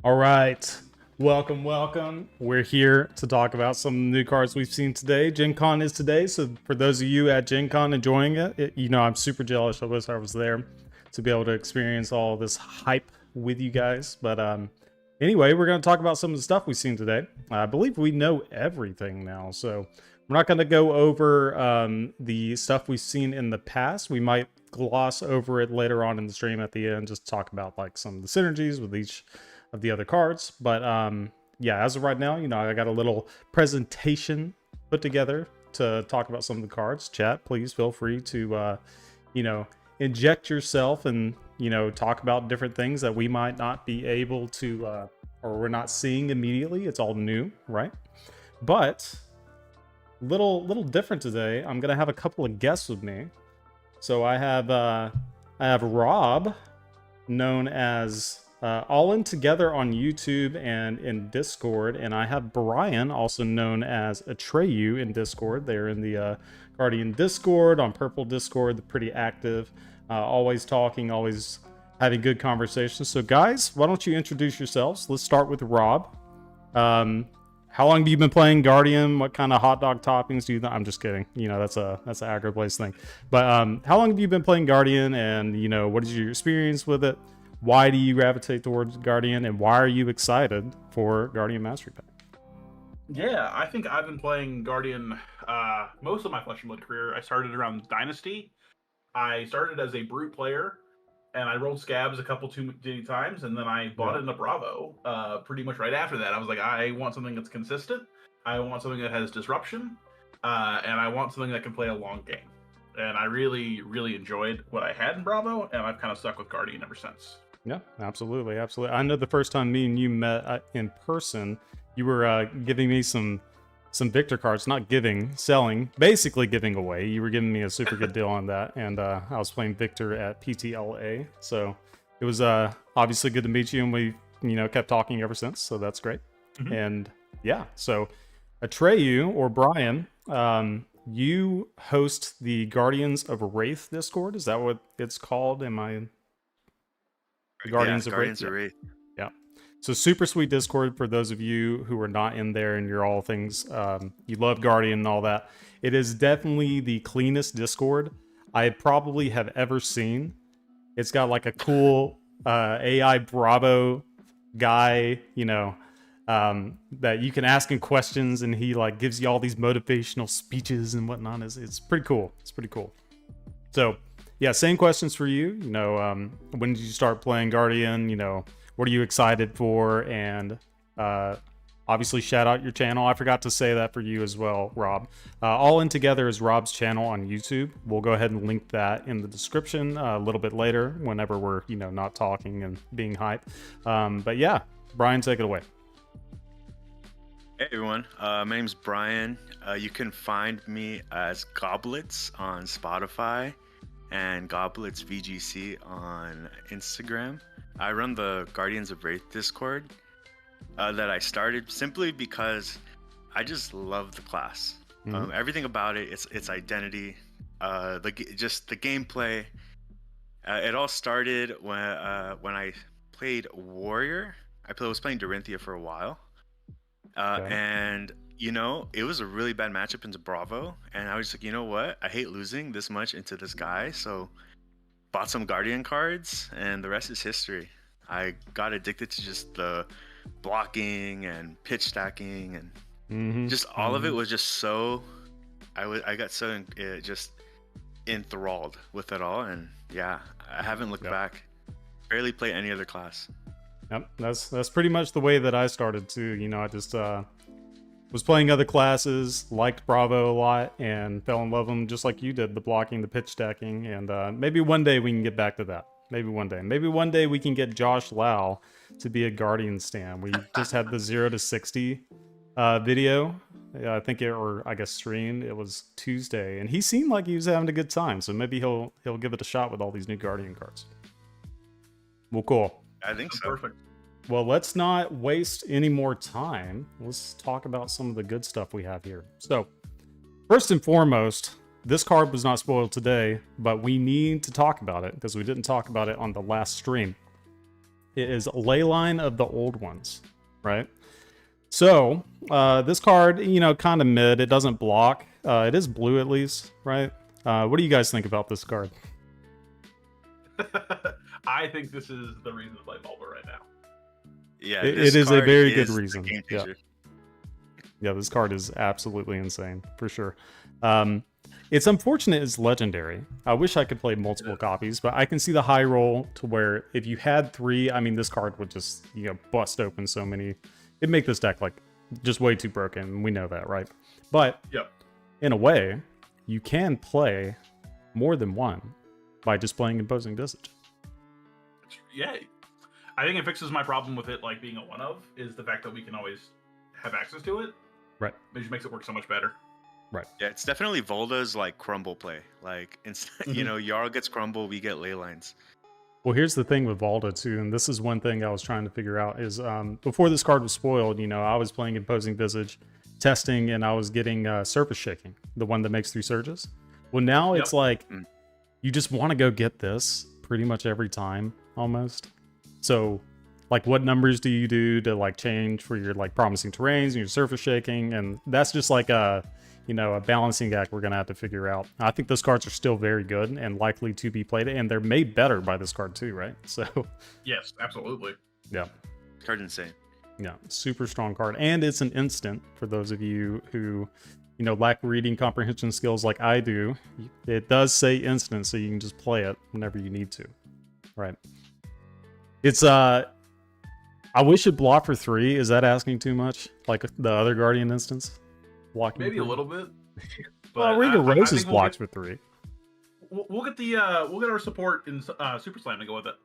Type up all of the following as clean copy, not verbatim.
All right. Welcome. We're here to talk about some new cards we've seen today. Gen Con is today, so for those of you at Gen Con enjoying it, I'm super jealous. I wish I was there to be able to experience all this hype with you guys. But anyway, we're going to talk about some of the stuff we've seen today. I believe we know everything now, so we're not going to go over the stuff we've seen in the past. We might gloss over it later on in the stream at the end, just talk about like some of the synergies with each of the other cards. But yeah, as of right now, I got a little presentation put together to talk about some of the cards. Chat, please feel free to inject yourself and talk about different things that we might not be able to or we're not seeing immediately. It's all new, right? But little different today. I'm gonna have a couple of guests with me. So I have Rob, known as All In Together on YouTube and in Discord, and I have Brian, also known as Atreyu in Discord. They're in the Guardian Discord, on Purple Discord. They're pretty active, always talking, always having good conversations. So guys, why don't you introduce yourselves? Let's start with Rob. How long have you been playing Guardian? What kind of hot dog toppings do you? I'm just kidding. That's an AggroBlaze thing. But how long have you been playing Guardian? And what is your experience with it? Why do you gravitate towards Guardian? And why are you excited for Guardian Mastery Pack? Yeah, I think I've been playing Guardian most of my Flesh and Blood career. I started around Dynasty. I started as a brute player, and I rolled scabs a couple too many times, and then I bought it in a Bravo pretty much right after that. I was like, I want something that's consistent. I want something that has disruption, and I want something that can play a long game. And I really, really enjoyed what I had in Bravo, and I've kind of stuck with Guardian ever since. Yeah, absolutely. I know the first time me and you met in person, you were giving me some Victor cards, selling, basically giving away. You were giving me a super good deal on that, and I was playing Victor at PTLA, so it was obviously good to meet you, and we kept talking ever since, so that's great. Mm-hmm. And yeah, so Atreyu or Brian, you host the Guardians of Wraith Discord. Is that what it's called? Am I? Guardians of Wraith. Yeah. So super sweet Discord for those of you who are not in there and you're all things, you love Guardian and all that. It is definitely the cleanest Discord I probably have ever seen. It's got like a cool AI Bravo guy, that you can ask him questions and he like gives you all these motivational speeches and whatnot. It's pretty cool. It's pretty cool. So yeah, same questions for you. When did you start playing Guardian? What are you excited for? And obviously, shout out your channel. I forgot to say that for you as well, Rob. All In Together is Rob's channel on YouTube. We'll go ahead and link that in the description a little bit later, whenever we're not talking and being hype. But yeah, Brian, take it away. Hey everyone, my name's Brian. You can find me as Goblets on Spotify and Goblets VGC on Instagram. I run the Guardians of Wraith Discord that I started simply because I just love the class. Mm-hmm. Everything about it, its identity, just the gameplay. It all started when I played Warrior. I was playing Dorinthia for a while, and it was a really bad matchup into Bravo, and I was like, you know what? I hate losing this much into this guy, so bought some Guardian cards, and the rest is history. I got addicted to just the blocking and pitch stacking, and just all of it was just so. I got so just enthralled with it all, and yeah, I haven't looked back. Barely play any other class. Yep, that's pretty much the way that I started too. I just was playing other classes, liked Bravo a lot, and fell in love with them just like you did, the blocking, the pitch stacking, and maybe one day we can get back to that. Maybe one day we can get Josh Lau to be a Guardian stan. We just had the 0 to 60 video, I think streamed. It was Tuesday, and he seemed like he was having a good time, so maybe he'll give it a shot with all these new Guardian cards. Well, cool. I think so. Perfect. Well, let's not waste any more time. Let's talk about some of the good stuff we have here. So, first and foremost, this card was not spoiled today, but we need to talk about it because we didn't talk about it on the last stream. It is Leyline of the Old Ones, right? So this card, you know, kind of mid. It doesn't block. It is blue at least, right? What do you guys think about this card? I think this is the reason to play Bulba right now. Yeah, It this is a card very good is the reason. game Yeah. changer. Yeah, this card is absolutely insane for sure. It's unfortunate it's legendary. I wish I could play multiple copies, but I can see the high roll to where if you had 3, I mean, this card would just, you know, bust open so many. It'd make this deck like just way too broken. We know that, right? But Yep. in a way, you can play more than one by just playing Imposing Visage. Yeah, I think it fixes my problem with it like being a one of is the fact that we can always have access to it. Right. It just makes it work so much better. Right. Yeah, it's definitely Volda's like crumble play. Like, you know, Jarl gets crumble, we get ley lines. Well, here's the thing with Volda too, and this is one thing I was trying to figure out is before this card was spoiled, you know, I was playing Imposing Visage, testing, and I was getting Surface Shaking, the one that makes 3 surges. Well, now it's like you just want to go get this pretty much every time, almost. So, like, what numbers do you do to like change for your like promising terrains and your Surface Shaking? And that's just like a, you know, a balancing act we're gonna have to figure out. I think those cards are still very good and likely to be played, and they're made better by this card too, right? So Yes, absolutely. yeah, Card's insane. yeah, super strong card, and it's an instant for those of you who, you know, lack reading comprehension skills like I do. It does say instant, so you can just play it whenever you need to, right? It's I wish it blocked for 3. Is that asking too much? Like the other Guardian instance? Blocking Maybe a 3? little bit. Well, Ring of Roses blocks for 3. We'll get our support in Super Slam to go with it.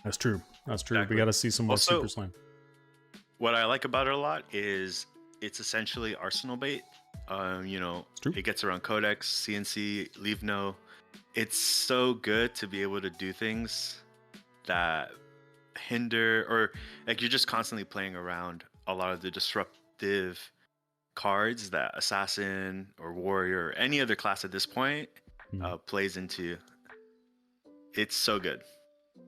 That's true. That's true. Exactly. We got to see some more Also, Super Slam. What I like about it a lot is it's essentially arsenal bait. You know, true. it gets around Codex, CNC, Leave No. It's so good to be able to do things that hinder, or like you're just constantly playing around a lot of the disruptive cards that Assassin or Warrior or any other class at this point plays into. It's so good.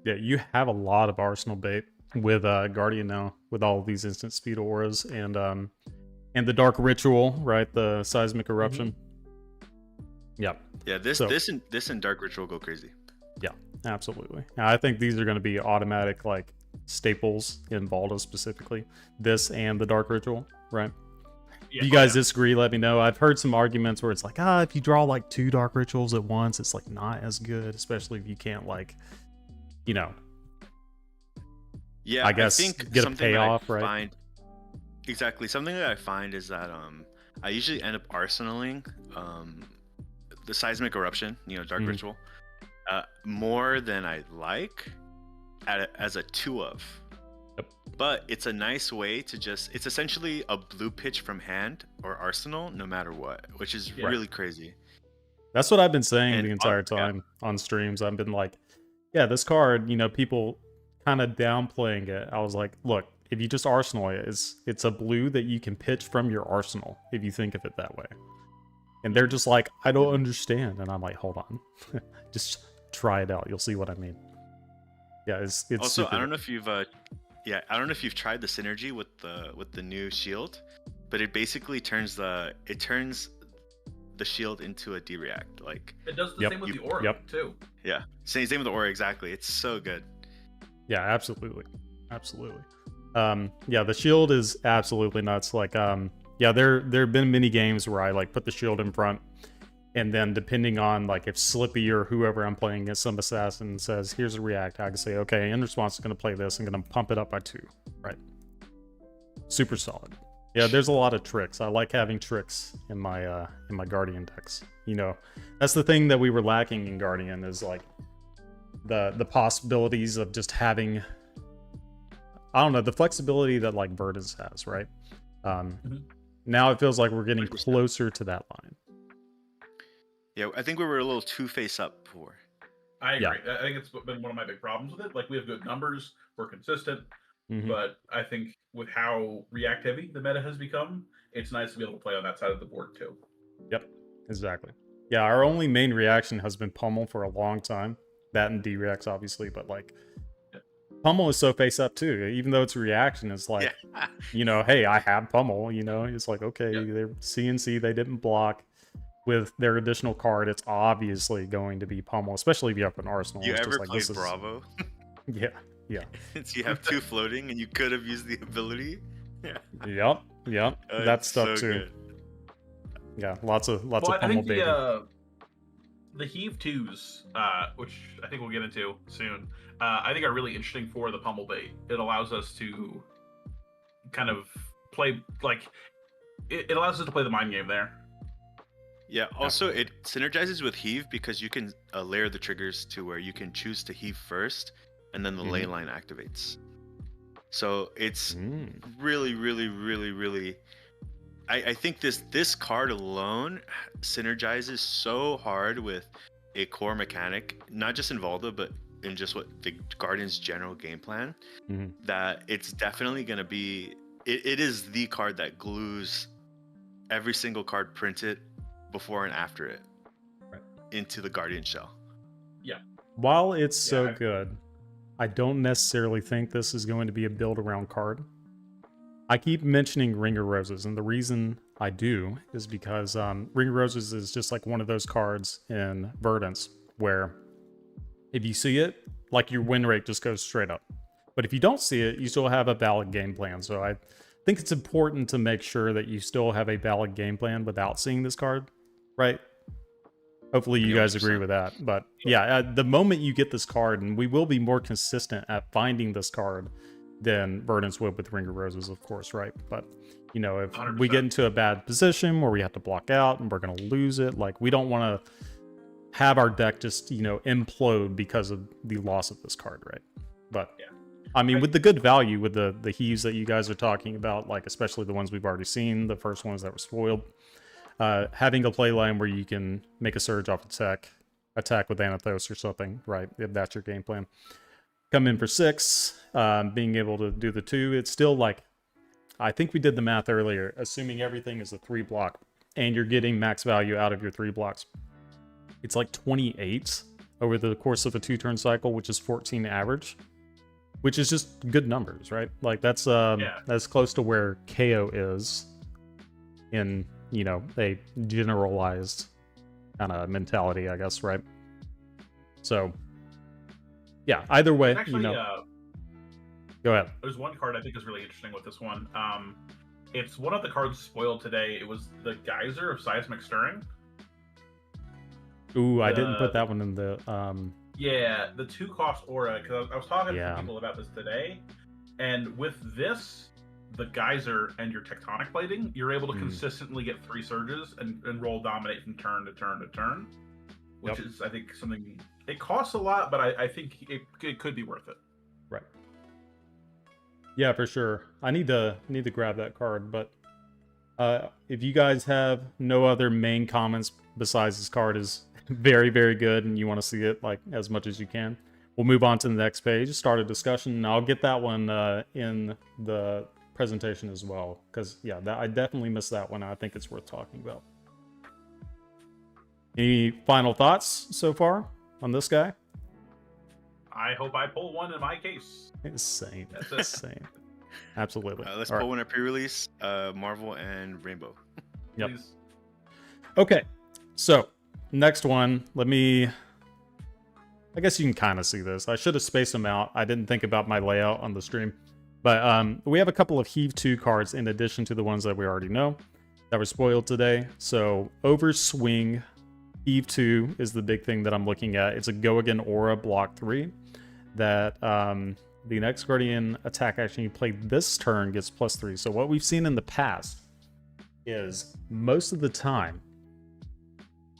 Yeah, you have a lot of arsenal bait with Guardian now, with all of these instant speed auras and the Dark Ritual, right? The Seismic Eruption. Yeah. Yeah, this and Dark Ritual go crazy. Yeah, absolutely. I think these are going to be automatic like staples in Volda specifically. This and the Dark Ritual, right? Yeah, if you guys disagree, let me know. I've heard some arguments where it's like, if you draw like 2 Dark Rituals at once, it's like not as good, especially if you can't like, you know. Yeah, I guess I think get a something payoff, that I right? find, exactly. Something that I find is that I usually end up arsenaling the Seismic Eruption, you know, Dark Ritual, more than I like as a 2 of. Yep. But it's a nice way to it's essentially a blue pitch from hand or arsenal no matter what, which is really crazy. That's what I've been saying And the entire time on streams. I've been like, yeah, this card, you know, people kind of downplaying it. I was like, look, if you just arsenal it, it's a blue that you can pitch from your arsenal if you think of it that way. And they're just like, I don't understand. And I'm like, hold on. Just try it out. You'll see what I mean. Yeah, it's also, super I don't know if you've I don't know if you've tried the synergy with the new shield, but it basically turns the shield into a D-react. Like it does the same with the aura too. Yeah, same with the aura, exactly. It's so good. Yeah, absolutely. Absolutely. Yeah, the shield is absolutely nuts. Like, yeah, there have been many games where I like put the shield in front, and then depending on like if Slippy or whoever I'm playing against, some assassin says, here's a react, I can say, okay, in response to going to play this, I'm going to pump it up by 2, right? Super solid. Yeah, there's a lot of tricks. I like having tricks in my Guardian decks. You know, that's the thing that we were lacking in Guardian is like the possibilities of just having, I don't know, the flexibility that like Verdus has, right? Now it feels like we're getting 100%. closer to that line. Yeah, I think we were a little too face up before. I agree. I think it's been one of my big problems with it. Like, we have good numbers, we're consistent, but I think with how react heavy the meta has become, it's nice to be able to play on that side of the board too. Yep, exactly. Yeah, our only main reaction has been Pummel for a long time. That and D-Rex, obviously, but like, Pummel is so face up too. Even though it's a reaction, it's like, Yeah. you know, hey, I have Pummel. You know, it's like, okay, Yep. they're CNC, they didn't block. With their additional card, it's obviously going to be Pummel, especially if you have an Arsenal. You It's just ever like played this is, Bravo? yeah, yeah, So you have 2 floating and you could have used the ability. Yeah. yep. That It's stuff so too. good. Yeah, lots of Well, I Pummel think baby. the Heave 2s, which I think we'll get into soon, I think are really interesting for the pummel bait. It allows us to kind of play like it allows us to play the mind game there. Yeah, also it synergizes with Heave because you can layer the triggers to where you can choose to Heave first and then the ley line activates. So it's really, really, really, really I think this card alone synergizes so hard with a core mechanic, not just in Valda, but in just what the Guardian's general game plan, that it's definitely going to be, it is the card that glues every single card printed before and after it into the Guardian shell. Yeah. While it's so good, I don't necessarily think this is going to be a build around card. I keep mentioning Ring of Roses, and the reason I do is because Ring of Roses is just like one of those cards in Verdance where if you see it, like your win rate just goes straight up. But if you don't see it, you still have a valid game plan. So I think it's important to make sure that you still have a valid game plan without seeing this card, right? Hopefully you guys agree with that. But yeah, the moment you get this card, and we will be more consistent at finding this card than Verdance would with Ring of Roses, of course, right? But, you know, if 100%. we get into a bad position where we have to block out and we're going to lose it, like, we don't want to have our deck just, you know, implode because of the loss of this card, right? But, I mean, with the good value, with the Heaves that you guys are talking about, like, especially the ones we've already seen, the first ones that were spoiled, having a play line where you can make a surge off attack with Anathos or something, right? If that's your game plan. Come in for 6, being able to do the 2. It's still like, I think we did the math earlier, assuming everything is a 3 block and you're getting max value out of your 3 blocks. It's like 28 over the course of a 2-turn cycle, which is 14 average, which is just good numbers, right? Like that's close to where KO is in, you know, a generalized kind of mentality, I guess, right? So yeah, either way, Actually, you know. Go ahead. There's one card I think is really interesting with this one. It's one of the cards spoiled today. It was the Geyser of Seismic Stirring. Ooh, I didn't put that one in the... Yeah, the 2-cost aura, because I was talking to people about this today, and with this, the Geyser and your Tectonic Plating, you're able to consistently get 3 surges and roll Dominate from turn to turn to turn, which is, I think, something... It costs a lot, but I think it could be worth it. Right. Yeah, for sure. I need to grab that card, but if you guys have no other main comments besides this card is very, very good and you want to see it like as much as you can, we'll move on to the next page, start a discussion, and I'll get that one in the presentation as well, because yeah, I definitely missed that one. I think it's worth talking about. Any final thoughts so far on this guy? I hope I pull one in my case. Insane. Insane. Absolutely. Let's pull one at pre-release, Marvel and Rainbow. Yep. Please. Okay, so next one, I guess you can kind of see this. I should have spaced them out. I didn't think about my layout on the stream. But we have a couple of Heave 2 cards in addition to the ones that we already know that were spoiled today. So Overswing Heave 2 is the big thing that I'm looking at. It's a Go Again Aura block 3 that the next Guardian attack action you play this turn gets +3. So what we've seen in the past is most of the time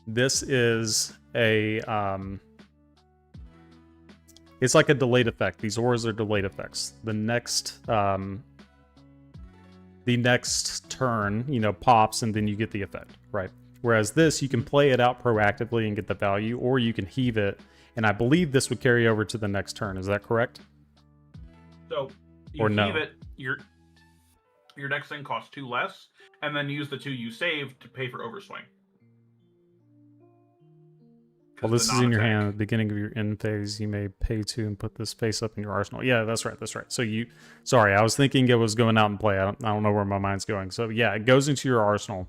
this is a it's like a delayed effect. These auras are delayed effects. The next turn, you know, pops and then you get the effect, right? Whereas this, you can play it out proactively and get the value, or you can heave it, and I believe this would carry over to the next turn. Is that correct? So you heave it, your next thing costs 2 less, and then use the 2 you saved to pay for Overswing. Well, this is in your hand at the beginning of your end phase. You may pay 2 and put this face up in your arsenal. Yeah, that's right. That's right. So sorry, I was thinking it was going out and play. I don't know where my mind's going. So yeah, it goes into your arsenal,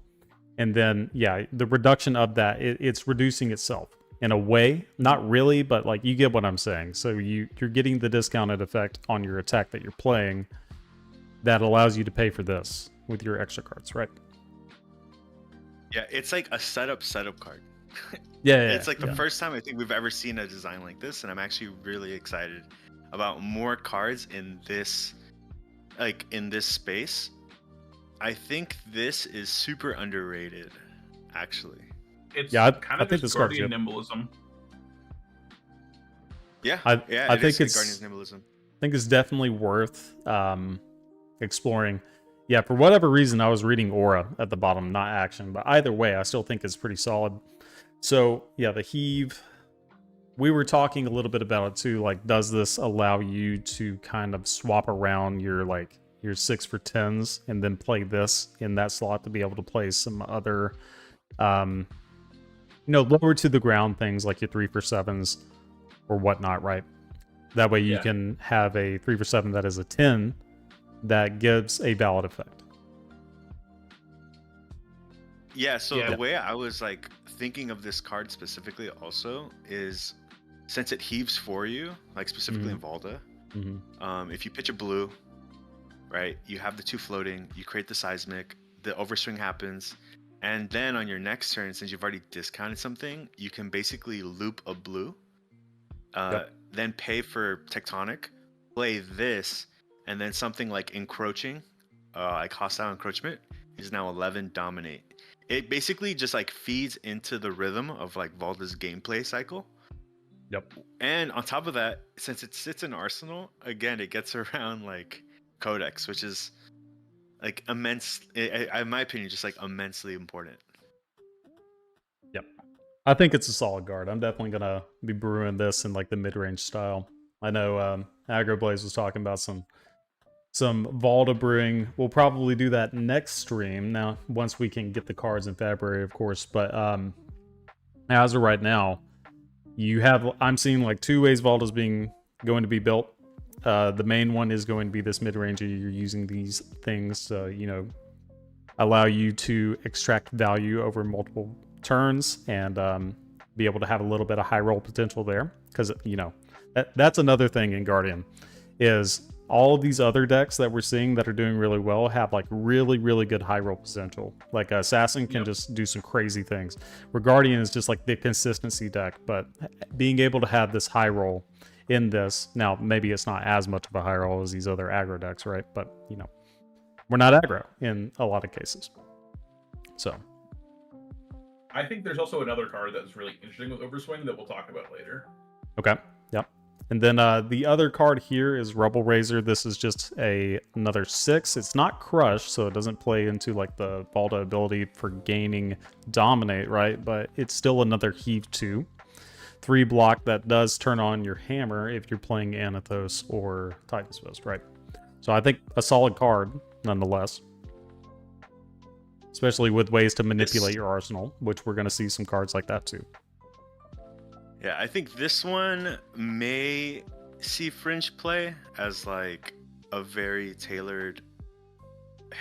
and then yeah, the reduction of that, it's reducing itself in a way. Not really, but like you get what I'm saying. So you're getting the discounted effect on your attack that you're playing. That allows you to pay for this with your extra cards, right? Yeah, it's like a setup card. Yeah, it's like the first time I think we've ever seen a design like this, and I'm actually really excited about more cards in this, like in this space. I think this is super underrated, actually. It's I kind of think just this card's Guardian good. Nimblism. Yeah, I it think is it's Guardian's Nimblism. I think it's definitely worth exploring. Yeah, for whatever reason, I was reading aura at the bottom, not action. But either way, I still think it's pretty solid. So yeah, the Heave. We were talking a little bit about it too. Like, does this allow you to kind of swap around your 6 for 10s and then play this in that slot to be able to play some other, lower to the ground things like your 3 for 7s or whatnot, right? That way you can have a 3 for 7 that is a 10 that gives a valid effect. Yeah, so the way I was like thinking of this card specifically also is since it heaves for you, like specifically in Valda, if you pitch a blue, right, you have the 2 floating, you create the seismic, the overswing happens, and then on your next turn, since you've already discounted something, you can basically loop a blue, then pay for tectonic, play this, and then something like encroaching, like hostile encroachment, is now 11 dominate. It basically just like feeds into the rhythm of like Valda's gameplay cycle. Yep. And on top of that, since it sits in Arsenal, again, it gets around like Codex, which is like immense, in my opinion, just like immensely important. Yep. I think it's a solid guard. I'm definitely going to be brewing this in like the mid-range style. I know AgroBlaze was talking about some Valda brewing. We'll probably do that next stream. Now, once we can get the cards in February, of course. But as of right now, I'm seeing like 2 ways Valda's going to be built. The main one is going to be this mid-range. You're using these things to, allow you to extract value over multiple turns and be able to have a little bit of high roll potential there. Because, that's another thing in Guardian is all of these other decks that we're seeing that are doing really well have like really, really good high roll potential. Like Assassin can just do some crazy things. Where Guardian is just like the consistency deck, but being able to have this high roll in this, now maybe it's not as much of a high roll as these other aggro decks, right? But we're not aggro in a lot of cases. So I think there's also another card that's really interesting with Overswing that we'll talk about later. Okay. Yep. And then the other card here is Rebel Razor. This is just another 6. It's not Crush, so it doesn't play into like the Valda ability for gaining Dominate, right? But it's still another Heave 2. 3 block that does turn on your hammer if you're playing Anathos or Titan's Fist, right? So I think a solid card, nonetheless. Especially with ways to manipulate your arsenal, which we're going to see some cards like that too. Yeah, I think this one may see fringe play as like a very tailored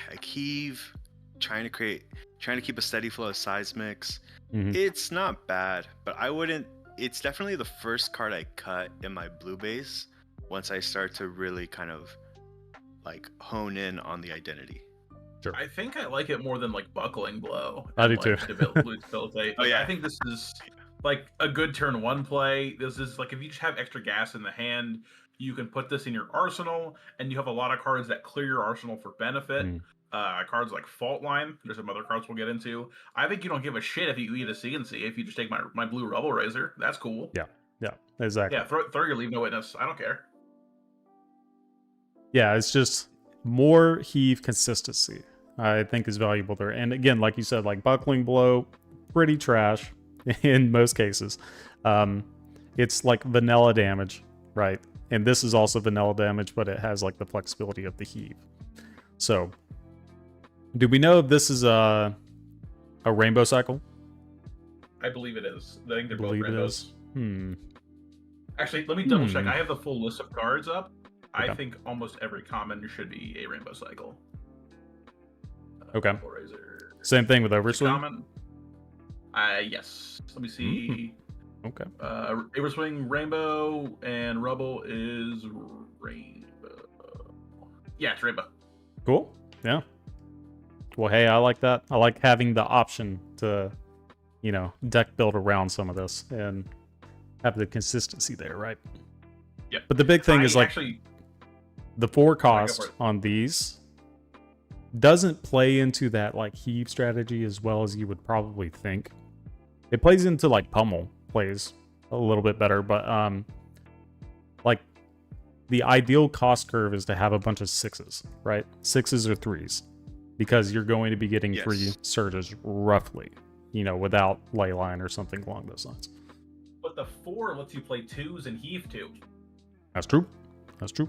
like Heave, trying to keep a steady flow of seismics. It's not bad, but I wouldn't. It's definitely the first card I cut in my blue base once I start to really kind of like hone in on the identity. Sure. I think I like it more than like Buckling Blow. I do too. Debilitate. Oh yeah, I think this is like a good turn 1 play. This is like if you just have extra gas in the hand, you can put this in your arsenal, and you have a lot of cards that clear your arsenal for benefit. Cards like Fault Line. There's some other cards we'll get into. I think you don't give a shit if you eat a CNC if you just take my blue Rebel Razor. That's cool. Yeah, exactly. Yeah, throw your Leave No Witness. I don't care. Yeah, it's just more Heave consistency, I think, is valuable there. And again, like you said, like Buckling Blow, pretty trash in most cases. It's like vanilla damage, right? And this is also vanilla damage, but it has like the flexibility of the Heave. So, do we know if this is a rainbow cycle? I believe it is. I think they're both Believe it rainbows. is. Actually, let me double check. Hmm. I have the full list of cards up. I Okay. think almost every common should be a rainbow cycle. Okay. Razor. Same thing with It's a Overswing. common. Yes. Let me see. Okay. Overswing rainbow and rubble is rainbow. Yeah, it's rainbow. Cool. Yeah. Well, hey, I like that. I like having the option to, deck build around some of this and have the consistency there, right? Yep. But the big thing is like actually, the 4 for cost it. on these doesn't play into that like heave strategy as well as you would probably think. It plays into like pummel plays a little bit better, but like the ideal cost curve is to have a bunch of 6s, right? 6s or 3s, because you're going to be getting 3 surges roughly, without leyline or something along those lines. But the 4 lets you play 2s and heave 2. That's true. That's true.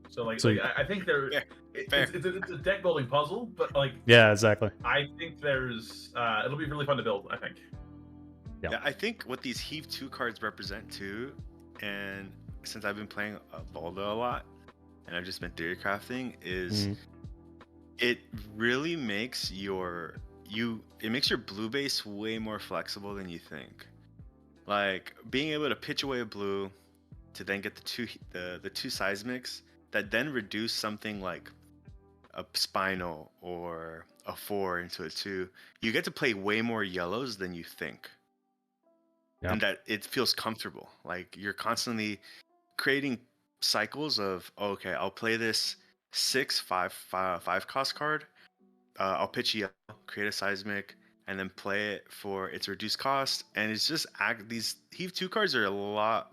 So like, So- I think there. It's a deck building puzzle, but like, Yeah, exactly. I think there's it'll be really fun to build. I think. Yeah. I think what these Heave 2 cards represent too, and since I've been playing Volda a lot, and I've just been theory crafting, is it really makes your blue base way more flexible than you think. Like being able to pitch away a blue to then get the two seismics that then reduce something like a spinal or a 4 into a 2. You get to play way more yellows than you think. Yeah. And that it feels comfortable. Like you're constantly creating cycles of, okay, I'll play this 5 cost card. I'll pitch yellow, create a seismic, and then play it for its reduced cost. And it's just these Heave 2 cards are a lot.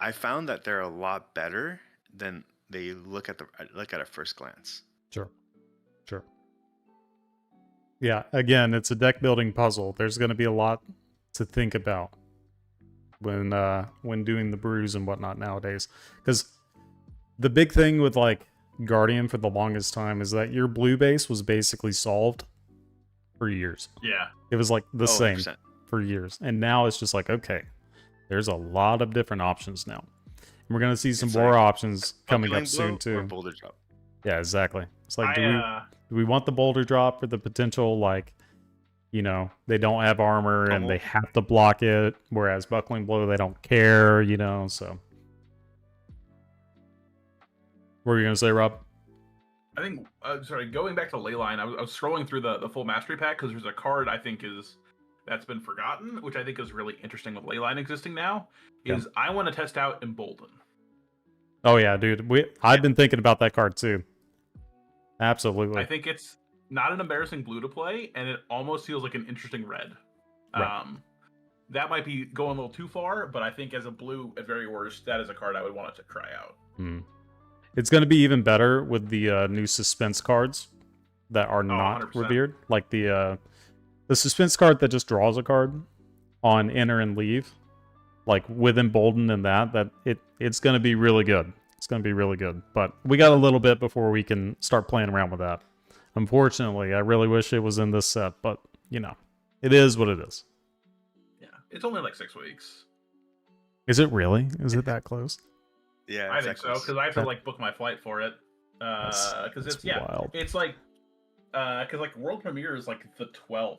I found that they're a lot better than they look at first glance. Sure. Yeah, again, it's a deck building puzzle. There's going to be a lot to think about when doing the brews and whatnot nowadays. Because the big thing with like Guardian for the longest time is that your blue base was basically solved for years. Yeah. It was like the same 100%. for years. And now it's just like, okay, there's a lot of different options now. And we're going to see some It's more like options coming Buckling up soon Blow too. or Boulder Drop. Yeah, exactly. It's like, I, do we want the boulder drop for the potential, like, they don't have armor and they have to block it, whereas buckling blow, they don't care, so. What were you going to say, Rob? I think, sorry, going back to Leyline, I was scrolling through the full mastery pack because there's a card I think that's been forgotten, which I think is really interesting with Leyline existing now, is I want to test out Embolden. Oh, yeah, dude. I've been thinking about that card, too. Absolutely. I think it's not an embarrassing blue to play, and it almost feels like an interesting red. Right. That might be going a little too far, but I think as a blue, at very worst, that is a card I would want it to try out. It's going to be even better with the new suspense cards that are not 100%. revered. Like the suspense card that just draws a card on enter and leave. Like with Embolden and that it's going to be really good. It's going to be really good. But we got a little bit before we can start playing around with that. Unfortunately, I really wish it was in this set, but, it is what it is. Yeah, it's only like 6 weeks. Is it really? Is it that close? Yeah, I think so, because I have to like book my flight for it. Because it's wild. it's like because like world premiere is like the 12th.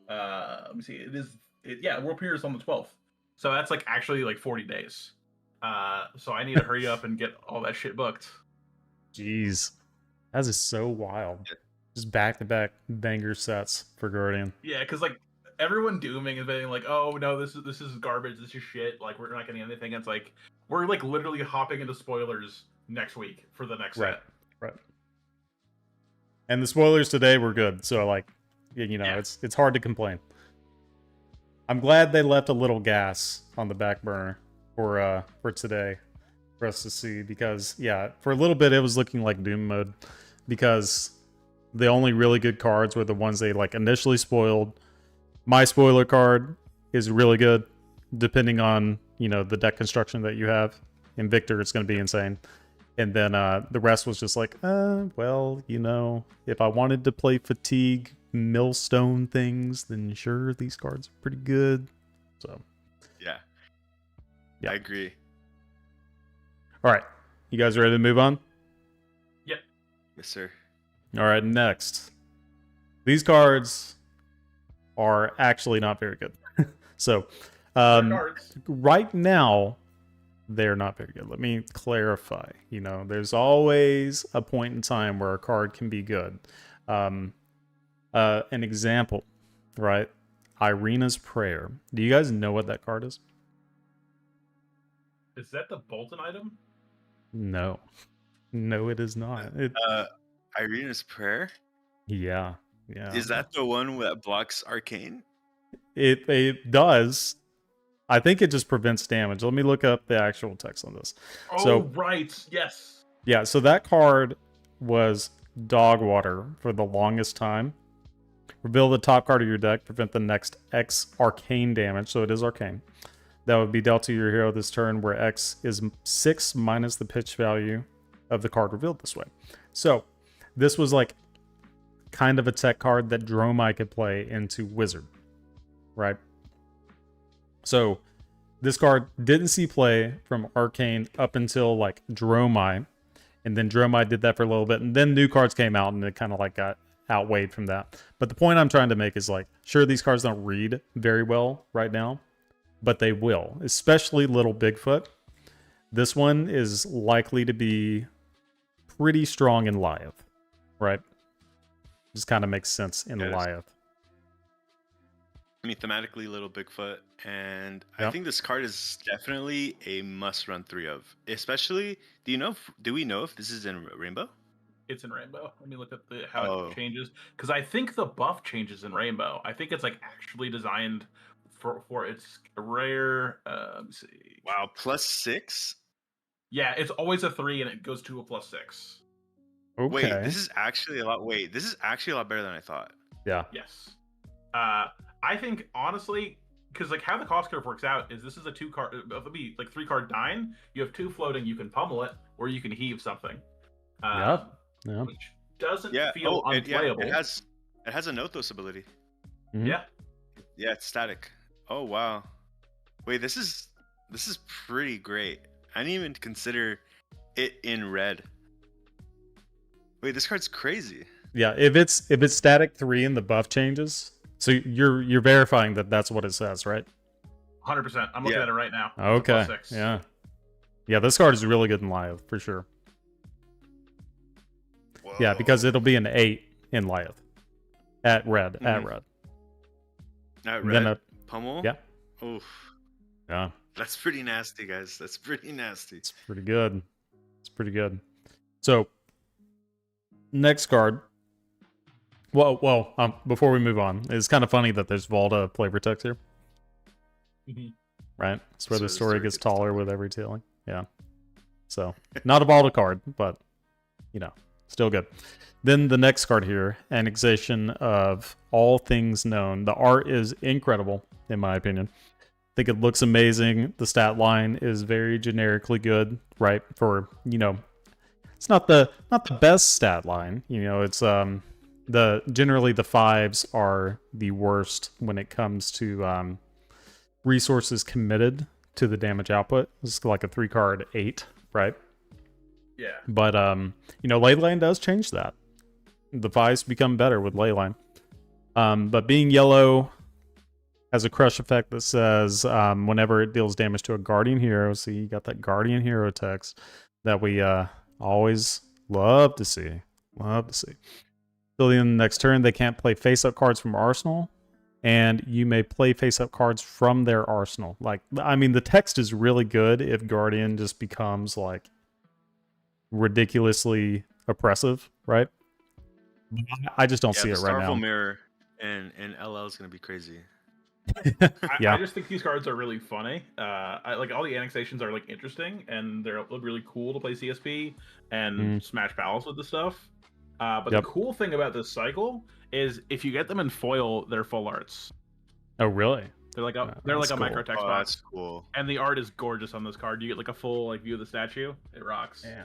Let me see. World premiere is on the 12th, so that's like actually like 40 days. So I need to hurry up and get all that shit booked. Jeez, that is so wild. Just back-to-back banger sets for Guardian. Yeah, because like everyone dooming and being like, "Oh no, this is garbage. This is shit. Like we're not getting anything." It's like we're like literally hopping into spoilers next week for the next set. Right. And the spoilers today were good, so like, it's hard to complain. I'm glad they left a little gas on the back burner for today for us to see, because for a little bit it was looking like Doom mode, because the only really good cards were the ones they like initially spoiled. My spoiler card is really good, depending on the deck construction that you have. In Victor, it's going to be insane. And then the rest was just like, well, if I wanted to play Fatigue millstone things, then sure, these cards are pretty good. So Yeah. Yeah. I agree. all right, you guys ready to move on? Yep. Yes, sir. All right, next. These cards are actually not very good. So Cards. right now, they're not very good. Let me clarify. You know, there's always a point in time where a card can be good. An example, right? Irina's Prayer. Do you guys know what that card is? Is that the Bolton item? No. No, it is not. Irina's Prayer? Yeah. Is that the one that blocks arcane? It does. I think it just prevents damage. Let me look up the actual text on this. Oh, So right. Yes. yeah, so that card was dog water for the longest time. Reveal the top card of your deck, prevent the next X arcane damage, so it is arcane. That would be dealt to your hero this turn, where X is 6 minus the pitch value of the card revealed this way. So this was like kind of a tech card that Dromai could play into Wizard, right? So this card didn't see play from Arcane up until like Dromai, and then Dromai did that for a little bit, and then new cards came out, and it kind of like got outweighed from that. But the point I'm trying to make is like, sure, these cards don't read very well right now, but they will, especially Little Bigfoot. This one is likely to be pretty strong in Lyeth, right? Just kind of makes sense in Lyeth. I mean, thematically, Little Bigfoot, and I Yep. think this card is definitely a must-run 3 of. Especially, do we know if this is in Rainbow? It's in Rainbow. Let me look at how Oh. it changes, because I think the buff changes in Rainbow. I think it's like actually designed for its rare. Let me see. Wow, +6. Yeah, it's always a 3 and it goes to a +6. Okay. Wait, this is actually a lot. Wait, this is actually a lot better than I thought. Yeah. Yes. I think honestly, because like how the cost curve works out is this is a 2-card, it'll be like 3-card Dine. You have 2 floating, you can pummel it, or you can heave something. Yeah. Which doesn't Yeah. feel unplayable. It has a Nothos ability. Mhm. Yeah. Yeah, it's static. Oh wow. Wait, this is pretty great. I didn't even consider it in red. Wait, this card's crazy. Yeah, if it's static 3 and the buff changes, so you're verifying that that's what it says, right? 100%. I'm looking Yeah. at it right now. It's a Okay. +6. Yeah. Yeah, this card is really good in Lyeth for sure. Yeah, because it'll be an 8 in Lyeth at red. At red. At And red. then Pummel. Yeah. Oof. Yeah, That's pretty nasty, guys. That's pretty nasty. it's pretty good. It's pretty good. So next card. Well, before we move on, it's kind of funny that there's Volta flavor text here. Mhm. Right? It's where the story gets taller with every tailing. Yeah. So, not a Volta card, but, you know, still good. Then the next card here, Annexation of All Things Known. The art is incredible, in my opinion. I think it looks amazing. The stat line is very generically good, right? For, you know, it's not the best stat line. You know, it's generally the 5s are the worst when it comes to resources committed to the damage output. It's like a 3-card 8, right? Yeah. But you know, Leyline does change that. The 5s become better with Leyline. But being yellow has a crush effect that says whenever it deals damage to a guardian hero, so you got that guardian hero text that we always love to see. Love to see. Till the end of the next turn, they can't play face-up cards from Arsenal, and you may play face-up cards from their arsenal. Like, I mean, the text is really good if Guardian just becomes, like, ridiculously oppressive, right? I just don't see it right now. Starful Mirror and LL is going to be crazy. Yeah. I just think these cards are really funny. I like all the annexations are like interesting and they're really cool to play CSP and smash pals with the stuff. But the cool thing about this cycle is if you get them in foil, they're full arts. Oh, really? They're like a micro text Oh, box. that's cool. And the art is gorgeous on this card. You get like a full like view of the statue. It rocks. Yeah.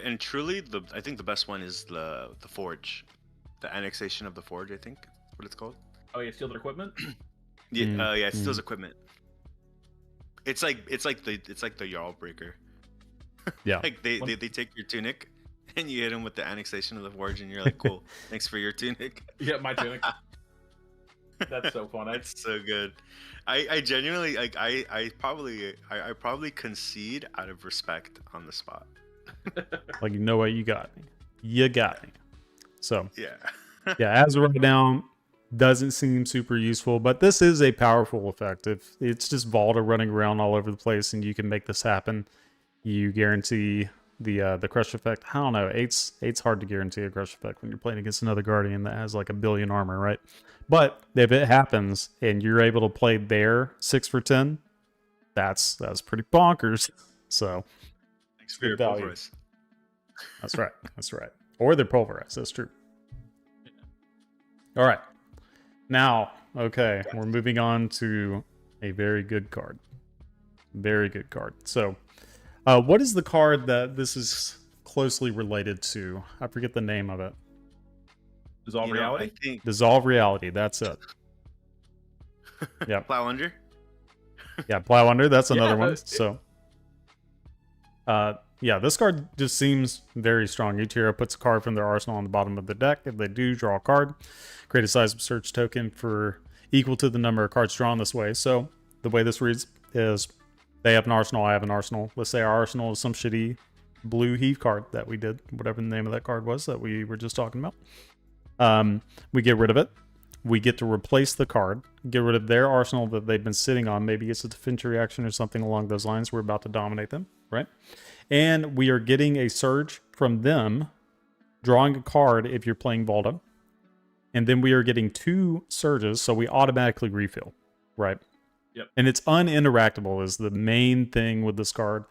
And truly, I think the best one is the Forge. the annexation of the forge, I think what it's called. Oh, yeah, steal their equipment. Yeah, yeah, it steals equipment. It's like the Jarl Breaker. Yeah. Like they take your tunic, and you hit them with the annexation of the forge, and you're like, cool, thanks for your tunic. Yeah, my tunic. That's so funny. It's so good. I genuinely like I probably concede out of respect on the spot. Like, you know what, you got me. You got me. So Yeah. yeah, as of right now, doesn't seem super useful, but this is a powerful effect. If it's just Volta running around all over the place and you can make this happen, you guarantee the crush effect. I don't know, eight's hard to guarantee a crush effect when you're playing against another Guardian that has like 1 billion armor, right? But if it happens and you're able to play their 6 for 10, that's pretty bonkers. So Thanks for your value. pulverize. That's right. That's right. Or they're pulverized. That's true. All right. Now, okay, we're moving on to a very good card. Very good card. So, what is the card that this is closely related to? I forget the name of it. Dissolve reality. I think Dissolve reality. That's it. Yeah. Plow Under. Yeah, Plow Under. That's another one. but So, yeah, this card just seems very strong. Each hero puts a card from their arsenal on the bottom of the deck. If they do, draw a card. Create a size of search token for equal to the number of cards drawn this way. So the way this reads is they have an arsenal, I have an arsenal. Let's say our arsenal is some shitty blue Heave card that we did, whatever the name of that card was that we were just talking about. We get rid of it. We get to replace the card, get rid of their arsenal that they've been sitting on. Maybe it's a defense reaction or something along those lines. We're about to dominate them, right? And we are getting a surge from them, drawing a card if you're playing Volta. And then we are getting 2 surges, so we automatically refill, right? Yep. And it's uninteractable is the main thing with this card.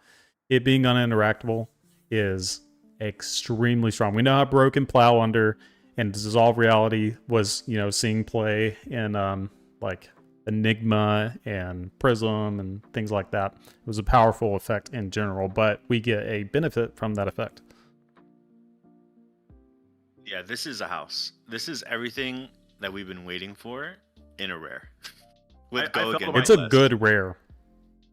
It being uninteractable is extremely strong. We know how broken Plow Under and Dissolve Reality was, you know, seeing play in like Enigma and Prism and things like that. It was a powerful effect in general, but we get a benefit from that effect. Yeah, this is a house. This is everything that we've been waiting for in a rare. With I Go felt Again. about It's a less. good rare.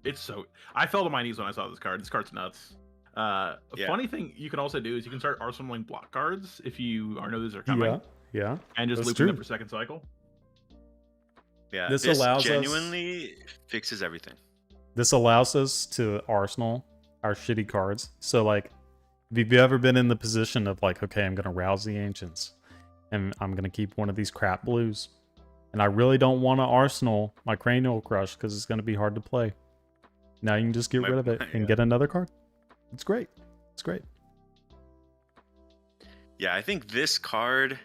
It's so. I fell to my knees when I saw this card. This card's nuts. A Yeah. funny thing you can also do is you can start arsenaling block cards if you know those are coming, Yeah. and just that's looping them true. for second cycle. Yeah, This this allows us- genuinely fixes everything. This allows us to arsenal our shitty cards. So, like, if you've ever been in the position of, like, okay, I'm going to rouse the Ancients, and I'm going to keep one of these crap blues, and I really don't want to arsenal my Cranial Crush because it's going to be hard to play. Now you can just get rid of it and Yeah. get another card. It's great. It's great. Yeah, I think this card,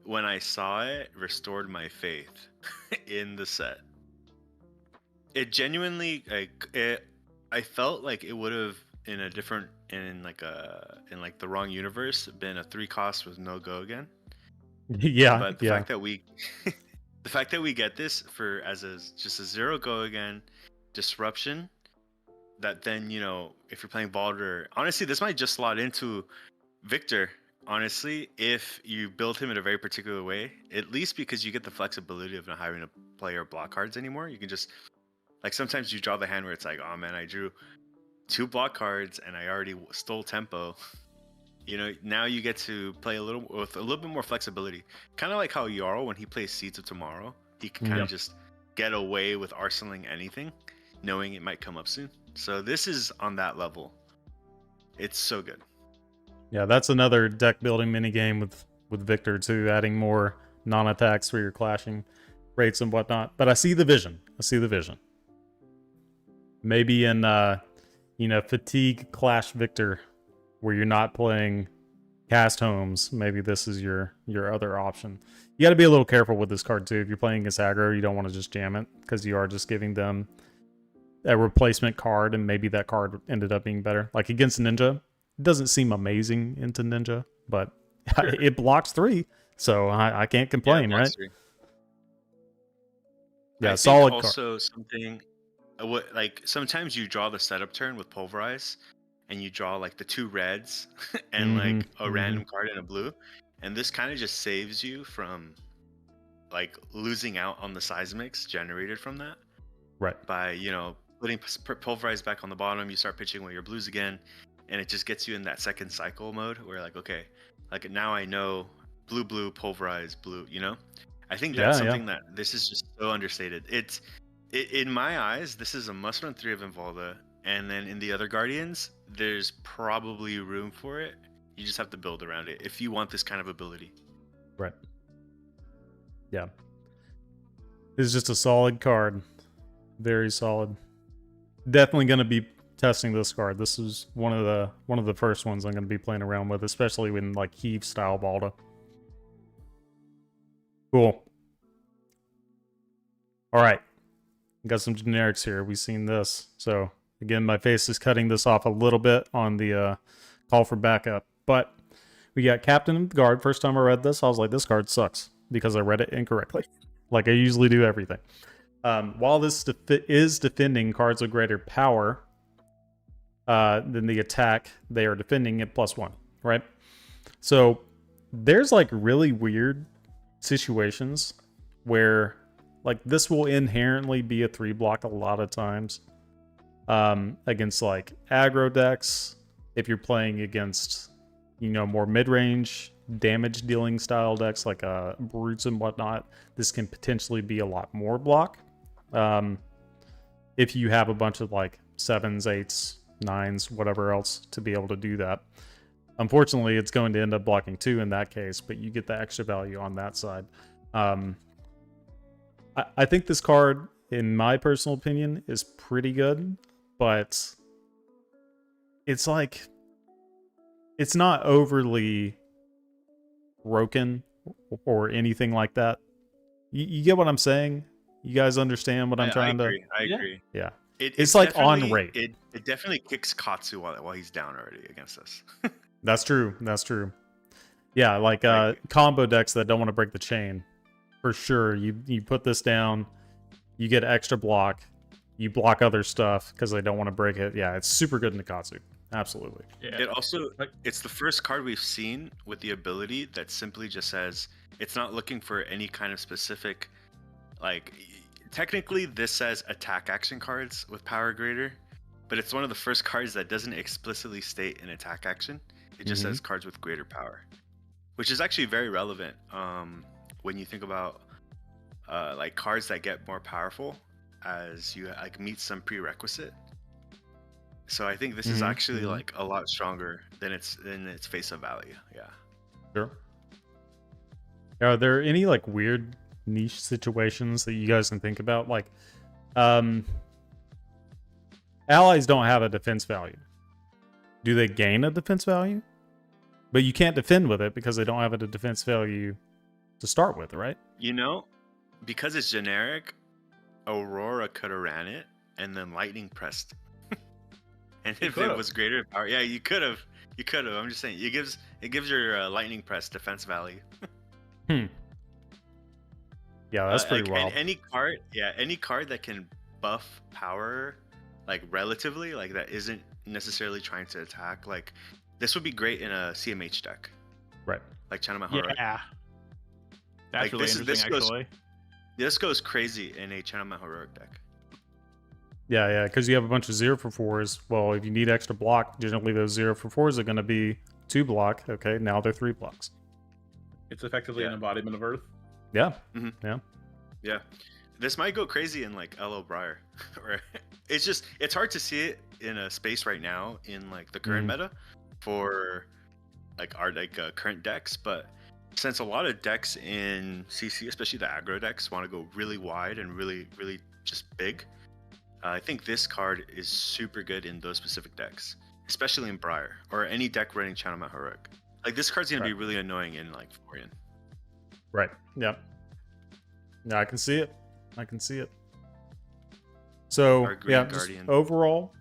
when I saw it, restored my faith in the set. It genuinely, I felt like it would have in the wrong universe been a 3 cost with no Go Again. Yeah. But the yeah. fact that we get this for just a 0 Go Again disruption, that then, you know, if you're playing Baldur, honestly, this might just slot into Victor. Honestly, if you build him in a very particular way, at least because you get the flexibility of not having to play your block cards anymore. You can just, like, sometimes you draw the hand where it's like, oh man, I drew 2 block cards and I already stole tempo. You know, now you get to play with a little bit more flexibility. Kind of like how Jarl, when he plays Seeds of Tomorrow, he can kind of just get away with arsenaling anything, knowing it might come up soon. So this is on that level. It's so good. Yeah, that's another deck building mini game with Victor too, adding more non-attacks for your clashing rates and whatnot. But I see the vision. Maybe in Fatigue Clash Victor, where you're not playing cast homes, maybe this is your other option. You got to be a little careful with this card too. If you're playing against aggro, you don't want to just jam it because you are just giving them a replacement card, and maybe that card ended up being better. Like against Ninja, it doesn't seem amazing into Ninja, but it blocks 3, so I can't complain, right? 3. Yeah, I solid think card. also something, like sometimes you draw the setup turn with Pulverize, and you draw like the 2 reds and like a random card and a blue, and this kind of just saves you from like losing out on the seismics generated from that Right. by putting pulverize back on the bottom. You start pitching with your blues again, and it just gets you in that second cycle mode where like, okay, like now I know blue pulverize blue. I think that's something that this is just so understated. In my eyes, this is a must-run 3 of Invalda, and then in the other Guardians, there's probably room for it. You just have to build around it if you want this kind of ability. Right. Yeah. This is just a solid card. Very solid. Definitely going to be testing this card. This is one of the first ones I'm going to be playing around with, especially in like Heave style Balda. Cool. All right. Got some generics here. We've seen this. So again, my face is cutting this off a little bit on the call for backup. But we got Captain of the Guard. First time I read this, I was like, this card sucks because I read it incorrectly. Like I usually do everything. While this is defending cards of greater power than the attack they are defending at +1, right? So there's like really weird situations where like this will inherently be a 3-block a lot of times against like aggro decks. If you're playing against, more mid-range damage dealing style decks like brutes and whatnot, this can potentially be a lot more block. If you have a bunch of like 7s, 8s, 9s, whatever else to be able to do that. Unfortunately, it's going to end up blocking 2 in that case, but you get the extra value on that side. I think this card, in my personal opinion, is pretty good, but it's like, it's not overly broken or anything like that. You get what I'm saying? You guys understand what I'm trying to... I agree. Yeah. It's like on rate. It definitely kicks Katsu while he's down already against us. That's true. Yeah, like combo decks that don't want to break the chain. For sure, you put this down, you get extra block, you block other stuff because they don't want to break it. Yeah, it's super good in Nikatsu. Absolutely. Yeah. It's the first card we've seen with the ability that simply just says it's not looking for any kind of specific, like, technically this says attack action cards with power greater, but it's one of the first cards that doesn't explicitly state an attack action. It just says cards with greater power, which is actually very relevant when you think about like cards that get more powerful as you like meet some prerequisite. So I think this is actually like a lot stronger than its face of value. Yeah. Sure. Are there any like weird niche situations that you guys can think about? Like, allies don't have a defense value. Do they gain a defense value? But you can't defend with it because they don't have a defense value to start with, right? Because it's generic, Aurora could have ran it and then lightning pressed. And if it was greater power, yeah, you could have. I'm just saying, it gives your lightning press defense value. Yeah, that's pretty wild. Any card that can buff power, like relatively, like that isn't necessarily trying to attack. Like this would be great in a CMH deck, right? Like Channel Mahara. Yeah, that's like, really interesting. Actually, this goes crazy in a Channel Mahara deck. Yeah, because you have a bunch of 0-for-4s. Well, if you need extra block, generally those 0-for-4s are going to be 2 block. Okay, now they're 3 blocks. It's effectively an embodiment of Earth. Yeah. Yeah. This might go crazy in like LO Briar. It's hard to see it in a space right now in like the current meta for like our current decks, but since a lot of decks in CC, especially the aggro decks, want to go really wide and really, really just big, I think this card is super good in those specific decks, especially in Briar or any deck running Channel Mount Heroic. Like this card's gonna be really annoying in like Forian. Right. Yep. Yeah, I can see it. So yeah, just overall,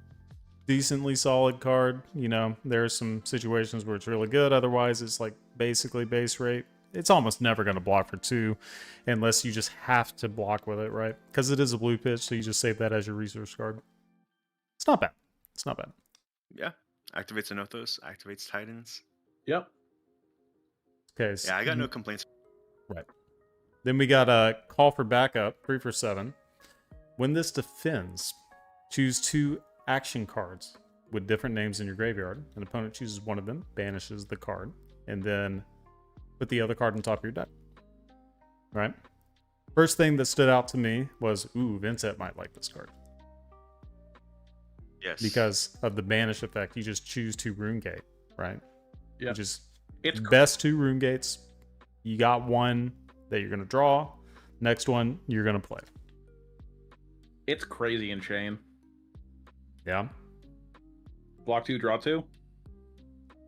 decently solid card. There are some situations where it's really good. Otherwise, it's like basically base rate. It's almost never going to block for 2 unless you just have to block with it, right? Because it is a blue pitch, so you just save that as your resource card. It's not bad. Yeah. Activates Anothos, activates Titans. Yep. Okay. So Yeah, I got no complaints. right. Then we got a call for backup, 3 for 7. When this defends, choose 2 action cards with different names in your graveyard. An opponent chooses one of them, banishes the card, and then put the other card on top of your deck. Right? First thing that stood out to me was, ooh, Vincent might like this card. Yes. Because of the banish effect, you just choose 2 Rune Gate, right? Yeah. You just It's best 2 Rune Gates. You got one that you're gonna draw. Next one you're gonna play. It's crazy in Chain. Yeah. Block 2, draw 2.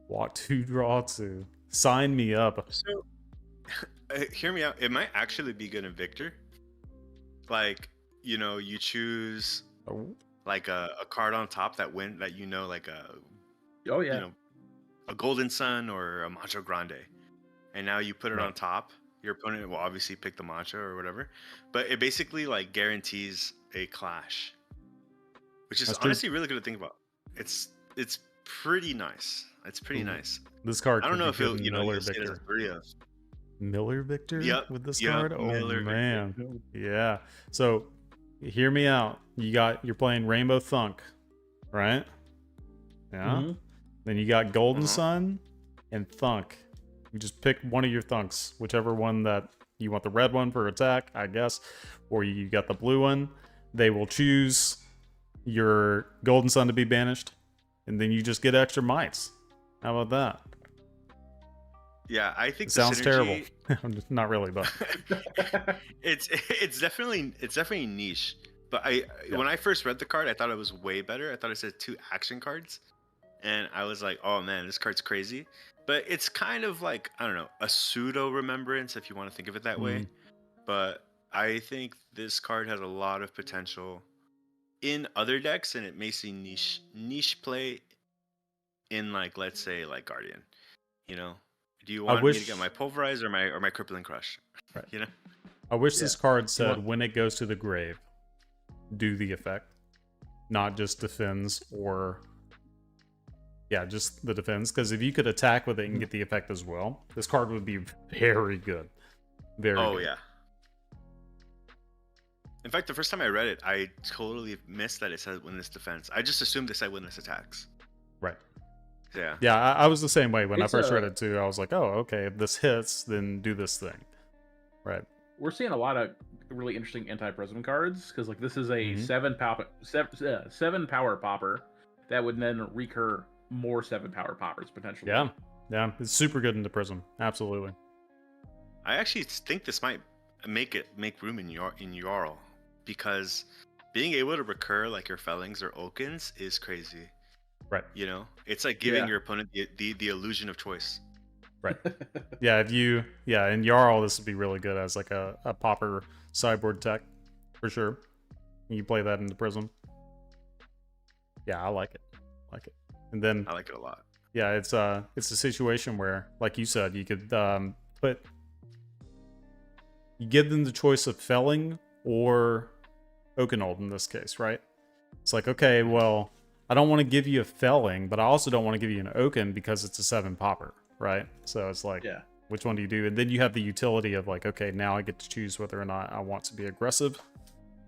Walk 2, draw 2. Sign me up. So, hear me out. It might actually be good in Victor. Like, you choose Oh, like a card on top that like Oh yeah. A Golden Sun or a Macho Grande, and now you put it Right. on top. Your opponent will obviously pick the Macho or whatever, but it basically like guarantees a clash, which is That's true. honestly really good to think about. It's pretty nice. It's pretty Ooh. nice. This card I don't could know be if good it'll in Miller you'll see it as Victor. a 3 of. Miller Victor Yep, with this yep, card? Oh Miller Victor. man. Yeah. So hear me out. You're playing Rainbow Thunk, right? Yeah. Mhm. Then you got Golden Mhm. Sun and Thunk. You just pick one of your Thunks, whichever one that you want, the red one for attack, I guess, or you got the blue one. They will choose your Golden Sun to be banished, and then you just get extra mites. How about that? Yeah, I think It the sounds terrible. synergy- Not really, but it's definitely niche. But Yeah. when I first read the card, I thought it was way better. I thought it said 2 action cards, and I was like, oh man, this card's crazy. But it's kind of like, I don't know, a pseudo remembrance if you want to think of it that way. But I think this card has a lot of potential in other decks, and it may see niche play in, like, let's say like Guardian. Do you want me to wish- get my Pulverize or my Crippling Crush? Right. You know. I wish this card said want- when it goes to the grave, do the effect, not just defends or just the defense. Because if you could attack with it and get the effect as well, this card would be very good. Very. Oh good. yeah. In fact, the first time I read it, I totally missed that it said when this defense. I just assumed it said when this attacks. Right. Yeah. Yeah, I was the same way when I It's first read a- it too. I was like, oh, okay, if this hits, then do this thing. Right. We're seeing a lot of really interesting anti-prism cards because like this is a Mhm. 7 power popper that would then recur more 7 power poppers potentially. Yeah. Yeah. It's super good into Prism. Absolutely. I actually think this might make room in Jarl, because being able to recur like your Fellings or Okins is crazy. Right. It's like giving Yeah. your opponent the illusion of choice. Right. Yeah, in Jarl, this would be really good as like a popper sideboard tech, for sure. You play that into Prism. Yeah, I like it. And then I like it a lot. yeah, it's a situation where, like you said, you could you give them the choice of Felling or Oakenold in this case, right? It's like, okay, well, I don't want to give you a Felling, but I also don't want to give you an Oaken because it's a 7 popper, right? So it's like, Yeah. which one do you do? And then you have the utility of like, okay, now I get to choose whether or not I want to be aggressive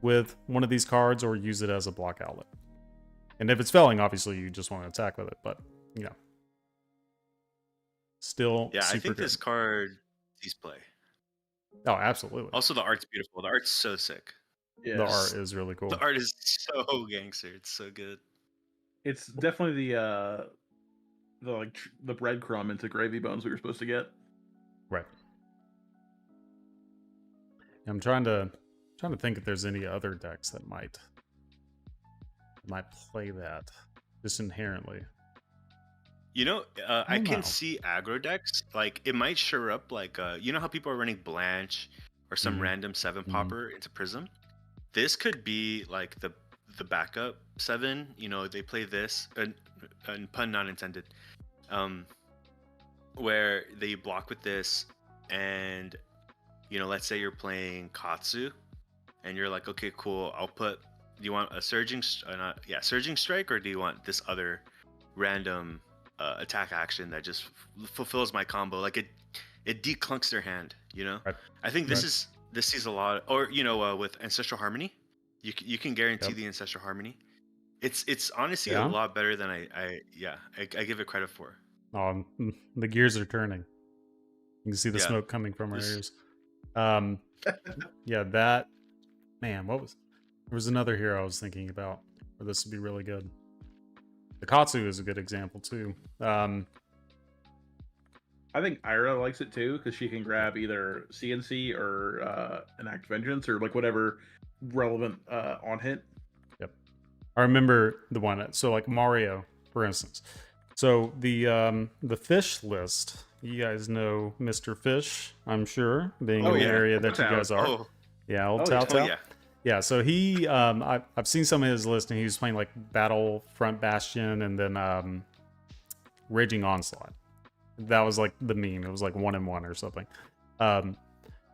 with one of these cards or use it as a block outlet. And if it's Felling, obviously you just want to attack with it, but still Yeah, I super think good. this card sees play. Oh, absolutely. Also, the art's beautiful. The art's so sick. Yeah. The art is really cool. The art is so gangster. It's so good. It's definitely the breadcrumb into Gravy Bones we were supposed to get. Right. I'm trying to think if there's any other decks that might play that just inherently. I don't can know. see aggro decks. Like, it might sure up, like, you know how people are running Blanche or some Mhm. random 7 Mhm. popper into Prism? This could be like the backup 7. They play this, and pun not intended, where they block with this, and let's say you're playing Katsu, and you're like, okay, cool, do you want a surging strike, or do you want this other random attack action that just fulfills my combo. Like it declunks their hand. You know, Right. I think Right. this sees a lot. Or with Ancestral Harmony, you can guarantee Yep. the Ancestral Harmony. It's honestly a Yeah. lot better than I give it credit for. The gears are turning. You can see the Yeah, smoke coming from our this ears. Um, yeah, that man. There was another hero I was thinking about where this would be really good. The Katsu is a good example too. I think Ira likes it too because she can grab either CNC or enact vengeance or like whatever relevant on hit. Yep. I remember the one. So like Mario, for instance. So the fish list. You guys know Mr. Fish, I'm sure, being Oh, in the yeah. area that you Town. guys are. Oh, Yeah, old Oh, Tao yeah. Tao. yeah. Yeah, so he, I've seen some of his list, and he was playing like Battlefront Bastion and then Raging Onslaught. That was like the meme. It was like 1-1 or something.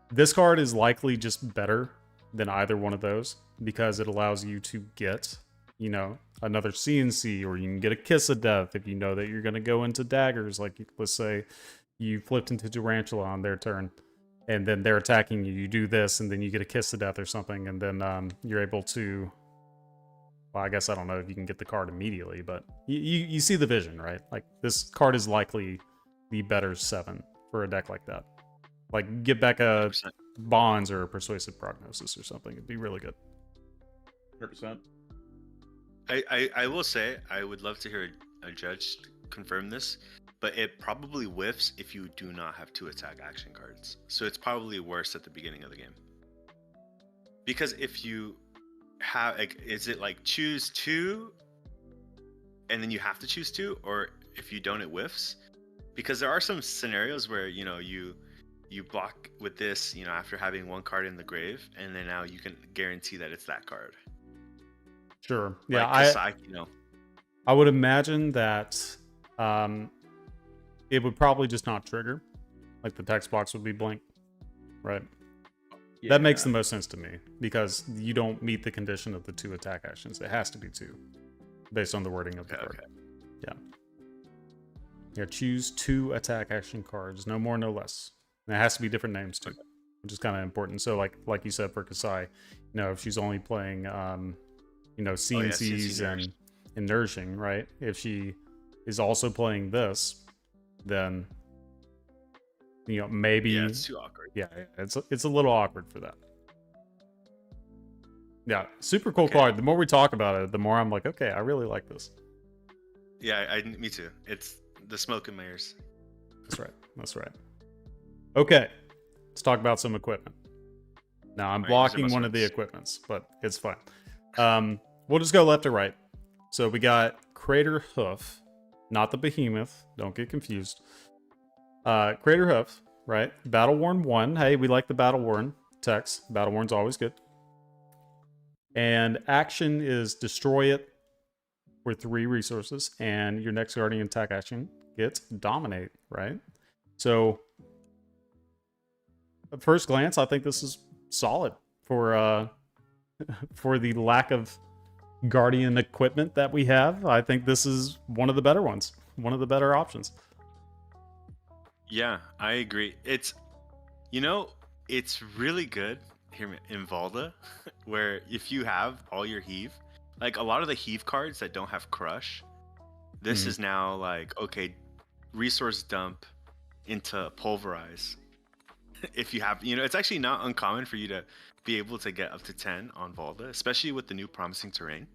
This card is likely just better than either one of those because it allows you to get, another CNC, or you can get a Kiss of Death if you know that you're going to go into daggers. Like, let's say you flipped into Tarantula on their turn, and then they're attacking you. You do this, and then you get a Kiss of Death or something, and then you're able to. Well, I guess I don't know if you can get the card immediately, but you see the vision, right? Like, this card is likely the better 7 for a deck like that. Like, get back a 100%. Bonds or a Persuasive Prognosis or something. It'd be really good. 100%. I will say I would love to hear a judge confirm this, but it probably whiffs if you do not have 2 attack action cards. So it's probably worse at the beginning of the game. Because if you have, like, is it like choose 2 and then you have to choose 2, or if you don't, it whiffs? Because there are some scenarios where you block with this after having 1 card in the grave, and then now you can guarantee that it's that card. Sure. Yeah, Like, I would imagine that it would probably just not trigger. Like, the text box would be blank. Right. Yeah. That makes the most sense to me because you don't meet the condition of the 2 attack actions. It has to be 2 based on the wording of the card. Okay. Yeah. Yeah, choose 2 attack action cards, no more, no less. And it has to be different names too, which is kind of important. So like you said for Kasai, if she's only playing CNCs and nourishing, right? If she is also playing this, then maybe Yeah, it's too awkward. Yeah, it's a little awkward for that. Yeah, super cool Okay. card. The more we talk about it, the more I'm like, okay, I really like this. Yeah, me too. It's the smoke in my ears. That's right. Okay, let's talk about some equipment. Now, I'm Right, blocking these are one of the must-wins. equipments, but it's fine. We'll just go left to right. So we got Crater Hoof, not the Behemoth. Don't get confused. Crater Hoof, right? Battle Worn 1. Hey, we like the Battle Worn text. Battle Worn's always good. And action is destroy it for 3 resources, and your next Guardian attack action gets Dominate, right? So, at first glance, I think this is solid for the lack of Guardian equipment that we have. I think this is one of the better ones, one of the better options. Yeah, I agree. It's really good here in Valda, where if you have all your Heave, like a lot of the Heave cards that don't have Crush, this Mhm. is now like, okay, resource dump into Pulverize. If you have, it's actually not uncommon for you to be able to get up to 10 on Valda, especially with the new Promising Terrain.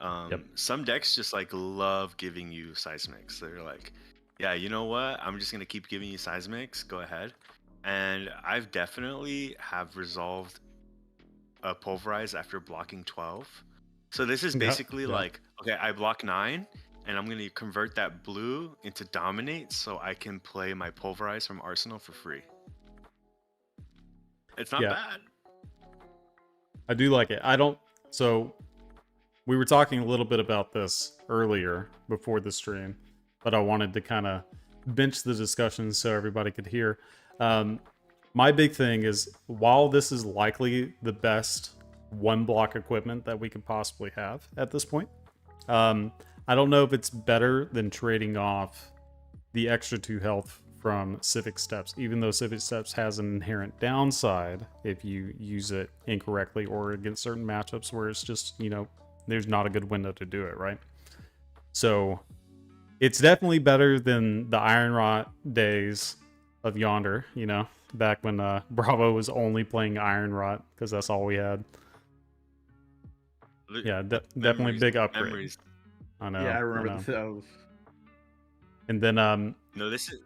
Yep. Some decks just like love giving you Seismics. They're like, yeah, you know what? I'm just gonna keep giving you Seismics. Go ahead. And I've definitely have resolved a Pulverize after blocking 12. So this is Yeah, basically yeah. like, okay, I block 9, and I'm gonna convert that blue into Dominate so I can play my Pulverize from Arsenal for free. It's not Yeah. bad. I do like it. So we were talking a little bit about this earlier before the stream, but I wanted to kind of bench the discussion so everybody could hear. My big thing is, while this is likely the best 1 block equipment that we could possibly have at this point, I don't know if it's better than trading off the extra 2 health from Civic Steps, even though Civic Steps has an inherent downside if you use it incorrectly or against certain matchups where it's just, there's not a good window to do it, right? So it's definitely better than the Iron Rot days of Yonder, back when Bravo was only playing Iron Rot because that's all we had. Yeah, definitely big upgrade. Memories. I know. Yeah, I remember those. And then No, this is.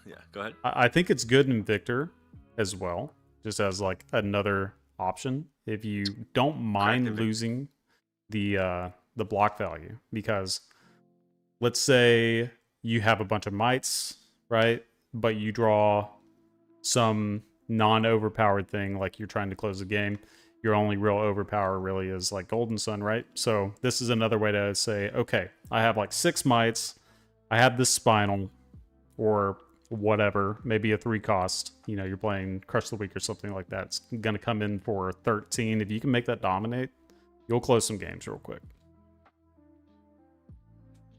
Yeah, go ahead. I think it's good in Victor as well, just as like another option if you don't mind losing the block value, because let's say you have a bunch of mites, right? But you draw some non-overpowered thing, like you're trying to close the game. Your only real overpower really is like Golden Sun, right? So this is another way to say, okay, I have like 6 mites, I have this spinal, or whatever, maybe a 3 cost. You're playing Crush the Weak or something like that. It's going to come in for 13. If you can make that dominate, you'll close some games real quick.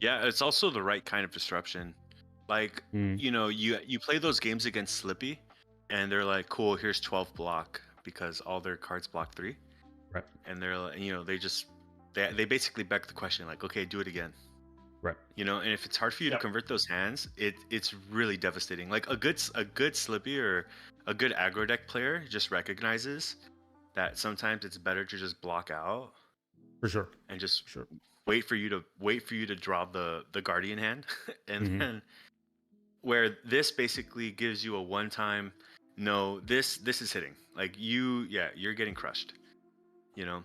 Yeah, it's also the right kind of disruption. Like, you play those games against Slippy, and they're like, cool, here's 12 block, because all their cards block 3. Right. And they're like, they basically beg the question, like, okay, do it again. Right. And if it's hard for you to convert those hands, it's really devastating. Like a good Slippy or a good aggro deck player just recognizes that sometimes it's better to just block out. For sure. And just wait for you to draw the Guardian hand. And then where this basically gives you a one-time, no, this is hitting. Like you're getting crushed. And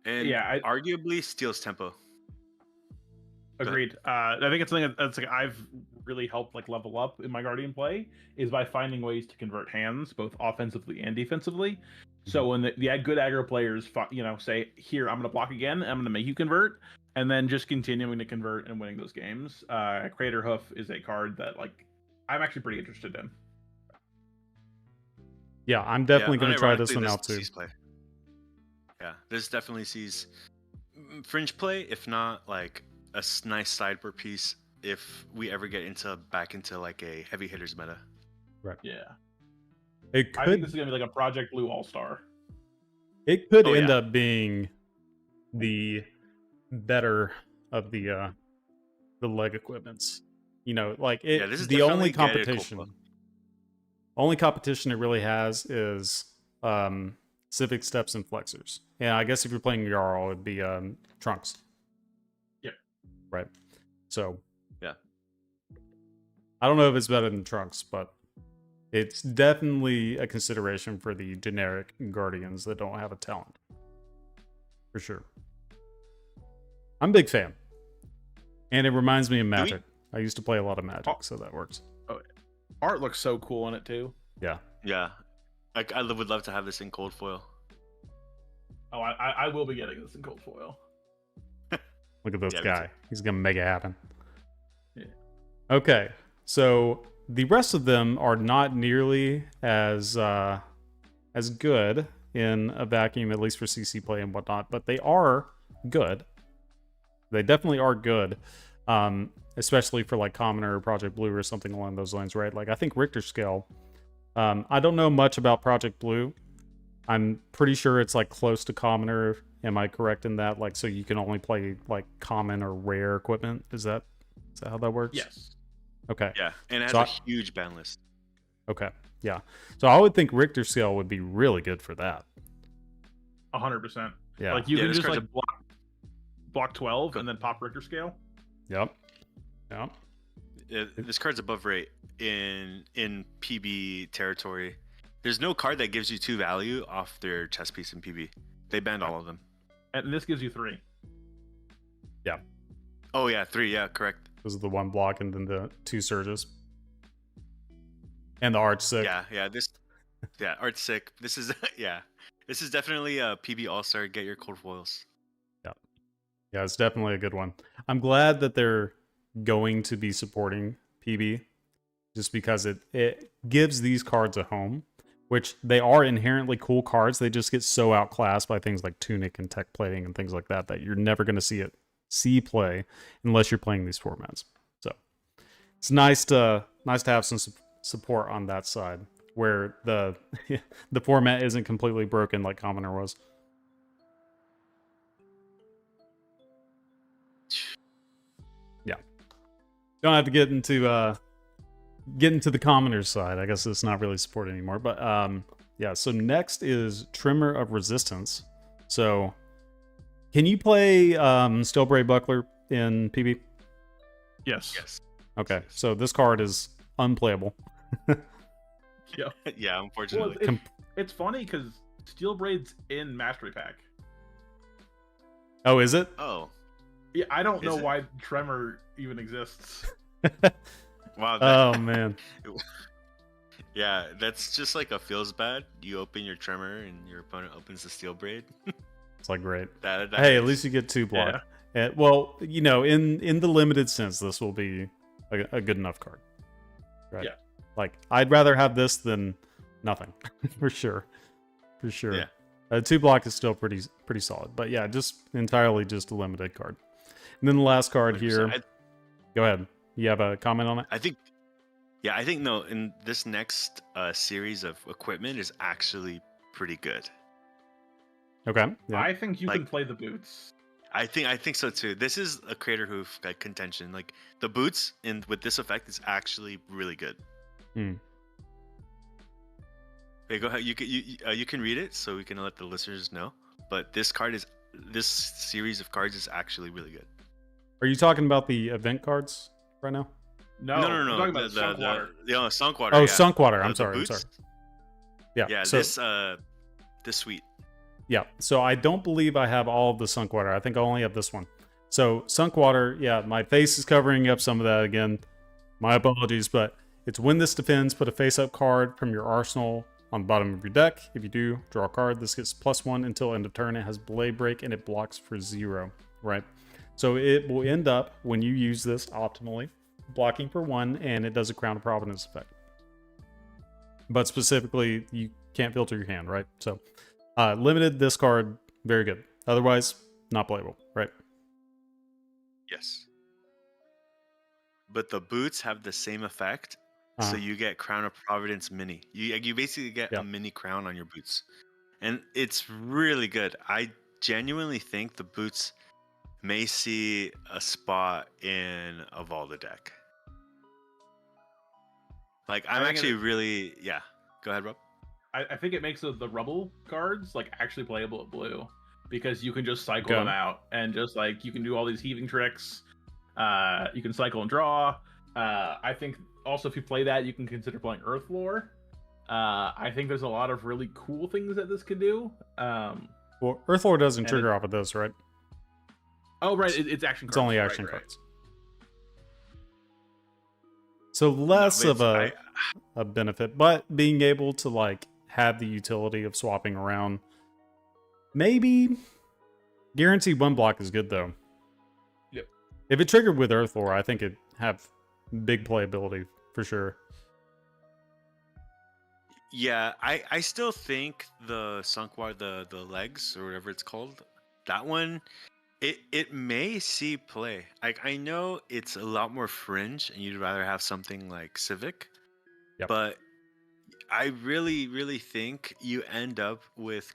arguably steals tempo. Agreed. I think it's something that's like I've really helped like level up in my Guardian play is by finding ways to convert hands both offensively and defensively. So when the good aggro players, say, here, I'm going to block again, I'm going to make you convert, and then just continuing to convert and winning those games. Crater Hoof is a card that like I'm actually pretty interested in. Yeah, I'm definitely going to try this one out too. Yeah, this definitely sees fringe play, if not like a nice sideboard piece if we ever get back into like a heavy hitters meta. Right. Yeah. I think this is gonna be like a Project Blue All-Star. It could end up being the better of the leg equipments. This is the only competition. Only competition it really has is Civic Steps and Flexors. Yeah, I guess if you're playing Jarl, it'd be Trunks. Right. So, yeah. I don't know if it's better than Trunks, but it's definitely a consideration for the generic Guardians that don't have a talent. For sure. I'm a big fan. And it reminds me of Magic. I used to play a lot of Magic, so that works. Oh, art looks so cool in it, too. Yeah. Yeah. I would love to have this in cold foil. Oh, I will be getting this in cold foil. Look at this guy. He's going to make it happen. Yeah. Okay. So the rest of them are not nearly as good in a vacuum, at least for CC play and whatnot, but they are good. They definitely are good, especially for like Commoner or Project Blue or something along those lines, right? Like I think Richter Scale. I don't know much about Project Blue. I'm pretty sure it's like close to Commoner. Am I correct in that? Like, so you can only play like common or rare equipment? Is that how that works? Yes. Okay. Yeah, and it has a huge ban list. Okay. Yeah. So I would think Richter Scale would be really good for that. 100%. Yeah. Like you can just like block 12 and then pop Richter Scale. Yep. This card's above rate in PB territory. There's no card that gives you 2 value off their chess piece in PB. They banned all of them. And this gives you 3. Yeah. Oh yeah, 3. Yeah, correct. This is the 1 block and then the 2 surges. And the Arch Sick. Yeah, Arch Sick. This is This is definitely a PB All-Star. Get your cold foils. Yeah, it's definitely a good one. I'm glad that they're going to be supporting PB just because it gives these cards a home, which they are inherently cool cards. They just get so outclassed by things like Tunic and Tech Plating and things like that you're never going to see it see play unless you're playing these formats. So it's nice to have some support on that side where the the format isn't completely broken like Commoner was. Yeah, don't have to get into the Commoner's side. I guess it's not really supported anymore. But yeah. So next is Tremor of Resistance. So can you play Steelbraid Buckler in PB? Yes. Yes. Okay, so this card is unplayable. Yeah. Yeah, unfortunately. Well, it's funny because Steel Braid's in Mastery Pack. Oh, is it? Oh. Yeah, I don't know Is it? why Tremor even exists. Wow. Oh man. Yeah, that's just like a feels bad. You open your Tremor and your opponent opens the Steel Braid. It's like great. That Hey, at is- least you get 2 block. Well, you know, in the limited sense, this will be a good enough card. Right? Yeah. Like, I'd rather have this than nothing, for sure. For sure. Yeah. 2 block is still pretty solid, but yeah, just entirely just a limited card. And then the last card here. Go ahead. You have a comment on it? I think no. In this next series of equipment is actually pretty good. Okay. Yeah. I think you Like- can play the boots. I think so too. This is a Crater Hoof like contention. Like the boots in with this effect is actually really good. Hmm. Okay, go ahead. You can read it so we can let the listeners know. But this series of cards is actually really good. Are you talking about the event cards right now? No, No. I'm talking about Skunkwater. Sunkwater. Oh, yeah. Sunkwater. I'm The sorry. boots. Yeah. Yeah, So, this suite. yeah. So I don't believe I have all of the Sunkwater. I think I only have this one. So Sunkwater, yeah, my face is covering up some of that again. My apologies, but it's when this defends, put a face-up card from your arsenal on the bottom of your deck. If you do, draw a card. This gets +1 until end of turn. It has Blade Break and it blocks for 0, right? So it will end up, when you use this optimally, blocking for 1, and it does a Crown of Providence effect. But specifically, you can't filter your hand, right? So limited, this card, very good. Otherwise, not playable, right? Yes. But the boots have the same effect, so Uh-huh. you get Crown of Providence mini. You basically get Yeah. a mini crown on your boots, and it's really good. I genuinely think the boots may see a spot in a Valda deck. Like I'm think actually really Go ahead, Rob. I think it makes the rubble cards like actually playable at blue because you can just cycle Okay. them out and just like you can do all these heaving tricks. You can cycle and draw. I think also if you play that, you can consider playing Earthlore. I think there's a lot of really cool things that this can do. Well, Earthlore doesn't And trigger off of this, right? Oh right, it's action cards. It's only right, action right. cards. So less No, of it's- a benefit, but being able to like have the utility of swapping around. Maybe guaranteed 1 block is good though. Yep. If it triggered with Earthlore, I think it'd have big playability for sure. Yeah, I still think the Sunkwater, the legs or whatever it's called, that one, it may see play. Like I know it's a lot more fringe, and you'd rather have something like Civic, Yep. but I really think you end up with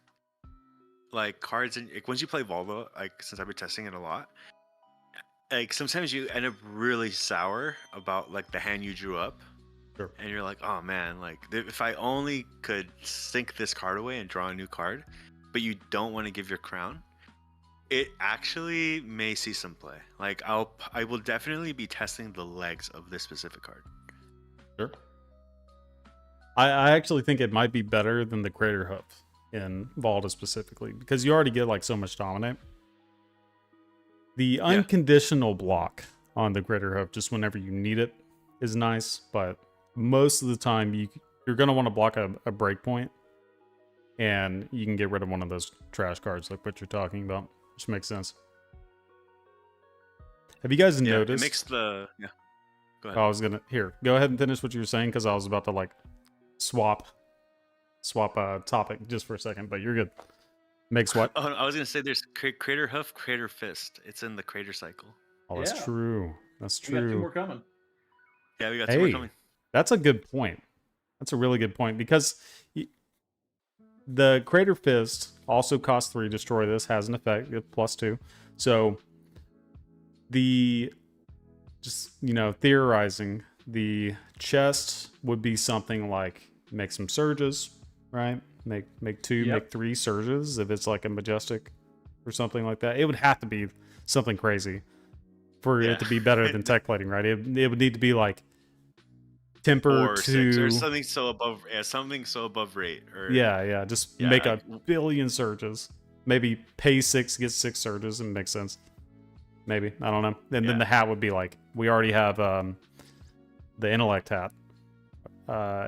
like cards and like once you play Volvo, like since I've been testing it a lot, like sometimes you end up really sour about like the hand you drew up. Sure. And you're like, oh man, like if I only could sink this card away and draw a new card, but you don't want to give your crown, it actually may see some play. Like I will definitely be testing the legs of this specific card. Sure. I actually think it might be better than the Crater Hoof in Valda specifically, because you already get like so much dominate. The unconditional block on the Crater Hoof, just whenever you need it, is nice, but most of the time you're going to want to block a breakpoint, and you can get rid of one of those trash cards like what you're talking about, which makes sense. Have you guys Yeah, noticed? it makes the Go ahead. I was gonna go ahead and finish what you were saying because I was about to like swap topic just for a second, but you're good. Makes what? Oh, I was gonna say there's Crater Hoof, Crater Fist. It's in the Crater cycle. Oh, that's Yeah. true. That's We got 2 true. more coming. Yeah, we got 2 more Hey, coming. that's a good point. That's a really good point because the Crater Fist also costs 3. Destroy this has an effect +2. So just theorizing, the chest would be something like make some surges, right? Make 2, Yep. make 3 surges if it's like a majestic or something like that. It would have to be something crazy for Yeah. it to be better than tech plating, right? It would need to be like temper Or 6 to or something so above. Yeah, something so above rate. Or yeah. Just Yeah, make a billion surges. Maybe pay 6, get 6 surges, and makes sense. Maybe, I don't know. And then the hat would be like, we already have the intellect hat,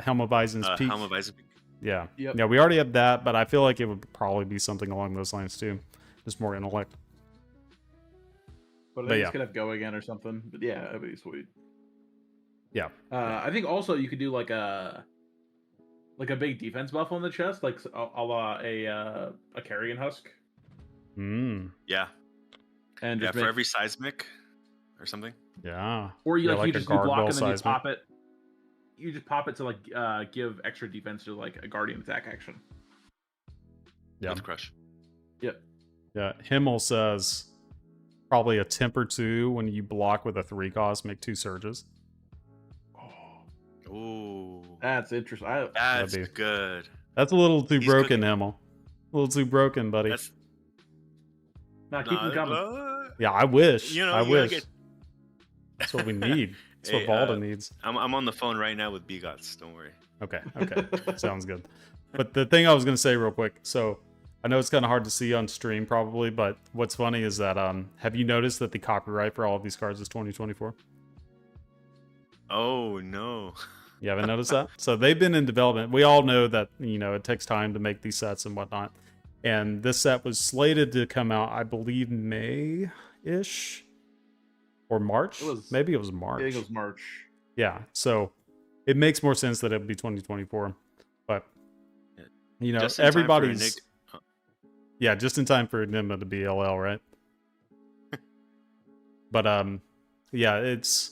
Helm of Bison's Peak. Helm of Isaac. Yeah, Yep. yeah, we already have that, but I feel like it would probably be something along those lines too, just more intellect. But I But think yeah. it's gonna go again or something. But yeah, that'd be sweet. Yeah. I think also you could do like a big defense buff on the chest, like a la a carrion husk, Mm. Yeah. and Yeah, just for make, every seismic or something. Yeah. or you Yeah, like you a just do block guard and then ball you seismic. pop it. You just pop it to like give extra defense to like a guardian attack action. Yeah. With crush. Yeah. Himmel says probably a temper 2 when you block with a 3 cost, make 2 surges. Ooh. That's interesting. That's be- good. That's a little too He's broken, cooking. Himmel. A little too broken, buddy. That's Now keep them coming. Yeah, I wish. You know, I you gotta wish. get- That's what we need. That's Hey, what Valda needs. I'm on the phone right now with Bigots. Don't worry. Okay. Sounds good. But the thing I was gonna say real quick, so I know it's kind of hard to see on stream probably, but what's funny is that have you noticed that the copyright for all of these cards is 2024? Oh no. You haven't noticed that? So they've been in development. We all know that, it takes time to make these sets and whatnot. And this set was slated to come out, I believe, May-ish or March. Maybe it was March. I think it was March. Yeah, so it makes more sense that it would be 2024. But Just in time for everybody's just in time for Enigma to be LL, right? But yeah, it's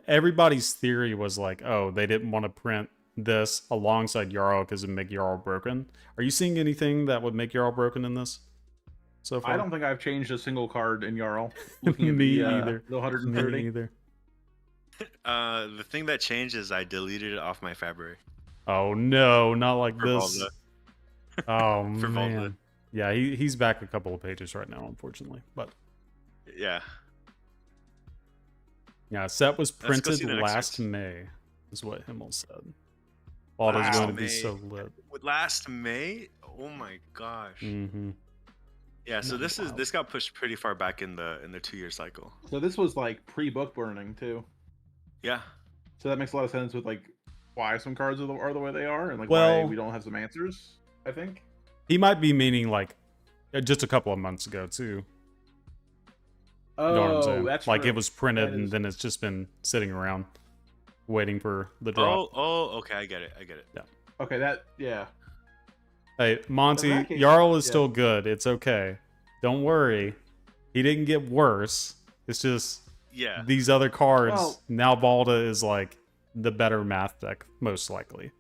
everybody's theory was like, oh, they didn't want to print this alongside Jarl because it would make Jarl broken. Are you seeing anything that would make Jarl broken in this so far? I don't think I've changed a single card in Jarl. Looking at Me the, either. The 130. Me either. The thing that changed is I deleted it off my Fabry. Oh no, not like For this. Valda. Oh For man. Valda. Yeah, he's back a couple of pages right now, unfortunately. But Yeah. yeah, set was Let's go printed see the last excerpts. May, is what Himmel said. Valda's going to be May. so lit. With last May? Oh my gosh. Mm-hmm. Yeah, so No, wow. this got pushed pretty far back in the 2-year cycle. So this was like pre-book burning too. Yeah. So that makes a lot of sense with like why some cards are the way they are, and like Well- why we don't have some answers. I think. He might be meaning like just a couple of months ago too. Oh, You know what I'm saying? that's like true. it was printed That and is- then it's just been sitting around waiting for the drop. Okay, I get it. Okay, yeah. Hey, Monty, In that case, Jarl is yeah. still good. It's okay. Don't worry. He didn't get worse. It's just Yeah. these other cards. Well- Now Valda is like the better math deck, most likely.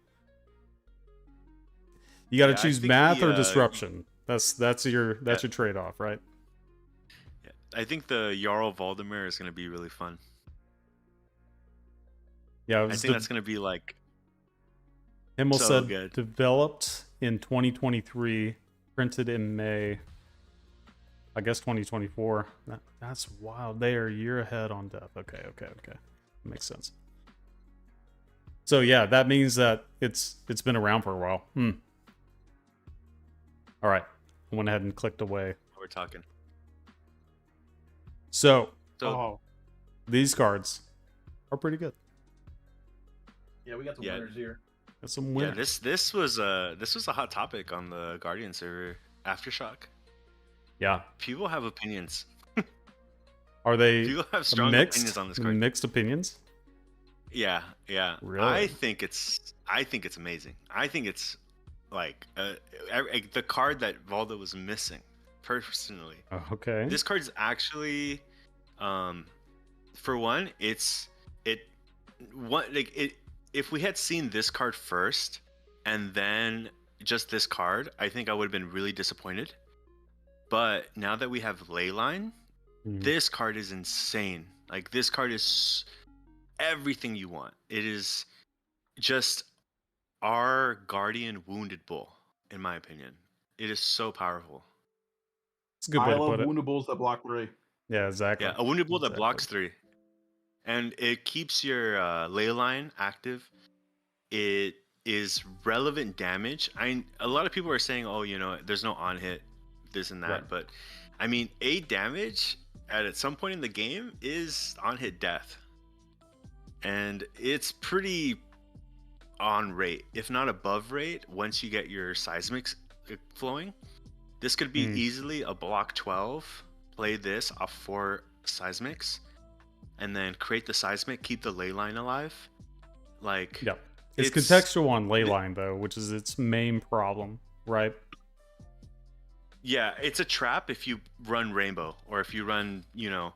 You got to Yeah, I choose think math the, or disruption. That's your trade off, right? Yeah. I think the Jarl Valdemar is going to be really fun. Yeah, it I was think that's going to be like Himmel so said good. developed in 2023, printed in May. I guess 2024. That's wild. They are a year ahead on depth. Okay. Makes sense. So yeah, that means that it's been around for a while. All right. I went ahead and clicked away. we're talking. So Oh, these cards are pretty good. yeah, we got some Yeah. winners here. Got some Yeah, winners. this was a hot topic on the Guardian server. Aftershock. Yeah. People have opinions. Are they People have strong mixed? opinions on this card. Mixed opinions? Yeah. Really? I think it's amazing. I think it's like the card that Valda was missing. Personally, Okay. this card's actually, for one, it's it what like it. If we had seen this card first and then just this card, I think I would have been really disappointed. But now that we have Leyline, this card is insane. Like, this card is everything you want. It is just our Guardian Wounded Bull, in my opinion. It is so powerful. It's a good way I to love put it. wounded bulls that block 3. Yeah, exactly. Yeah, a Wounded Bull that Exactly. blocks 3. And it keeps your Leyline active. It is relevant damage. A lot of people are saying, oh, you know, there's no on hit, this and that. Right. But, I mean, 8 damage at some point in the game is on hit death. And it's pretty on rate, if not above rate, once you get your seismics flowing. This could be easily a block 12, play this off 4 seismics, and then create the seismic, keep the Leyline alive. Like, yeah. It's contextual on Leyline, though, which is its main problem, right? Yeah, it's a trap if you run Rainbow, or if you run, you know,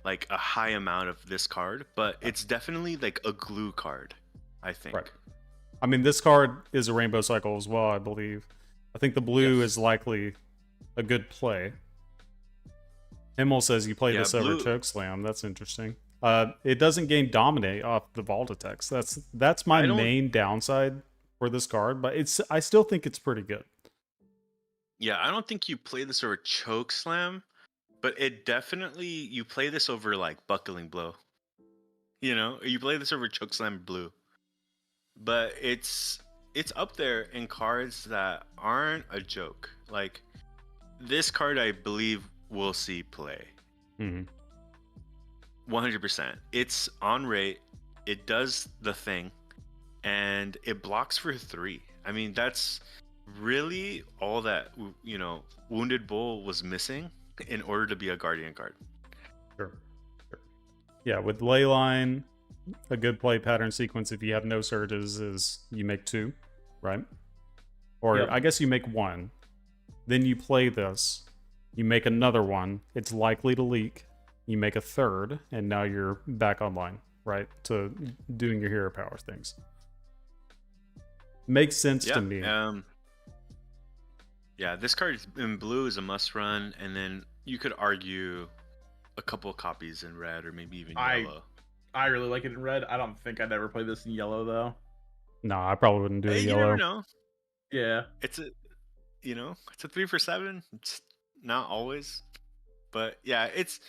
like a high amount of this card, but it's definitely like a glue card, I think. Right. I mean, this card is a Rainbow Cycle as well, I believe. I think the blue is likely a good play. Himmel says you play this over Chokeslam. That's interesting. It doesn't gain Dominate off the Vault attacks. That's my main downside for this card, but I still think it's pretty good. Yeah, I don't think you play this over Chokeslam, but it definitely, you play this over like Buckling Blow. You know, you play this over Chokeslam Blue. But it's up there in cards that aren't a joke. Like, this card, I believe, we'll see play. 100%. It's on rate. It does the thing, and it blocks for 3. I mean, that's really all that, you know, Wounded Bull was missing in order to be a Guardian card. Sure. Yeah, with Leyline, a good play pattern sequence if you have no surges is you make 2, right? Or I guess you make 1. Then you play this. You make another one. It's likely to leak. You make a 3rd, and now you're back online, right? To doing your hero power things. Makes sense to me. Yeah, this card in blue is a must run, and then you could argue a couple copies in red or maybe even yellow. I really like it in red. I don't think I'd ever play this in yellow, though. No, I probably wouldn't do yellow. You never know. Yeah. It's a 3 for 7. It's not always. But yeah, it's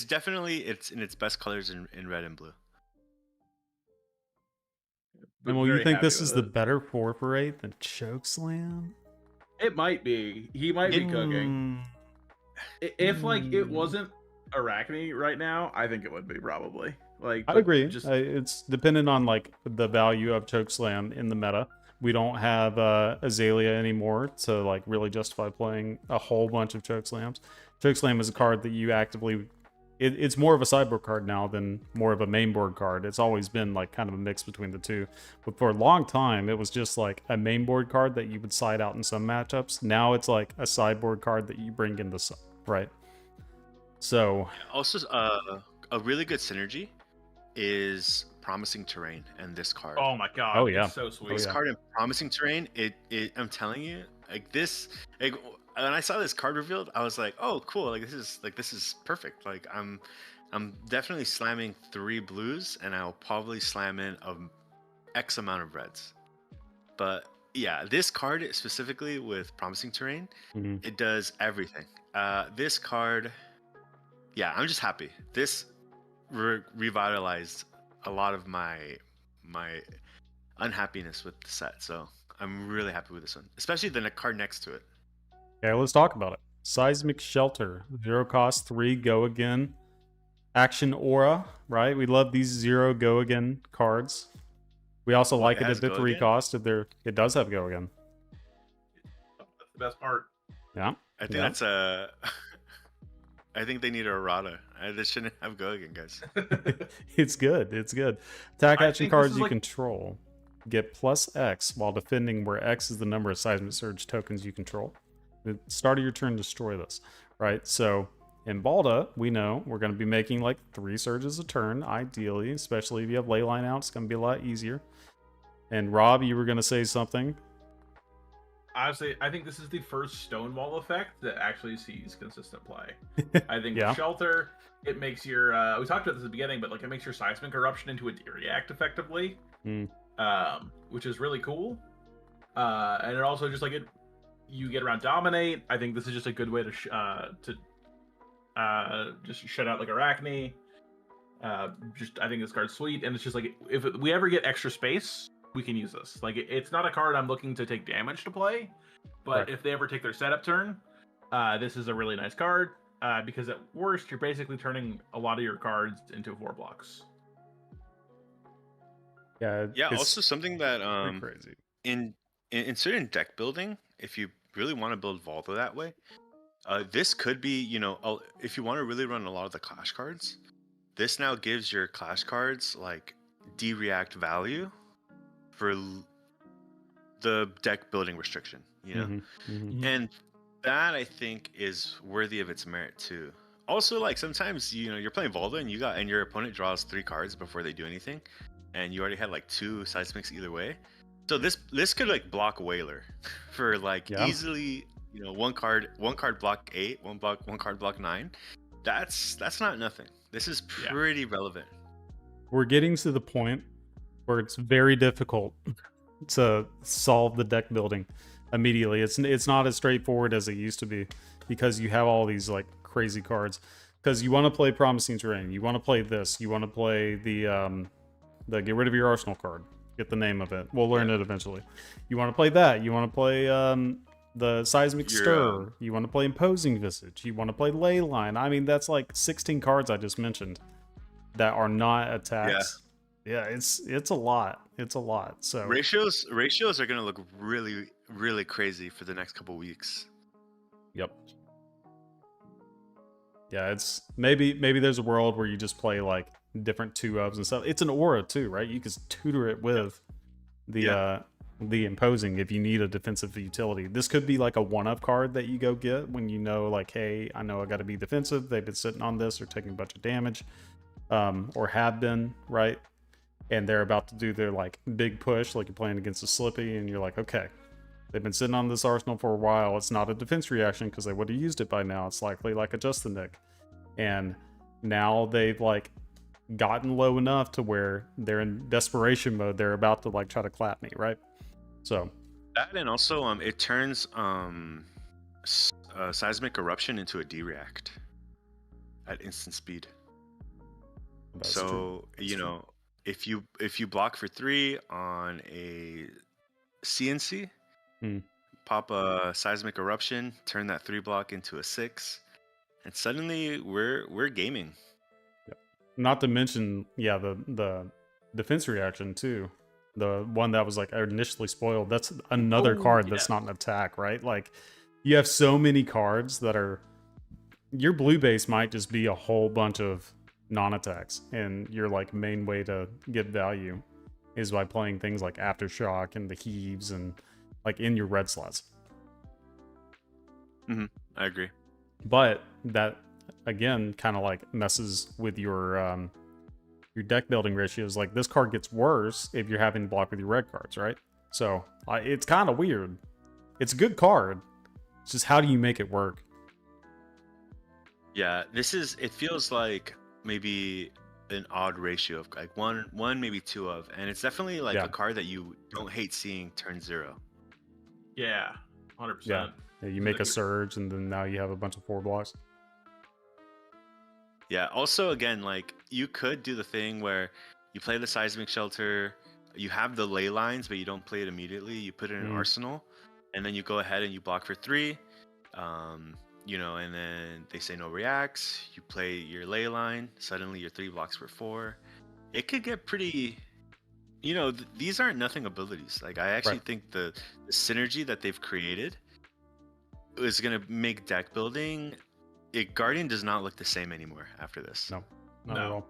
definitely in its best colors in red and blue. And will you think this is the better 4 for 8 than Chokeslam? It might be. He might be cooking. If like it wasn't Arachne right now, I think it would be probably. Like, I agree. It's dependent on like the value of Chokeslam in the meta. We don't have Azalea anymore to like really justify playing a whole bunch of Chokeslams. Chokeslam is a card that you actively... It's more of a sideboard card now than more of a mainboard card. It's always been like kind of a mix between the two. But for a long time, it was just like a mainboard card that you would side out in some matchups. Now it's like a sideboard card that you bring into some, right? So... Also, a really good synergy is Promising Terrain and this card. Oh my god. Oh yeah. It's so sweet. This card in Promising Terrain, I'm telling you, like this, like when I saw this card revealed, I was like, oh cool, like this is perfect. Like I'm definitely slamming 3 blues, and I'll probably slam in X amount of reds. But yeah, this card specifically with Promising Terrain, it does everything. This card, yeah, I'm just happy. This revitalized a lot of my unhappiness with the set, so I'm really happy with this one, especially the card next to it. Okay, let's talk about it. Seismic Shelter, 0 cost, 3 go again. Action Aura, right? We love these 0 go again cards. We also like it at the 3 cost. It does have go again. That's the best part. Yeah, I think that's a. I think they need a errata. They shouldn't have go again, guys. It's good. It's good. Attack action cards you control. get plus X while defending, where X is the number of seismic surge tokens you control. At the start of your turn, destroy this, right? So in Balda, we know we're going to be making like 3 surges a turn, ideally, especially if you have leyline out. It's going to be a lot easier. And Rob, you were going to say something. Honestly, I think this is the first Stonewall effect that actually sees consistent play. I think Yeah. with Shelter, it makes your we talked about this at the beginning, but like it makes your seismic eruption into a D-react effectively, which is really cool. And it also just like you get around dominate. I think this is just a good way to just shut out like Arachne. I think this card's sweet, and it's just like if we ever get extra space, we can use this. Like it's not a card I'm looking to take damage to play, but Right. if they ever take their setup turn, this is a really nice card because at worst you're basically turning a lot of your cards into 4 blocks. Yeah. Yeah. Also, something that pretty crazy. in certain deck building, if you really want to build Volta that way, this could be, you know, if you want to really run a lot of the Clash cards, this now gives your Clash cards like D-react value for the deck building restriction, you know? And that I think is worthy of its merit too. Also, like sometimes, you know, you're playing Volta and your opponent draws 3 cards before they do anything, and you already had like 2 seismics either way. So this could like block Whaler for like easily, you know, one card block 8, one card block 9. That's not nothing. This is pretty relevant. We're getting to the point where it's very difficult to solve the deck building immediately. It's not as straightforward as it used to be because you have all these like crazy cards. Because you want to play Promising Terrain, you want to play this, you want to play the get rid of your arsenal card. Get the name of it. We'll learn it eventually. You want to play that. You want to play the Seismic Stir. You want to play Imposing Visage. You want to play Leyline. I mean, that's like 16 cards I just mentioned that are not attacks. Yeah, it's a lot. It's a lot. So ratios are gonna look really, really crazy for the next couple weeks. Yep. Yeah, it's maybe there's a world where you just play like different 2-ofs and stuff. It's an aura too, right? You can tutor it with the imposing if you need a defensive utility. This could be like a 1-of card that you go get when you know like, hey, I know I got to be defensive. They've been sitting on this or taking a bunch of damage, or have been, right? And they're about to do their like big push, like you're playing against a Slippy, and you're like, okay, they've been sitting on this arsenal for a while. It's not a defense reaction because they would have used it by now. It's likely like a Just the Nick. And now they've like gotten low enough to where they're in desperation mode. They're about to like try to clap me, right? So that, and also it turns Seismic Eruption into a D-react at instant speed. That's so true. You know, if you block for 3 on a CNC, pop a Seismic Eruption, turn that 3 block into a 6, and suddenly we're gaming. Yep. Not to mention, the defense reaction too. The one that was like initially spoiled. That's another card that's not an attack, right? Like you have so many cards that are, your blue base might just be a whole bunch of non-attacks, and your like main way to get value is by playing things like Aftershock and the Heaves and like in your red slots. I agree. But that again kind of like messes with your deck building ratios. Like this card gets worse if you're having to block with your red cards, right? So it's kind of weird. It's a good card. It's just how do you make it work? Yeah, it feels like maybe an odd ratio of like one maybe 2 of, and it's definitely like a card that you don't hate seeing turn 0. Yeah, 100%. Yeah, you make a surge and then now you have a bunch of 4 blocks. Yeah, also again, like you could do the thing where you play the Seismic Shelter, you have the ley lines, but you don't play it immediately. You put it in an arsenal, and then you go ahead and you block for 3. You know, and then they say no reacts, you play your ley line, suddenly your 3 blocks for 4. It could get pretty, you know, these aren't nothing abilities. Like I actually think the synergy that they've created is going to make deck building, Guardian does not look the same anymore after this. No, not at all.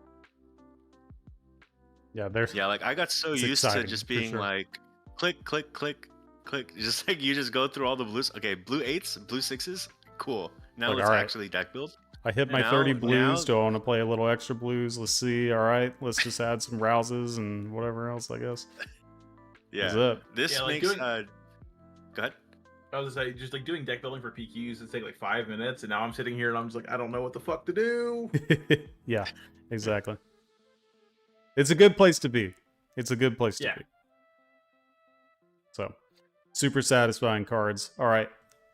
Yeah, there's Yeah, like I got so It's used to exciting, just for being sure. like click, click, click, click. Just like you just go through all the blues. Okay, blue 8s, blue 6s, cool. Now like, let's all right, actually deck build. I hit my 30 blues. Now, Do I want to play a little extra blues? Let's see. All right, let's just add some rouses and whatever else, I guess. That's yeah, it. this Yeah, like makes doing. go ahead. I was just just like doing deck building for PQs. It take like 5 minutes, and now I'm sitting here and I'm just like, I don't know what the fuck to do. Yeah, exactly. It's a good place to be. It's a good place to Yeah. be. So, super satisfying cards. All right.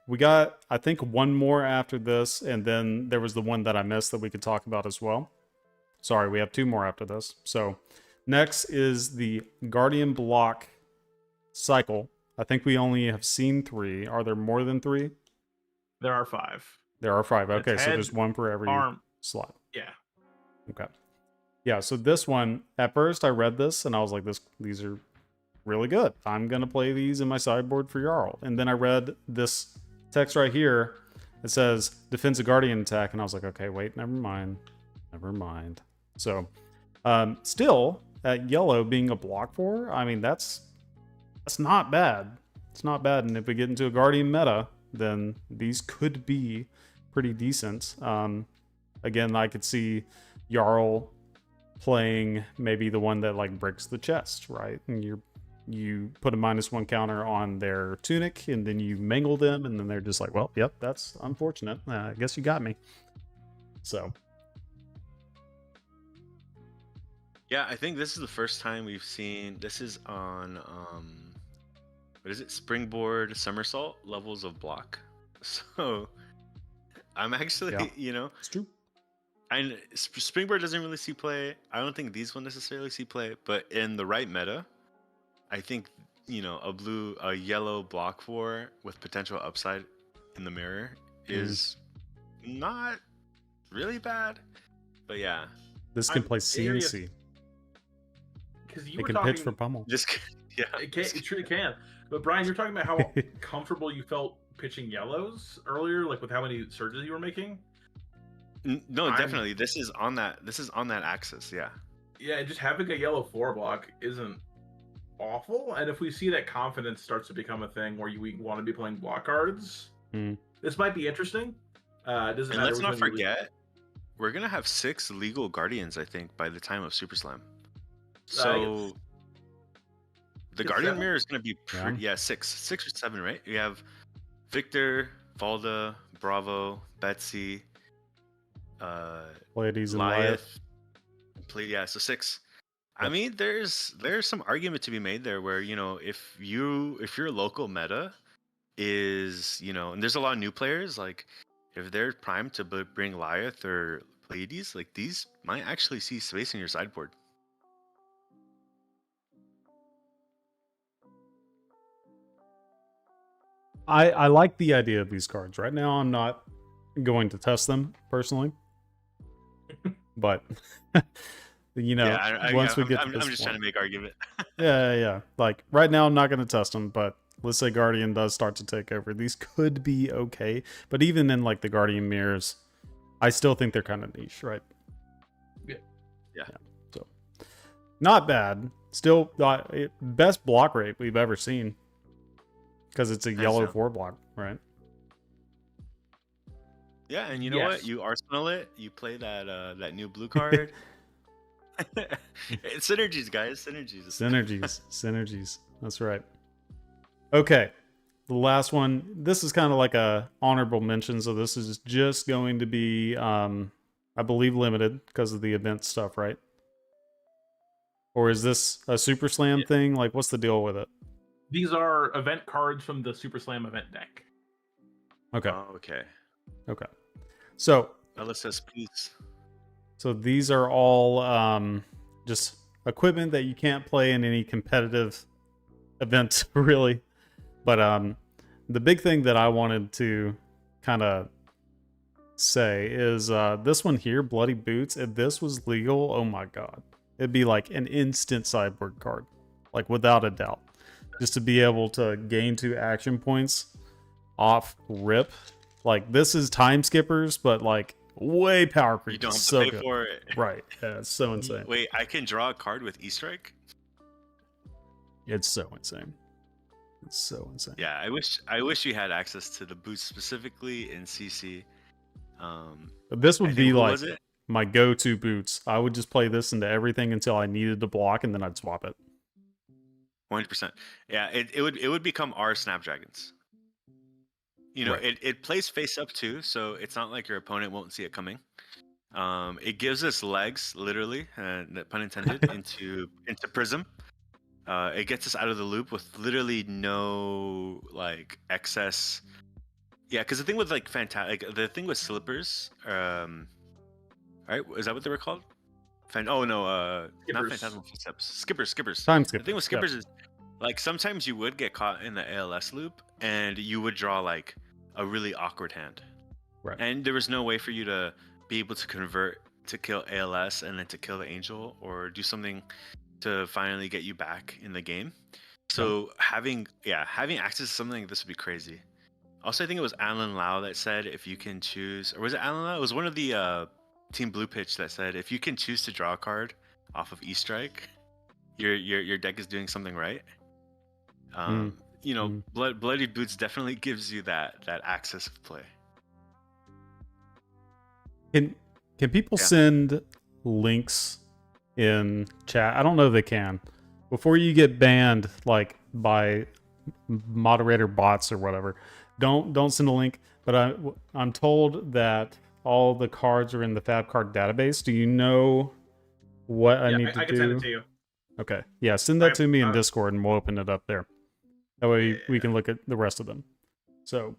We got, I think, one more after this, and then there was the one that I missed that we could talk about as well. Sorry, we have two more after this. So, next is the Guardian Block cycle. I think we only have seen 3. Are there more than 3? There are 5. There are 5. It's Okay, so head, there's one for every arm. slot. Yeah. Okay. Yeah, so this one, at first I read this and I was like, these are really good. I'm going to play these in my sideboard for Jarl. And then I read this text right here. It says, defends a Guardian attack. And I was like, okay, wait, never mind. Never mind. So, still, at yellow being a block 4, I mean, that's not bad. It's not bad. And if we get into a Guardian meta, then these could be pretty decent. Again, I could see Jarl playing maybe the one that like breaks the chest, right? And you put a -1 counter on their tunic, and then you mangle them, and then they're just like, well, yep, that's unfortunate. I guess you got me. So Yeah, I think this is the first time we've seen. This is on what is it? Springboard somersault levels of block. So I'm actually, yeah, it's true. and Springboard doesn't really see play. I don't think these will necessarily see play, but in the right meta, I think a yellow block 4 with potential upside in the mirror is not really bad. But yeah, This can I'm play CNC. Because you It were can talking. pitch for pummel. just yeah. It truly can. But Brian, you're talking about how comfortable you felt pitching yellows earlier, like with how many surges you were making. No, definitely. This is on that axis. Yeah. Yeah, just having a yellow 4 block isn't awful. And if we see that confidence starts to become a thing where we want to be playing block cards, this might be interesting. Doesn't And matter. let's not forget, we're gonna have 6 legal guardians, I think, by the time of Super Slam. So the Guardian 7? Mirror is gonna be six or 7, right? We have Victor, Valda, Bravo, Betsy, Pleiades and Lyeth. So 6. I mean, there's some argument to be made there where if your local meta is and there's a lot of new players, like if they're primed to bring Lyeth or Pleiades, like these might actually see space in your sideboard. I like the idea of these cards. Right now, I'm not going to test them personally, but once we get to this I'm just trying to make argument. yeah. Like right now, I'm not going to test them, but let's say Guardian does start to take over. These could be okay, but even in like the Guardian mirrors, I still think they're kind of niche, right? Yeah. So not bad. Still, best block rate we've ever seen. Because it's a yellow 4 block, right? Yeah, and you know what? You arsenal it. You play that new blue card. It's synergies, guys. Synergies. That's right. Okay, the last one. This is kind of like a honorable mention, so this is just going to be, I believe, limited because of the event stuff, right? Or is this a Super Slam thing? Like, what's the deal with it? These are event cards from the Super Slam event deck. Okay. Okay. So LSS, please. So these are all just equipment that you can't play in any competitive events, really. But the big thing that I wanted to kind of say is this one here, Bloody Boots. If this was legal, oh my god, it'd be like an instant sideboard card, like without a doubt. Just to be able to gain 2 action points off rip. Like, this is time skippers, but like Way power You creep. don't It's have to so pay good. for it. Right. Yeah, it's so insane. Wait, I can draw a card with E-Strike? It's so insane. It's so insane. Yeah, I wish you had access to the boots specifically in CC. But this I would think, be who like was it? my go-to boots. I would just play this into everything until I needed to block, and then I'd swap it. 100%. Yeah, it would become our Snapdragons. You know, Right. it plays face up too, so it's not like your opponent won't see it coming. It gives us legs, literally, pun intended, into Prism. It gets us out of the loop with literally no like excess. Yeah, because the thing with like the thing with slippers, right? Is that what they were called? Oh no, not Skippers. Phantasmal Footsteps. Skippers. Time The skip. thing with skippers is, like, sometimes you would get caught in the ALS loop, and you would draw like a really awkward hand, Right. and there was no way for you to be able to convert to kill ALS and then to kill the angel or do something to finally get you back in the game. So having access to something like this would be crazy. Also, I think it was Alan Lau that said if you can choose, or was it Alan Lau? It was one of the Team Blue Pitch that said if you can choose to draw a card off of E-Strike, your deck is doing something right. You know, Bloody Boots definitely gives you that access of play. Can people send links in chat? I don't know if they can. Before you get banned, like by moderator bots or whatever, don't send a link. But I'm told that all the cards are in the FabCard database. Do you know what I need to do? I can send it to you. Okay, yeah, send that to me in Discord, and we'll open it up there. That way we can look at the rest of them. So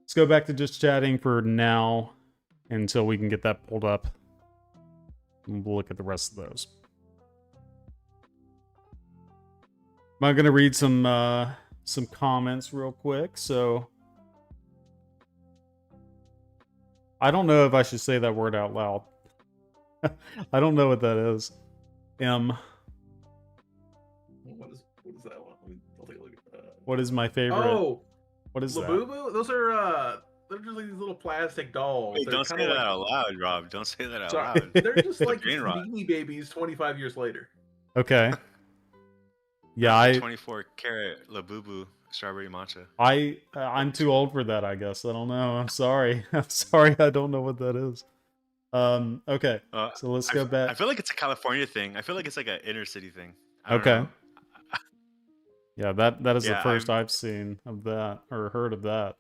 let's go back to just chatting for now until we can get that pulled up. And we'll look at the rest of those. I'm going to read some comments real quick. So I don't know if I should say that word out loud. I don't know what that is. What is that one? I'll take a look at that. What is my favorite? Oh, what is Labubu? that? Those are they're just like these little plastic dolls. Wait, don't say that out loud, Rob. Don't say that out loud. They're just like brain rot. Beanie Babies 25 years later. Okay. Yeah, 24 karat Labubu strawberry matcha. I'm too old for that, I guess. I don't know. I'm sorry. I'm sorry. I don't know what that is. Okay. So let's go back. I feel like it's a California thing. I feel like it's like an inner city thing. Okay. Yeah, that is the first I've I've seen of that or heard of that.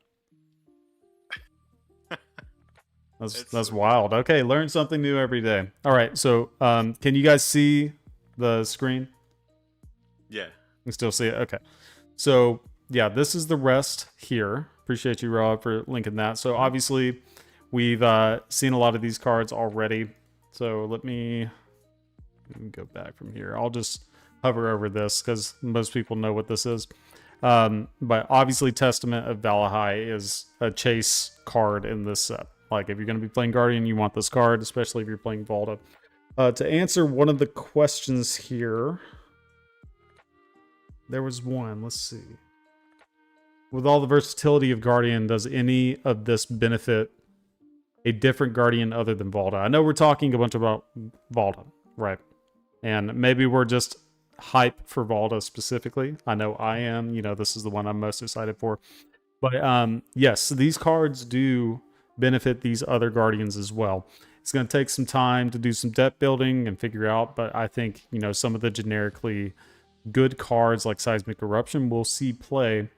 That's wild. Okay, learn something new every day. All right, so can you guys see the screen? Yeah. You still see it? Okay. So yeah, this is the rest here. Appreciate you, Rob, for linking that. So obviously we've seen a lot of these cards already. So let me go back from here. I'll just hover over this because most people know what this is. But obviously Testament of Valahai is a chase card in this set. Like if you're going to be playing Guardian, you want this card, especially if you're playing Volta. To answer one of the questions here, there was one. Let's see. With all the versatility of Guardian, does any of this benefit a different Guardian other than Volta? I know we're talking a bunch about Volta, right? And maybe we're just hype for Volta specifically. I know I am. You know, this is the one I'm most excited for. But yes, these cards do benefit these other Guardians as well. It's going to take some time to do some depth building and figure out, but I think, you know, some of the generically good cards like Seismic Eruption will see play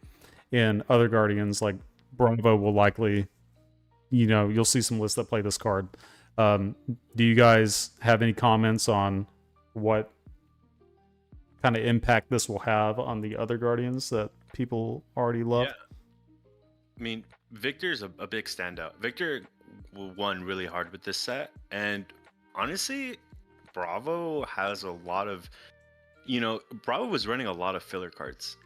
in other Guardians. Like Bravo will likely, you know, you'll see some lists that play this card. Do you guys have any comments on what kind of impact this will have on the other Guardians that people already love? Yeah. I mean, Victor's a big standout. Victor won really hard with this set, and honestly, Bravo has a lot of, you know, Bravo was running a lot of filler cards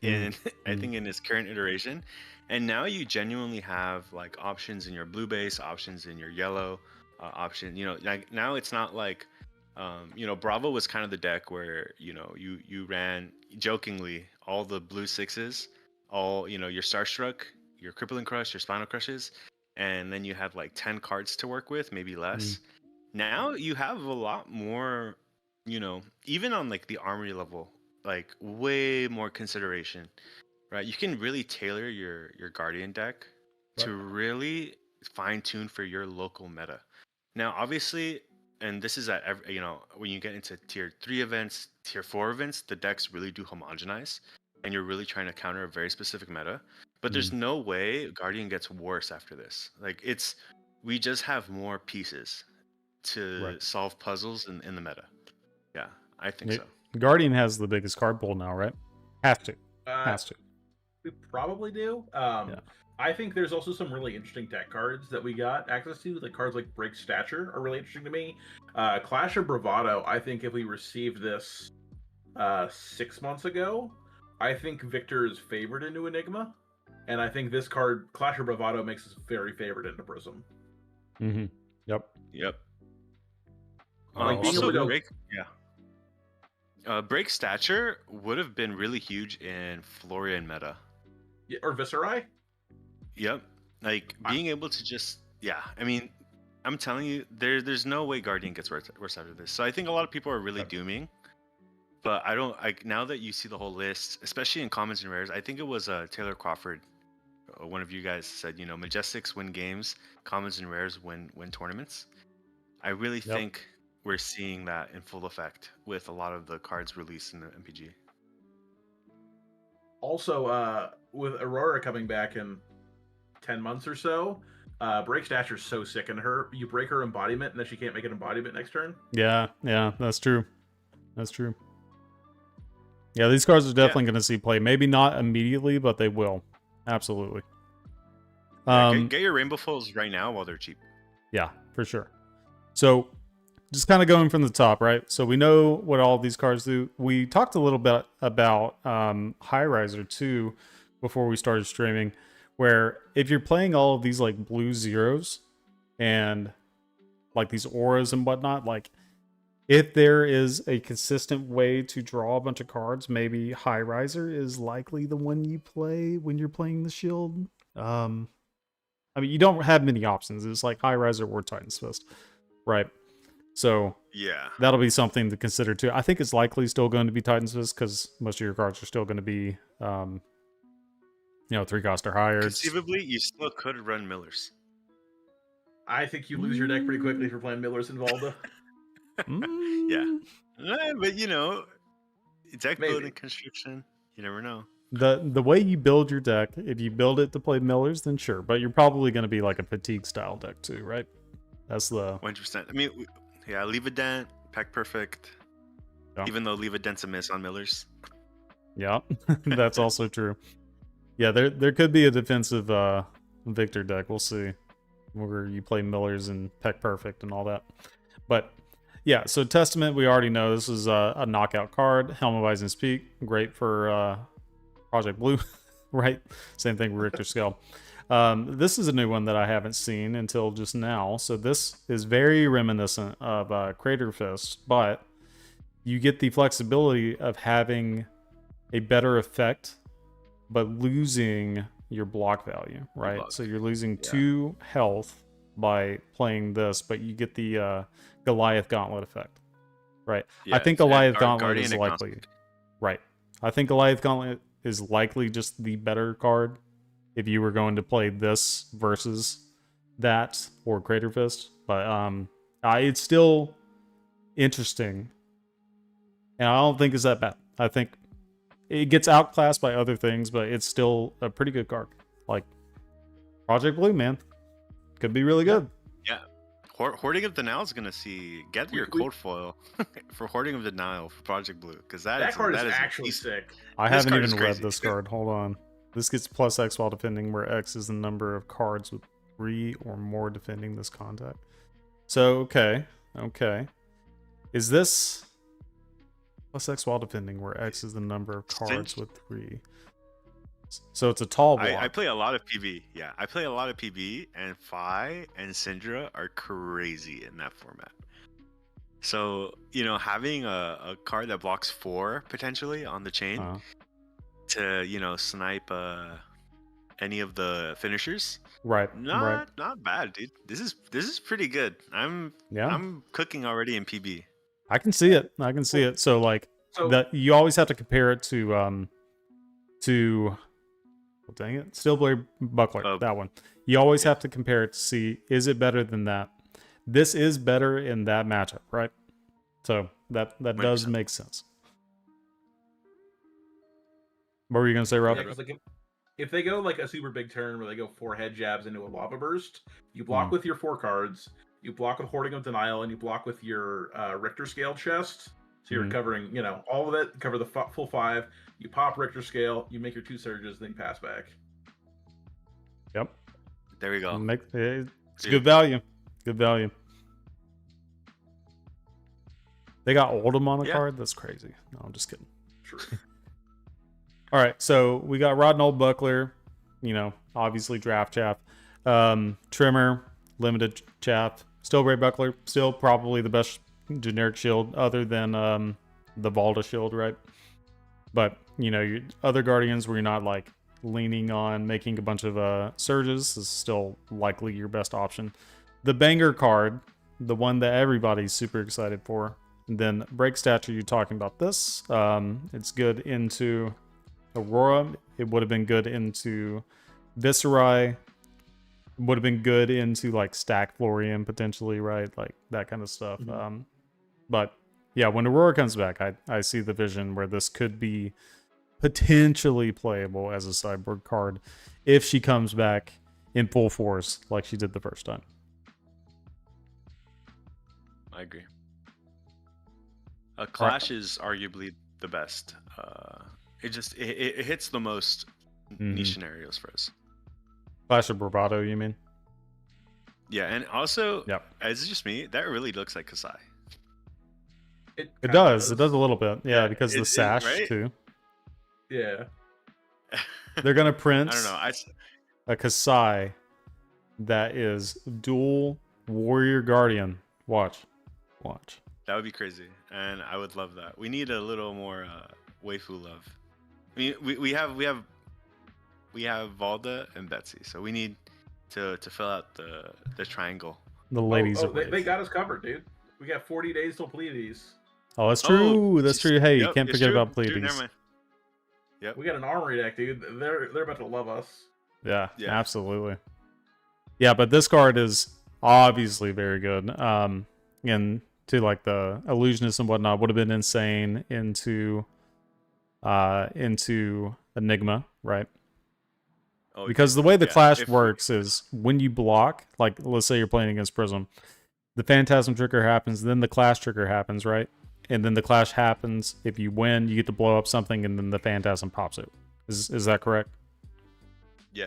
I think in his current iteration, and now you genuinely have like options in your blue base, options in your yellow, option. You know, like now it's not like, you know, Bravo was kind of the deck where, you know, you ran jokingly all the blue sixes, all, you know, your Starstruck, your Crippling Crush, your Spinal Crushes, and then you had like 10 cards to work with, maybe less. Now you have a lot more, even on like the armory level, like way more consideration, right? You can really tailor your guardian deck to really fine tune for your local meta. Now, obviously, and this is at every, when you get into tier 3 events, tier 4 events, the decks really do homogenize, and you're really trying to counter a very specific meta. But there's no way Guardian gets worse after this. Like we just have more pieces to solve puzzles in the meta. Yeah, I think so. Guardian has the biggest card pool now, right? Has to. We probably do. I think there's also some really interesting deck cards that we got access to. Like cards like Break Stature are really interesting to me. Clash of Bravado, I think if we received this 6 months ago, I think Victor is favored into Enigma. And I think this card, Clash of Bravado, makes us very favored into Prism. Yep. Like being able to go... Break Stature would have been really huge in Florian meta. Yeah, or Viscerai? Yep. Like being able to just I mean, I'm telling you, there's no way Guardian gets worse after this. So I think a lot of people are really dooming. But now that you see the whole list, especially in commons and rares, I think it was Taylor Crawford, one of you guys said, Majestics win games, commons and rares win tournaments. I really think we're seeing that in full effect with a lot of the cards released in the MPG. Also, with Aurora coming back in 10 months or so, Break Stature's so sick, and you break her embodiment, and then she can't make an embodiment next turn. Yeah, that's true. Yeah, these cards are definitely going to see play. Maybe not immediately, but they will. Absolutely. Get your Rainbow Foils right now while they're cheap. Yeah, for sure. So, just kind of going from the top, right? So we know what all of these cards do. We talked a little bit about High Riser too before we started streaming, where if you're playing all of these like blue zeros and like these auras and whatnot, like if there is a consistent way to draw a bunch of cards, maybe High Riser is likely the one you play when you're playing the shield. I mean, you don't have many options. It's like High Riser or Titan's Fist, right? So that'll be something to consider too. I think it's likely still going to be Titan's Fist because most of your cards are still going to be, 3 cost or higher. Conceivably, you still could run Millers. I think you lose your deck pretty quickly for playing Millers and Volda. But deck building construction, you never know. The way you build your deck, if you build it to play Millers, then sure. But you're probably going to be like a fatigue style deck too, right? That's the 100%. I mean, Leave a Dent, Peck Perfect. Yeah. Even though Leave a Dent's a miss on Millers. Yeah, that's also true. Yeah, there could be a defensive Victor deck. We'll see, where you play Millers and Peck Perfect and all that. But yeah, so Testament, we already know this is a knockout card. Helm of Aizen's Peak, great for Project Blue, right? Same thing with Richter Scale. This is a new one that I haven't seen until just now. So this is very reminiscent of Crater Fist, but you get the flexibility of having a better effect, but losing your block value, right? So you're losing 2 health by playing this, but you get the Goliath Gauntlet effect, right? I think Goliath Gauntlet is likely, right? I think Goliath Gauntlet is likely just the better card if you were going to play this versus that or Crater Fist. But it's still interesting, and I don't think it's that bad. I think it gets outclassed by other things, but it's still a pretty good card. Like Project Blue, man, could be really good. Yeah, Hoarding of Denial is gonna get your code foil for Hoarding of Denial for Project Blue, because that card is actually sick. I haven't even read this card. Hold on. This gets plus X while defending, where X is the number of cards with 3 or more defending this contact. So okay. Is this plus X while defending, where X is the number of cards with 3? So it's a tall block. I play a lot of PB. Yeah, I play a lot of PB, and Phi and Syndra are crazy in that format. So, having a card that blocks 4 potentially on the chain to, snipe any of the finishers. Right. Right. Not bad, dude. This is pretty good. Yeah. I'm cooking already in PB. I can see it. I can see it. So like So that, you always have to compare it to well, dang it, Steel Blade Buckler, that one. You always have to compare it to see, is it better than that? This is better in that matchup, right? So that does 100%. make sense. What were you gonna say, Rob? yeah, 'cause, like if they go like a super big turn where they go 4 head jabs into a lava burst, you block with your 4 cards, you block with Hoarding of Denial, and you block with your Richter scale chest. So you're covering, all of it. Cover the full 5. You pop Richter scale, you make your 2 surges, then you pass back. Yep. There we go. It's good value. Good value. They got Oldham on a card? That's crazy. No, I'm just kidding. Sure. All right, so we got Rod and Old Buckler, obviously draft chaff. Trimmer, limited chaff. Still Brave Buckler, still probably the best generic shield other than the Valda shield, right? But, your other Guardians where you're not like leaning on making a bunch of surges is still likely your best option. The banger card, the one that everybody's super excited for. And then Break Statue, you're talking about this. It's good into Aurora. It would have been good into Viscerai. Would have been good into like Stack Florian potentially, right? Like that kind of stuff. But yeah, when Aurora comes back, I see the vision where this could be potentially playable as a sideboard card if she comes back in full force like she did the first time. I agree. Clash is arguably the best. It hits the most niche scenarios for us. Clash of Bravado, you mean? Yeah, and also, it's just me. That really looks like Kasai. It does. It does a little bit. Yeah, because the sash right? too. Yeah. They're gonna print I don't know. a Kasai that is dual Warrior Guardian. Watch. That would be crazy, and I would love that. We need a little more waifu love. I mean, we have Valda and Betsy, so we need to fill out the triangle. The ladies. They got us covered, dude. We got 40 days till Pleiades. Oh, that's true. That's true. Hey, you can't forget about Pleiades. Never mind. Yep. We got an armory deck, dude. They're about to love us. Yeah, absolutely. Yeah, but this card is obviously very good. And to like the illusionist and whatnot would have been insane into Enigma, right? Oh, because the way the Clash works is when you block, like let's say you're playing against Prism, the Phantasm trigger happens, then the Clash trigger happens, right? And then the Clash happens. If you win, you get to blow up something, and then the Phantasm pops out. Is that correct? Yeah.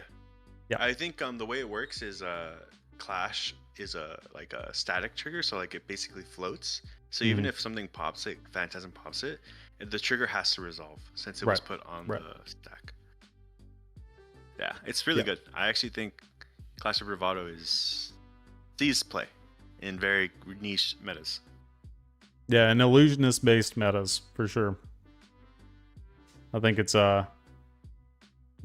I think the way it works is Clash is a static trigger, so like it basically floats. So even if something pops it, Phantasm pops it, the trigger has to resolve since it was put on the stack. Yeah, it's really good. I actually think Clash of Bravado sees play in very niche metas. Yeah, and illusionist based metas for sure. I think it's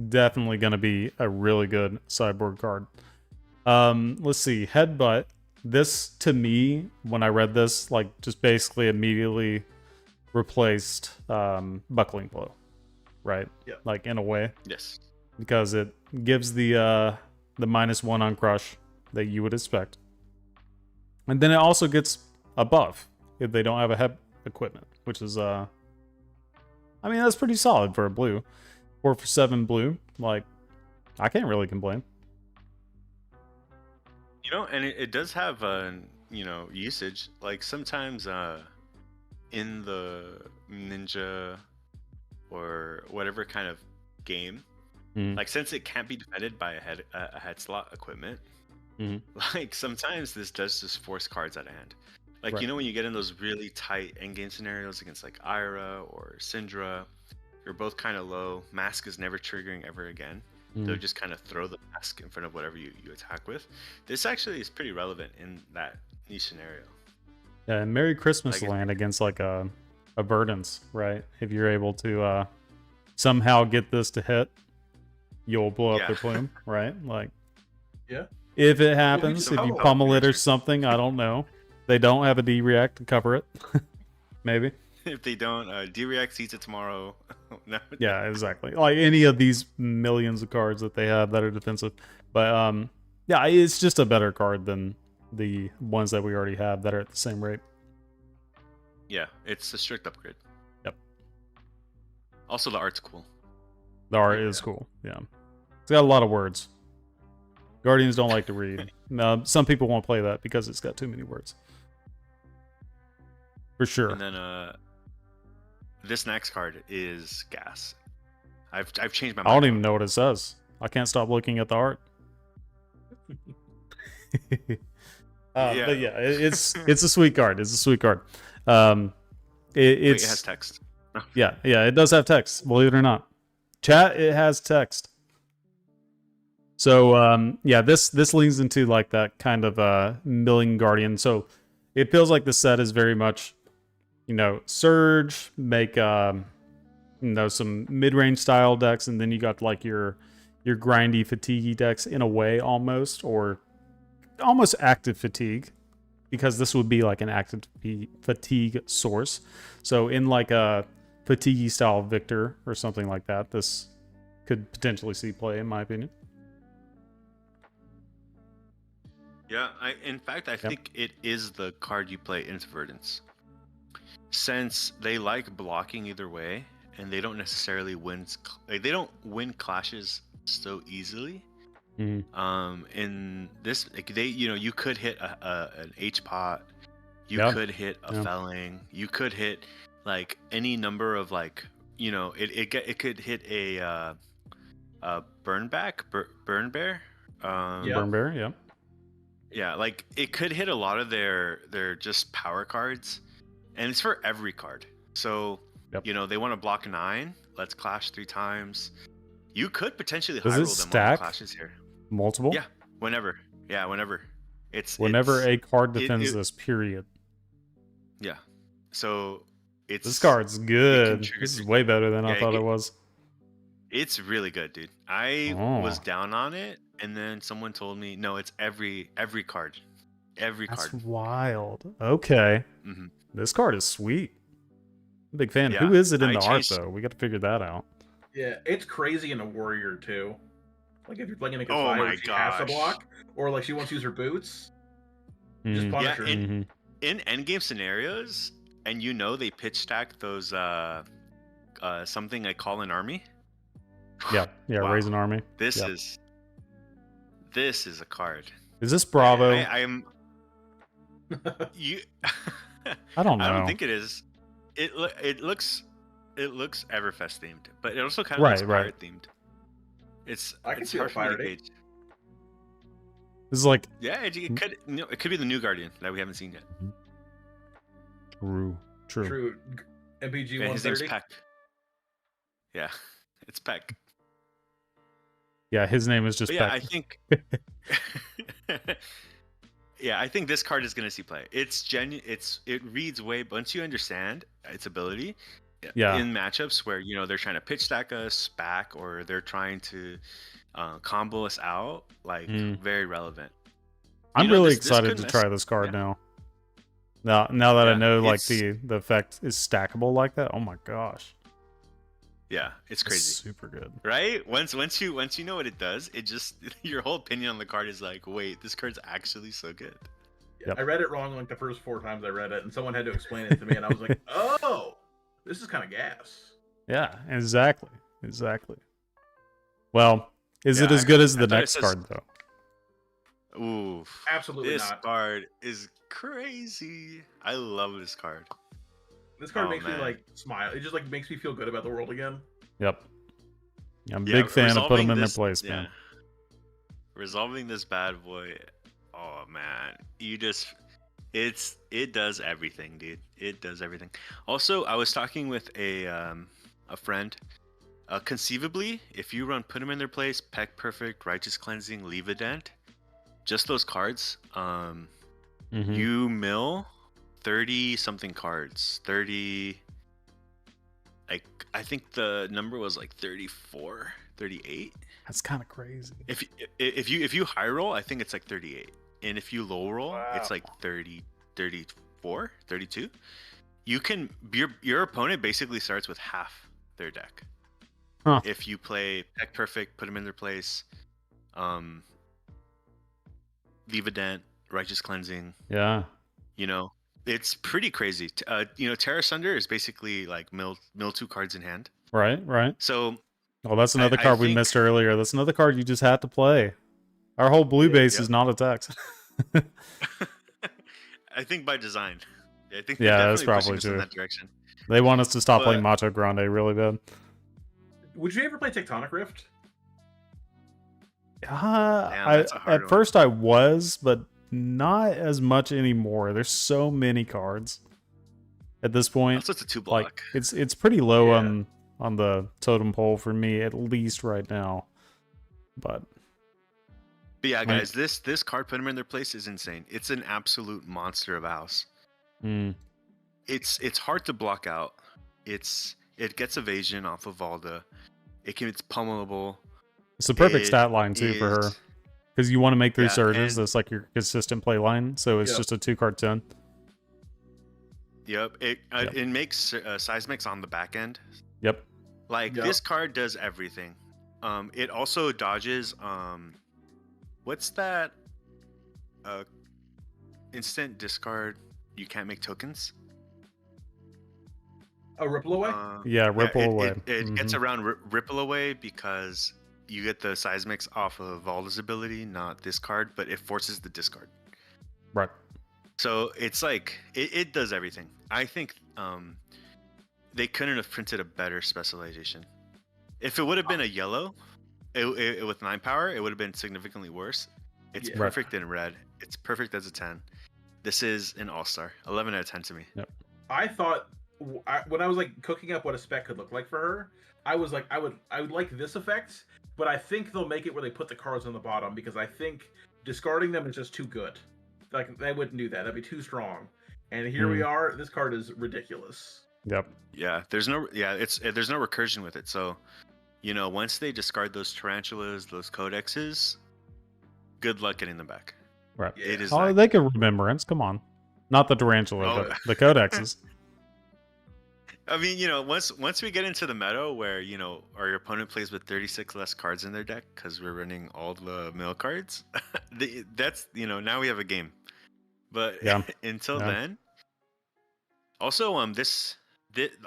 definitely going to be a really good sideboard card. Let's see, Headbutt. This to me, when I read this, like just basically immediately replaced Buckling Blow, right? Yeah. Like in a way. Yes. Because it gives the -1 on crush that you would expect, and then it also gets a buff if they don't have a head equipment, which is I mean that's pretty solid for a blue. 4 for 7 blue, like I can't really complain. And it does have usage. Like sometimes in the ninja or whatever kind of game. Like since it can't be defended by a head slot equipment, like sometimes this does just force cards out of hand. Like when you get in those really tight endgame scenarios against like Ira or Syndra, you're both kind of low. Mask is never triggering ever again. They'll just kind of throw the mask in front of whatever you attack with. This actually is pretty relevant in that niche scenario. Yeah, and Merry Christmas land against like a Verdance, right? If you're able to somehow get this to hit. you'll blow up Yeah. their plume, right? Like, Yeah. if it happens, just if you oh, pummel it or answer. something, I don't know. They don't have a D react to cover it. Maybe. If they don't, D-React sees it tomorrow. No. Yeah, exactly. Like any of these millions of cards that they have that are defensive. But yeah, it's just a better card than the ones that we already have that are at the same rate. Yeah, it's a strict upgrade. Yep. Also, the art's cool. The art is cool. Yeah. It's got a lot of words. Guardians don't like to read. Some people won't play that because it's got too many words. For sure. And then this next card is gas. I've changed my mind. I don't even know what it says. I can't stop looking at the art. Yeah. But yeah, it's a sweet card. It's a sweet card. Wait, it has text. Yeah, it does have text. Believe it or not, chat, it has text. So yeah, this leans into like that kind of milling guardian. So it feels like the set is very much, surge, make some mid-range style decks, and then you got like your grindy fatiguey decks in a way, almost active fatigue, because this would be like an active fatigue source. So in like a fatiguey style Victor or something like that, this could potentially see play, in my opinion. Yeah, in fact, I think it is the card you play into Verdance. Since they like blocking either way, and they don't necessarily win clashes so easily. Mm-hmm. In this, you could hit an H pot, you could hit a felling, you could hit like any number of like, it could hit a burn bear. Burn bear, yeah. Yeah, like it could hit a lot of their just power cards, and it's for every card. So they want to block 9. Let's clash 3 times. You could potentially high roll them on the clashes here. Multiple? Yeah, whenever. Yeah, whenever. Whenever a card defends this, period. Yeah. So this card's good. This is way better than I thought it was. It's really good, dude. I was down on it, and then someone told me, no, it's every card. Every card. That's wild. Okay. Mm-hmm. This card is sweet. I'm a big fan. Yeah, who is it in the art, though? We got to figure that out. Yeah, it's crazy in a warrior, too. Like, if you're playing against Fire, she has to block, or like she wants to use her boots, just punish her. In endgame scenarios, and they pitch stack those, something I call an army. Yeah, wow. Raise an army. This is a card. Is this Bravo? I'm you. I don't know. I don't think it is. It looks Everfest themed, but it also kind of looks pirate themed. I can see a fire page. This is like it could be the new Guardian that we haven't seen yet. True. MPG 130. His name's Peck. Yeah, it's Peck. Yeah, his name is just Peck. I think. Yeah, I think this card is gonna see play. It reads way. Once you understand its ability, in matchups where they're trying to pitch stack us back, or they're trying to combo us out, like very relevant. I'm really excited to try this card now. Now that I know like the effect is stackable like that. Oh my gosh. Yeah, it's crazy. It's super good. Right? Once you know what it does, it just your whole opinion on the card is like, wait, this card's actually so good. I read it wrong like the first 4 times I read it, and someone had to explain it to me, and I was like, oh, this is kind of gas. Yeah, exactly. Well, is it as good as the next card though? Ooh, absolutely not. This card is crazy. I love this card. This card makes me like smile. It just like makes me feel good about the world again. Yep. I'm a big fan of putting them in their place, man. Resolving this bad boy. Oh man, it does everything, dude. It does everything. Also, I was talking with a friend. Conceivably, if you run put them in their place, Peck Perfect, Righteous Cleansing, Leave a Dent, just those cards, you mill 30 something cards. 30. like I think the number was like 34, 38. That's kind of crazy. If you high roll, I think it's like 38. And if you low roll, it's Wow. like 30, 34, 32. You can your opponent basically starts with half their deck. Huh. If you play Peck Perfect, put them in their place, Leave a Dent, Righteous Cleansing, Yeah. you know, it's pretty crazy. You know, Terra Sunder is basically like mill 2 cards in hand. Right. So Oh, that's another I card we think missed earlier. That's another card you just had to play. Our whole blue base Yep. is not attacks. I think by design. I think they're Yeah, that's definitely probably pushing us in true. that direction. They want us to stop playing But- Macho Grande really bad. Would you ever play Tectonic Rift? that's a hard At one. first I was, but not as much anymore. There's so many cards at this point. Also, it's a 2-block. Like it's pretty low Yeah. on the totem pole for me, at least right now. But yeah, like- guys, this card put them in their place is insane. It's an absolute monster of a house. It's hard to block out. It gets evasion off of Valda. It's pummelable. it's the perfect It stat line too for her, is- because you want to make 3 Yeah, surges. and- That's like your consistent play line. So it's Yep. just a 2-card 10. Yep. Yep. It makes seismics on the back end. Yep. Like Yep. this card does everything. It also dodges what's that? Instant discard. You can't make tokens. A Ripple Away? Yeah, Ripple Away. It gets Mhm. around Ripple Away because you get the seismics off of Valda's ability, not this card, but it forces the discard. Right. So it's like it does everything. I think they couldn't have printed a better specialization. If it would have been a yellow with 9 power, it would have been significantly worse. It's Yeah. perfect in red. It's perfect as a 10. This is an all-star. 11 out of 10 to me. I thought when I was like cooking up what a spec could look like for her, I was like, I would like this effect, but I think they'll make it where they put the cards on the bottom because I think discarding them is just too good. Like they wouldn't do that. That'd be too strong. And here we are. This card is ridiculous. Yep. Yeah, there's no recursion with it. So, you know, once they discard those tarantulas, those codexes, good luck getting them back. Right. Yeah. It is Oh, like- they could remembrance. Come on. Not the tarantula, Oh. but the codexes. I mean, you know, once we get into the meta where, you know, our opponent plays with 36 less cards in their deck because we're running all the mill cards, that's, you know, now we have a game. But Yeah. until Yeah. then, also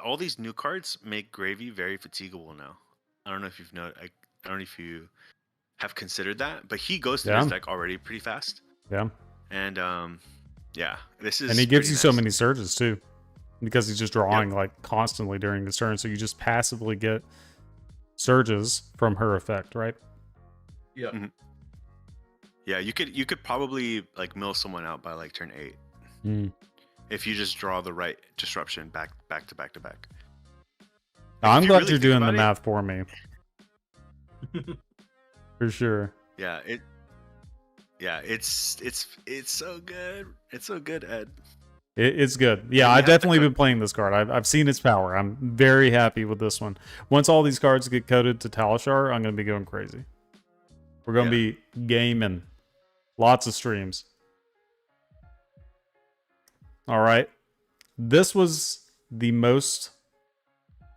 all these new cards make Gravy very fatigable now. I don't know if you've I don't know if you have considered that, but he goes through his Yeah. deck already pretty fast. Yeah. And yeah, this is And he gives pretty you so nice. many surges too, because he's just drawing like constantly during his turn. So you just passively get surges from her effect, right? Yeah. Mhm. Yeah, you could probably like mill someone out by like turn 8 if you just draw the right disruption back to back to back. I'm you glad really you're think doing the about it- math for me. For sure. Yeah, it's so good. It's so good, Ed. It's good. Yeah, you I've have to definitely cook- been playing this card. I've seen its power. I'm very happy with this one. Once all these cards get coded to Talishar, I'm going to be going crazy. We're going to be gaming. Lots of streams. All right. This was the most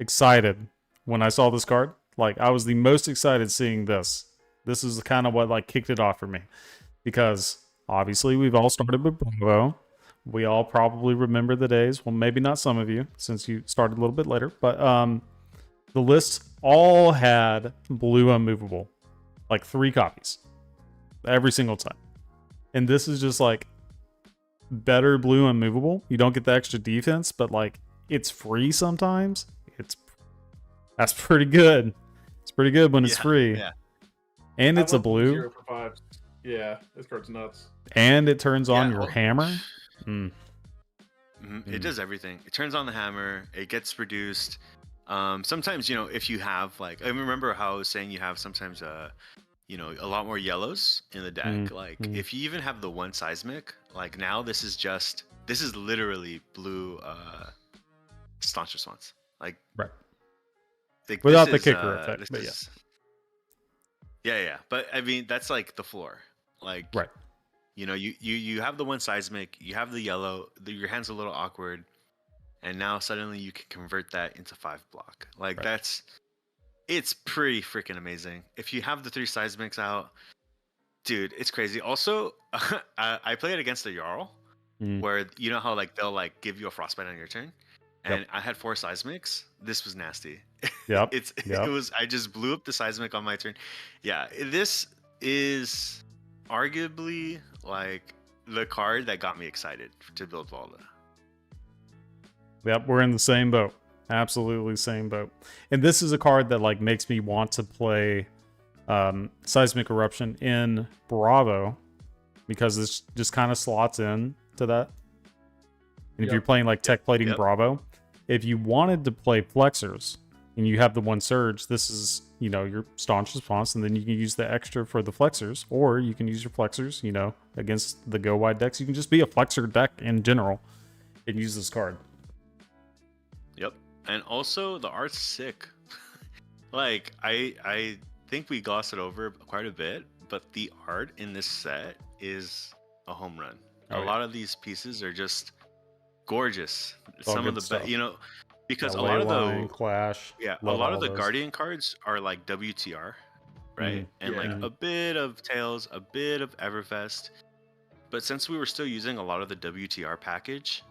excited when I saw this card. Like, I was the most excited seeing this. This is kind of what like kicked it off for me. Because obviously we've all started with Bravo. We all probably remember the days. Well, maybe not some of you, since you started a little bit later. But the list all had blue unmovable. Like 3 copies. Every single time. And this is just like better blue unmovable. You don't get the extra defense, but like it's free sometimes. That's pretty good. It's pretty good when it's free. Yeah. And I it's a love blue. 0 for 5. Yeah, this card's nuts. And it turns on Yeah, your well- hammer. It does everything. It turns on the hammer. It gets reduced. Sometimes, you know, if you have like, I remember how I was saying you have sometimes you know, a lot more yellows in the deck. Like if you even have the 1 seismic, like now this is literally blue staunch response. Like Right. like Without this the is kicker effect, this but yeah. is yeah. But I mean, that's like the floor. Like, Right. you know, you have the one seismic, you have the yellow, your hand's a little awkward, and now suddenly you can convert that into 5 block. Like Right. it's pretty freaking amazing. If you have the 3 seismics out, dude, it's crazy. Also, I play it against the Jarl, Mm. where you know how like they'll like give you a frostbite on your turn, and Yep. I had 4 seismics. This was nasty. Yep. It Yep. was I just blew up the seismic on my turn. Yeah, this is arguably like the card that got me excited to build Valda. Yep. We're in the same boat. Absolutely same boat. And this is a card that like makes me want to play Seismic Eruption in Bravo because this just kind of slots in to that. And if you're playing like Tech Plating Bravo, if you wanted to play Flexors and you have the 1 Surge, this is, you know, your staunch response, and then you can use the extra for the Flexors, or you can use your Flexors, you know, against the Go Wide decks. You can just be a Flexor deck in general and use this card. Yep. And also the art's sick. Like I think we glossed it over quite a bit, but the art in this set is a home run. Oh, a lot of these pieces are just gorgeous. all Some of good the stuff. you know, because Yeah, a lot of Leyline, the Clash. a love lot all of the those. Guardian cards are like WTR, right? And like a bit of Tails, a bit of Everfest. But since we were still using a lot of the WTR package,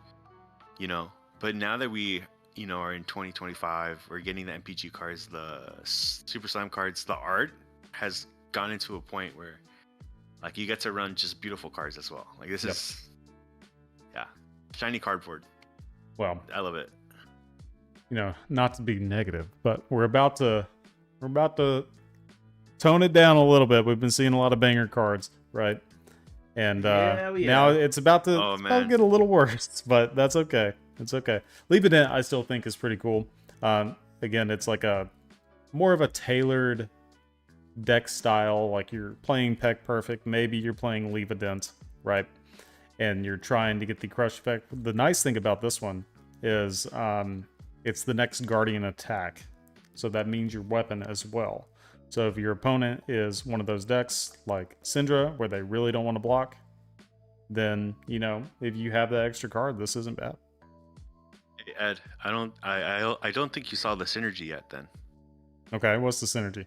you know, but now that we, you know, are in 2025, we're getting the MPG cards, the Super Slam cards, the art has gone into a point where like you get to run just beautiful cards as well. Like this is shiny cardboard. Well, I love it. you know, not to be negative, but we're about to tone it down a little bit. We've been seeing a lot of banger cards, right? And now it's about to get a little worse, but that's okay. It's okay. Leave It In, I still think is pretty cool. Again, it's like a more of a tailored deck style. Like you're playing Peck Perfect, maybe you're playing Leave a Dent, right? And you're trying to get the crush effect. The nice thing about this one is it's the next Guardian attack. So that means your weapon as well. So if your opponent is one of those decks like Syndra, where they really don't want to block, then, you know, if you have that extra card, this isn't bad. Hey Ed, I don't think you saw the synergy yet then. Okay, what's the synergy?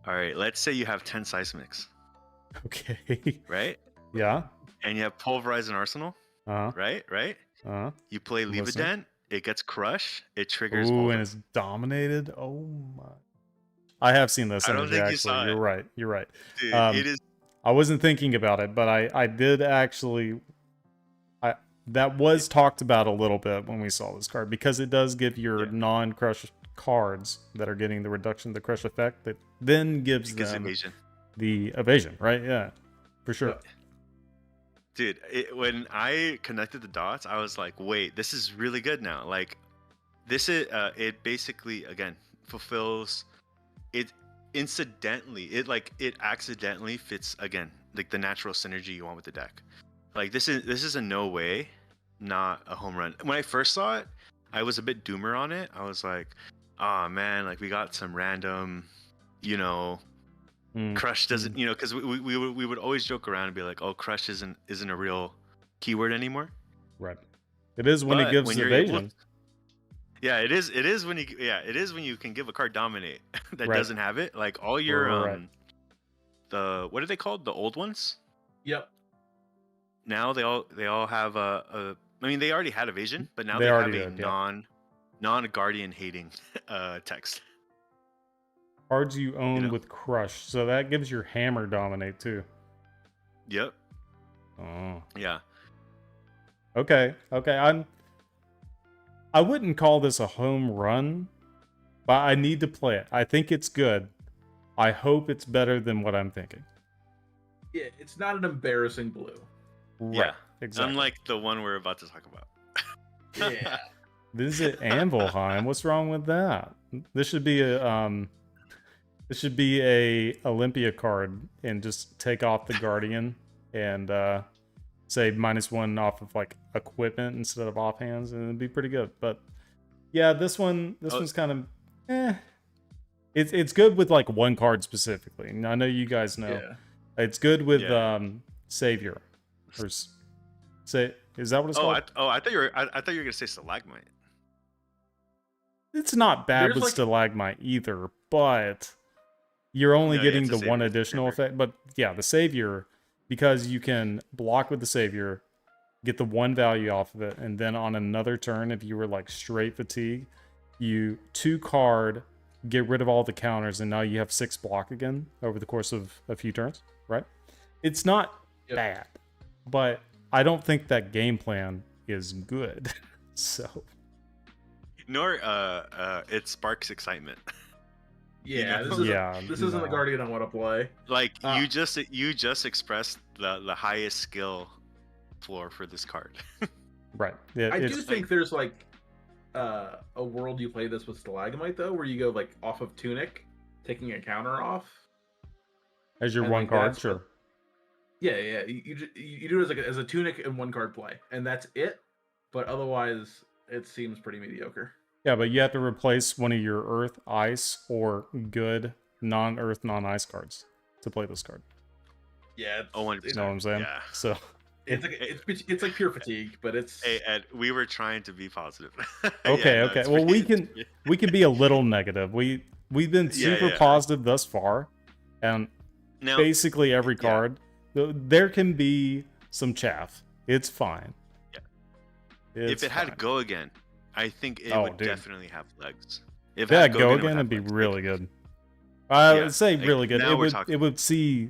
All right, let's say you have 10 seismics. Okay. Right? Yeah. And you have Pulverize and Arsenal. Uh-huh. Right? Uh-huh. You play Leave a Dent, it gets Crush, it triggers. Ooh, and it's dominated. Oh my. I have seen this I don't synergy, think actually. you saw You're it. right. You're right. Dude, it is. I wasn't thinking about it, but I did actually. That was talked about a little bit when we saw this card, because it does give your non-crush cards that are getting the reduction of the crush effect that then gives them evasion. The evasion, right? Yeah, for sure. Dude, when I connected the dots, I was like, wait, this is really good now. Like, this is, it basically, again, fulfills, it incidentally, it accidentally fits, again, like the natural synergy you want with the deck. Like, this is in no way not a home run. When I first saw it, I was a bit doomer on it. I was like, oh man, like we got some random, you know, Crush doesn't, you know, because we would always joke around and be like, oh, Crush isn't a real keyword anymore. Right. It is when it gives evasion. It is when you can give a card dominate that doesn't have it. Like all your the, what are they called? The old ones? Yep. Now they all have I mean, they already had evasion, but now they have a did, non-guardian hating text. Cards you own with Crush, so that gives your hammer dominate too. Yep. Oh. Yeah. Okay. I wouldn't call this a home run, but I need to play it. I think it's good. I hope it's better than what I'm thinking. Yeah, it's not an embarrassing blue. Right. Yeah. Exactly. Unlike the one we're about to talk about. Yeah. This is Anvilheim. What's wrong with that? This should be a Olympia card and just take off the Guardian and say -1 off of like equipment instead of offhands, and it'd be pretty good. But yeah, this one's kind of It's good with like one card specifically. And I know you guys know. Yeah. It's good with Yeah. Savior. Say, is that what it's called? I thought you were gonna say stalagmite. It's not bad There's, with like- Stalagmite either, but you're only No, yeah, getting it's the a one Savior, additional Savior. effect. But yeah, the Savior, because you can block with the Savior, get the one value off of it, and then on another turn, if you were like straight fatigue, you 2-card, get rid of all the counters, and now you have 6 block again over the course of a few turns, right? It's not Yep. bad, but I don't think that game plan is good. So Nor it sparks excitement. Yeah, know? this isn't the no. Guardian I want to play. Like Ah. you just expressed the highest skill floor for this card. Right. Yeah, I do it's, think there's like a world you play this with Stalagmite though, where you go like off of Tunic, taking a counter off. as your and, one like, card, that's sure. what- Yeah. You do it as a Tunic and one card play, and that's it. But otherwise, it seems pretty mediocre. Yeah, but you have to replace one of your Earth, Ice, or good non-Earth, non-Ice cards to play this card. Yeah, Oh, 100%. You know what I'm saying? Yeah. So it's like pure fatigue, but it's Hey Ed, we were trying to be positive. okay, no, okay. it's Well, we pretty- can be a little negative. We've been Yeah, super yeah. positive thus far, and now basically every yeah. card there can be some chaff. It's fine. Yeah. It's if it had fine. go again, I think it Oh, would dude. definitely have legs. If If it had Go go it would again, have it'd be legs. really good. I Yeah, would say like, really good. now It we're would talking. it would see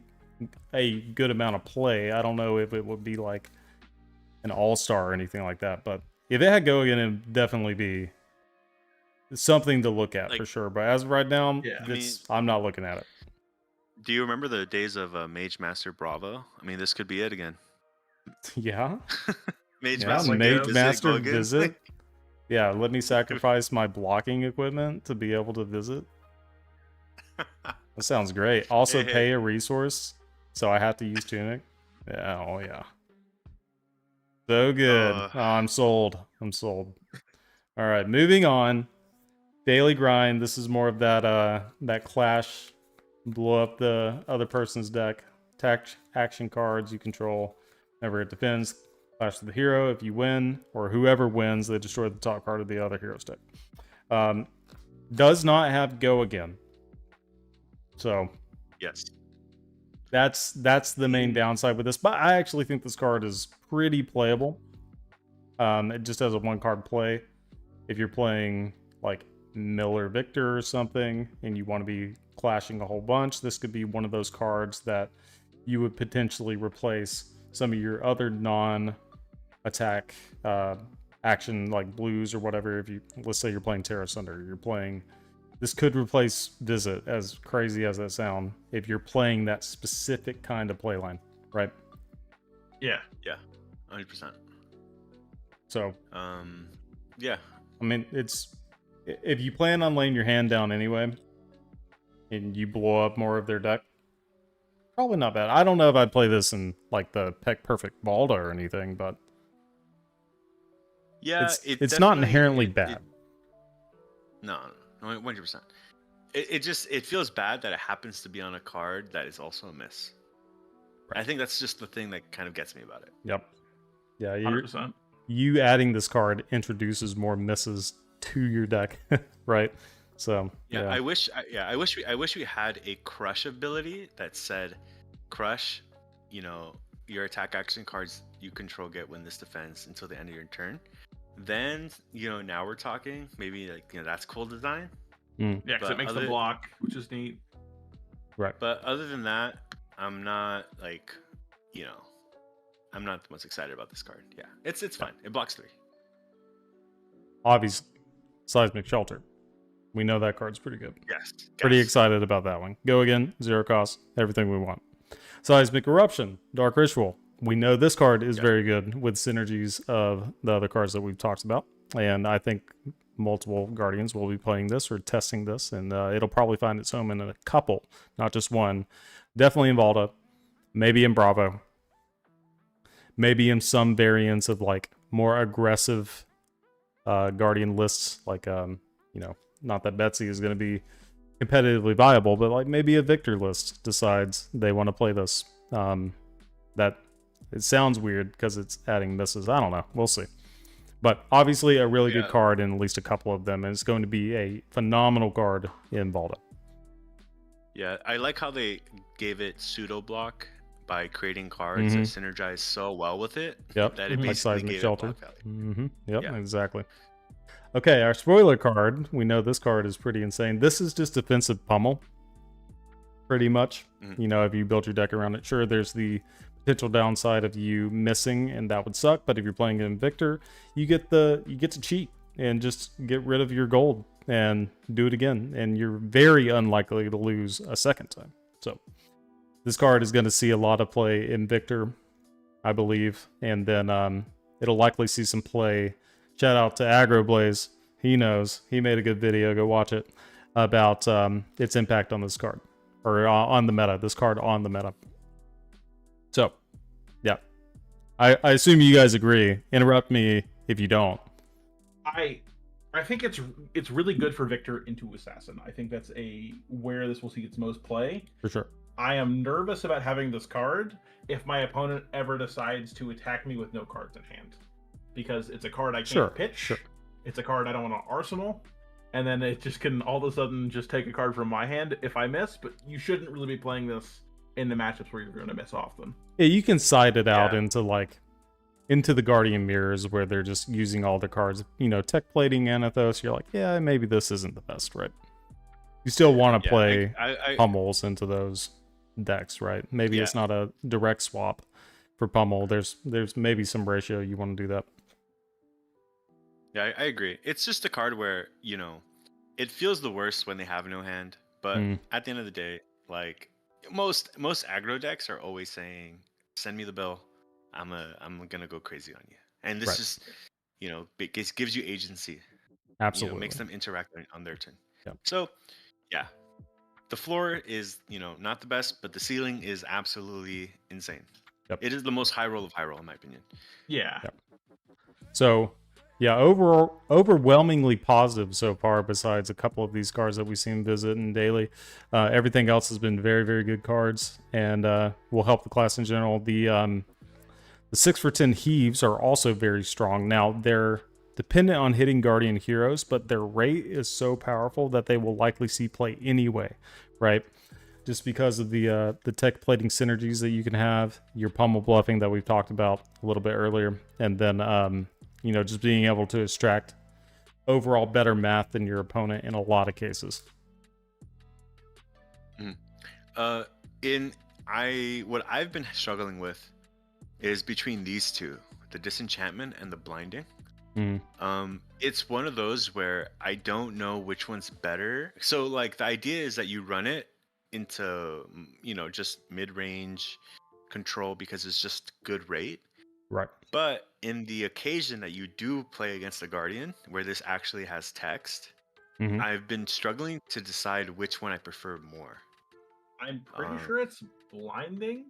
a good amount of play. I don't know if it would be like an all-star or anything like that, but if it had go again, it'd definitely be something to look at for Like- sure. But as of right now, Yeah. I'm not looking at it. Do you remember the days of Mage Master Bravo? I mean, this could be it again. Yeah, Mage yeah. Master, Mage visit, Master go again. visit. Yeah, let me sacrifice my blocking equipment to be able to visit. That sounds great. Also, Hey. pay a resource, so I have to use Tunic. Yeah, oh yeah. So good. Oh, I'm sold. I'm sold. All right, moving on. Daily grind. This is more of that clash, blow up the other person's deck. Attack action cards you control. Whenever it defends, clash to the hero. If you win, or whoever wins, they destroy the top card of the other hero's deck. Does not have go again. So Yes. that's the main downside with this. But I actually think this card is pretty playable. It just has a 1-card play. If you're playing like Miller Victor or something, and you want to be clashing a whole bunch, this could be one of those cards that you would potentially replace some of your other non-attack action like blues or whatever. If you, let's say you're playing Terra Sunder, you're playing, this could replace Visit, as crazy as that sound, if you're playing that specific kind of playline, right? yeah. 100%. So Yeah. I mean, it's, if you plan on laying your hand down anyway, and you blow up more of their deck, probably not bad. I don't know if I'd play this in like the Peck Perfect Balda or anything, but Yeah. it's not definitely- inherently bad. No, 100%. It feels bad that it happens to be on a card that is also a miss. I think that's just the thing that kind of gets me about it. Yep. Yeah, 100%. you adding this card introduces more misses to your deck, right? So Yeah, I wish we had a crush ability that said, crush, your attack action cards you control get when this defends until the end of your turn. Then now we're talking. Maybe that's cool design. Yeah, because But it makes the other- block, which is neat. right. But other than that, I'm not I'm not the most excited about this card. Yeah, it's fine. It blocks 3. Obviously, Seismic Shelter. We know that card's pretty good. Yes. Pretty yes. excited about that one. Go again, 0 cost, everything we want. Seismic Eruption, Dark Ritual. We know this card is very good with synergies of the other cards that we've talked about. And I think multiple Guardians will be playing this or testing this. And it'll probably find its home in a couple, not just one. Definitely in Valda, maybe in Bravo. Maybe in some variants of like more aggressive Guardian lists, like, Not that Betsy is going to be competitively viable, but like maybe a Victor list decides they want to play this. That it sounds weird because it's adding misses. I don't know. We'll see. But obviously a really good card in at least a couple of them, and it's going to be a phenomenal card in Volta. Yeah, I like how they gave it pseudo block by creating cards that synergize so well with it. Yep. That it Like basically Seismic gave Shelter. it block value. Yep, Yeah. exactly. Okay, our spoiler card. We know this card is pretty insane. This is just defensive pummel, pretty much. You know, if you build your deck around it, sure, there's the potential downside of you missing, and that would suck. But if you're playing in Victor, you get to cheat and just get rid of your gold and do it again, and you're very unlikely to lose a second time. So this card is going to see a lot of play in Victor, I believe, and then it'll likely see some play. Shout out to AgroBlaze. He knows. He made a good video. Go watch it about its impact on this card, or on the meta. This card on the meta. So, yeah, I assume you guys agree. Interrupt me if you don't. I think it's really good for Victor into Assassin. I think that's where this will see its most play. For sure. I am nervous about having this card if my opponent ever decides to attack me with no cards in hand, because it's a card I can't pitch. Sure. It's a card I don't want to arsenal, and then it just can all of a sudden just take a card from my hand if I miss. But you shouldn't really be playing this in the matchups where you're going to miss often. Yeah, you can side it out into the Guardian Mirrors where they're just using all the cards. You know, tech plating Anathos. You're like, yeah, maybe this isn't the best, right? You still want to play pummels into those decks, right? Maybe it's not a direct swap for pummel. There's maybe some ratio you want to do that. Yeah, I agree. It's just a card where, you know, it feels the worst when they have no hand, but at the end of the day, like most aggro decks are always saying, send me the bill. I'm gonna go crazy on you. And this is, you know, it gives you agency. Absolutely. You know, makes them interact on their turn. Yep. So, yeah. The floor is, you know, not the best, but the ceiling is absolutely insane. Yep. It is the most high roll of high roll, in my opinion. Yeah. Yep. So, yeah, overwhelmingly positive so far, besides a couple of these cards that we've seen visit in daily. Everything else has been very, very good cards, and will help the class in general. The 6/10 Heaves are also very strong. Now, they're dependent on hitting Guardian Heroes, but their rate is so powerful that they will likely see play anyway, right? Just because of the tech plating synergies that you can have, your pummel bluffing that we've talked about a little bit earlier, and then you know, just being able to extract overall better math than your opponent in a lot of cases. What I've been struggling with is between these two, the disenchantment and the blinding. It's one of those where I don't know which one's better. So like the idea is that you run it into, you know, just mid-range control because it's just good rate. Right. But in the occasion that you do play against the Guardian, where this actually has text, I've been struggling to decide which one I prefer more. I'm pretty sure it's blinding.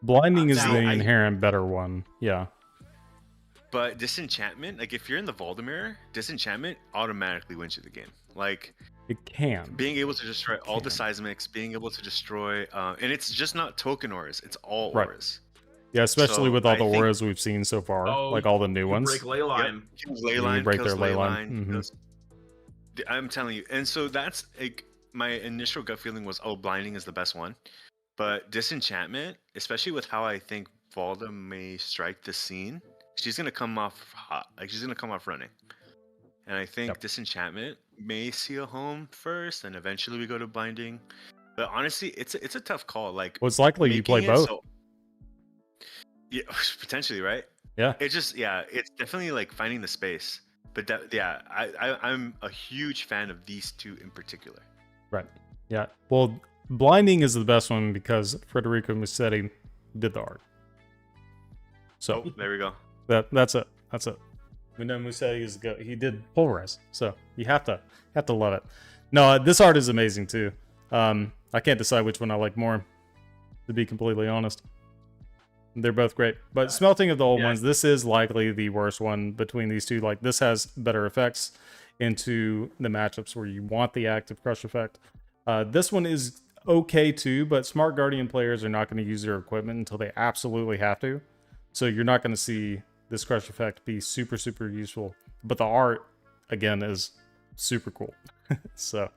Blinding is the inherent better one. Yeah. But disenchantment, like if you're in the Voldemir, disenchantment automatically wins you the game. Like it can. Being able to destroy all the seismics, being able to destroy, and it's just not token auras, it's all auras. Yeah, especially with all the auras we've seen so far, like all the new ones. Break leyline. Leyline, you break their ley leyline. I'm telling you, and so that's like my initial gut feeling was, oh, blinding is the best one, but disenchantment, especially with how I think Volda may strike the scene, she's gonna come off hot, like she's gonna come off running, and I think disenchantment may see a home first, and eventually we go to blinding. But honestly, it's a tough call. Like, well, it's likely you play both. Yeah, potentially, right? Yeah. It's just, it's definitely like finding the space. But I'm a huge fan of these two in particular. Right. Yeah. Well, blinding is the best one because Federico Musetti did the art. So there we go. That's it. We know Musetti is good. He did Pulverize, so you have to love it. No, this art is amazing too. I can't decide which one I like more, to be completely honest. They're both great. But Smelting of the Old Ones, this is likely the worst one between these two. Like, this has better effects. into the matchups where you want the active crush effect. This one is okay too, but smart Guardian players are not going to use their equipment until they absolutely have to. So you're not going to see this crush effect be super, super useful. But the art, again, is super cool. So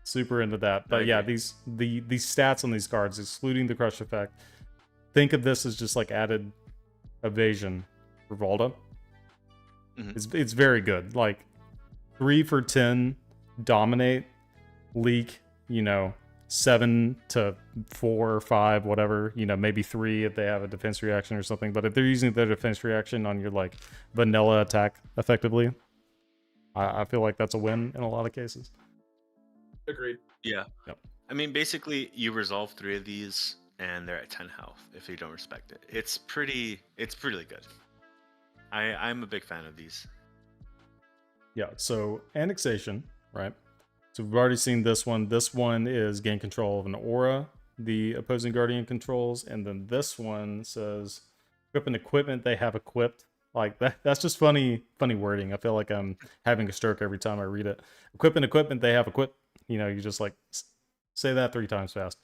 super into that. But yeah, these stats on these cards, excluding the crush effect, think of this as just like added evasion for Volta. It's very good. Like 3 for 10 dominate, leak, 7 to 4 or 5, whatever, maybe 3 if they have a defense reaction or something. But if they're using their defense reaction on your like vanilla attack effectively, I feel like that's a win in a lot of cases. Agreed. Yeah. Yep. I mean, basically, you resolve 3 of these, and they're at 10 health if you don't respect it. It's pretty good. I'm a big fan of these. Yeah, so annexation, right? So we've already seen this one. This one is gain control of an aura the opposing guardian controls, and then this one says equip an equipment they have equipped. Like that's just funny wording. I feel like I'm having a stroke every time I read it. Equip an equipment they have equipped. You just like say that 3 times fast.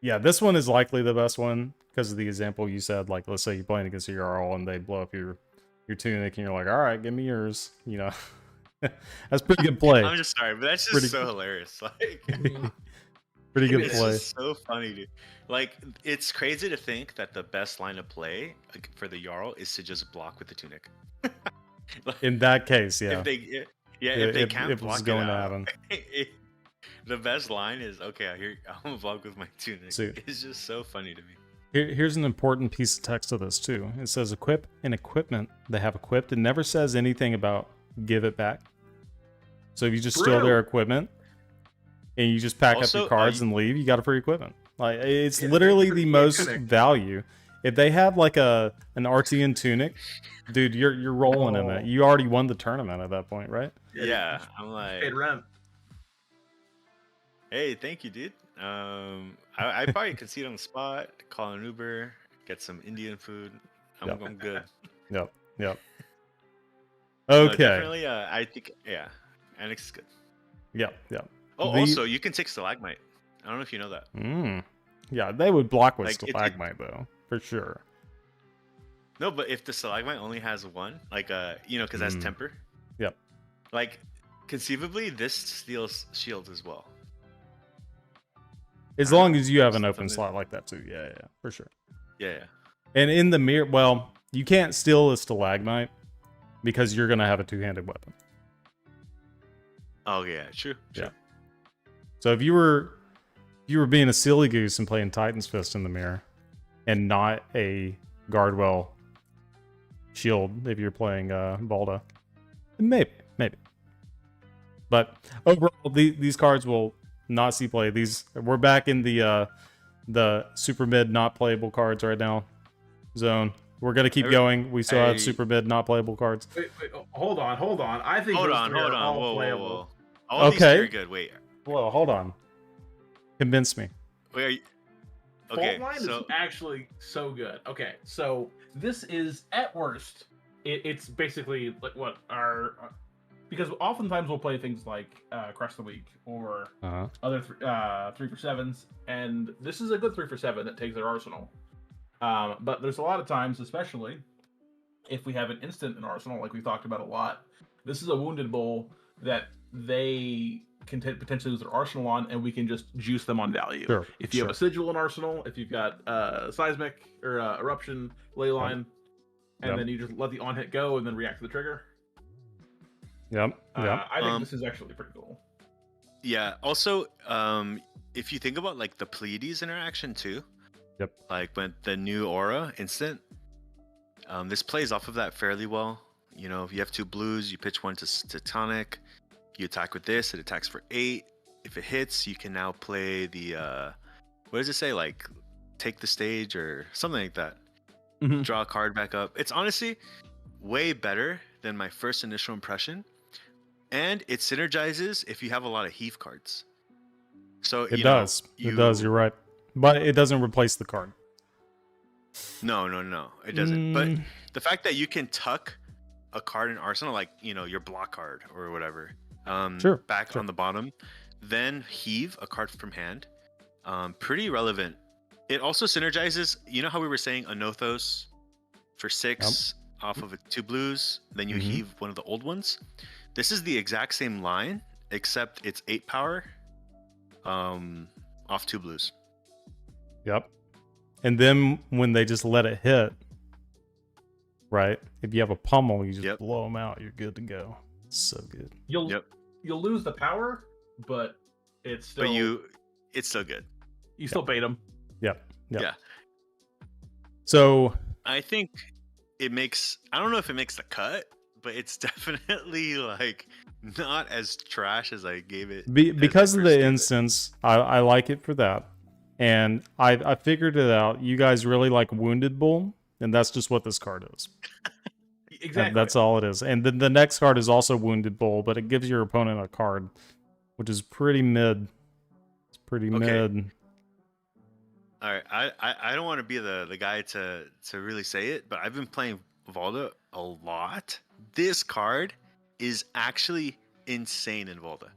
Yeah, this one is likely the best one because of the example you said. Like, let's say you're playing against a Jarl and they blow up your tunic, and you're like, all right, give me yours. That's pretty good play. I'm just sorry, but that's just pretty so hilarious. Like, pretty good play. It's just so funny, dude. Like, it's crazy to think that the best line of play for the Jarl is to just block with the tunic. Like, in that case, yeah. If they can't block it out, the best line is, okay, I'm gonna block with my tunic. It's just so funny to me. Here's an important piece of text to this too. It says equip an equipment they have equipped. It never says anything about give it back. So if you just steal their equipment and you just pack up your cards and leave, you got a free equipment. Like, it's literally the most value. If they have like an Artean tunic, dude, you're rolling in it. You already won the tournament at that point, right? Yeah, I'm like, paid rent. Hey, thank you, dude. I probably could see it on the spot, call an Uber, get some Indian food. I'm good. Yep. Okay. No, definitely, I think, yeah, Annex is good. Yep. Oh, also, you can take Stalagmite. I don't know if you know that. Yeah, they would block with Stalagmite, though, for sure. No, but if the Stalagmite only has 1, like, because that's temper. Yep. Like, conceivably, this steals shield as well. As long as you have an open slot like that too. Yeah, for sure. Yeah. And in the mirror, well, you can't steal a Stalagmite because you're going to have a 2-handed weapon. Oh, yeah, true. Yeah. So if you were being a silly goose and playing Titan's Fist in the mirror and not a Guardwell shield if you're playing Volta, maybe. But overall, these cards will not see play. We're back in the super mid not playable cards right now zone. We're gonna keep going. We still have super mid not playable cards. Wait, hold on. I think hold on. All playable. Whoa. All these are good. Wait. Well, hold on. Convince me. Wait, are you... Okay, Fault line is actually so good. Okay, so this is at worst. It's basically like what our because oftentimes we'll play things like Crush the Week or other 3-for-7s, and this is a good 3-for-7 that takes their arsenal. But there's a lot of times, especially if we have an instant in arsenal, like we've talked about a lot, this is a Wounded Bull that they can potentially lose their arsenal on, and we can just juice them on value. Sure, if you have a Sigil in arsenal, if you've got Seismic or Eruption, Leyline, and then you just let the on-hit go and then react to the trigger. Yep. I think this is actually pretty cool. Yeah. Also, if you think about like the Pleiades interaction too, like when the new aura instant, this plays off of that fairly well. If you have 2 blues, you pitch 1 to tonic, you attack with this, it attacks for 8. If it hits, you can now play the what does it say? Like take the stage or something like that. Draw a card back up. It's honestly way better than my first initial impression. And it synergizes if you have a lot of Heave cards. So it does. It does. You're right, but it doesn't replace the card. No, it doesn't. But Mm, the fact that you can tuck a card in Arsenal, like your block card or whatever, sure. back Sure. on the bottom, then heave a card from hand. Pretty relevant. It also synergizes. You know how we were saying Anothos for Yep. 6 off of 2 blues, then you Mhm. heave one of the old ones. This is the exact same line, except it's 8 power, off 2 blues. Yep. And then when they just let it hit, right? If you have a pummel, you just Yep. blow them out. You're good to go. So good. You'll Yep. you'll lose the power, but it's still But it's still good. you still bait them. Yep. Yep. Yeah. So I think it makes. I don't know if it makes the cut, but it's definitely like not as trash as I gave it. as I because of first the gave it. instance, I like it for that. And I figured it out. You guys really like Wounded Bull, and that's just what this card is. And Exactly. that's all it is. And then the next card is also Wounded Bull, but it gives your opponent a card, which is pretty mid. It's pretty Okay. mid. All right, I don't want to be the guy to really say it, but I've been playing Volda a lot. This card is actually insane in Volda.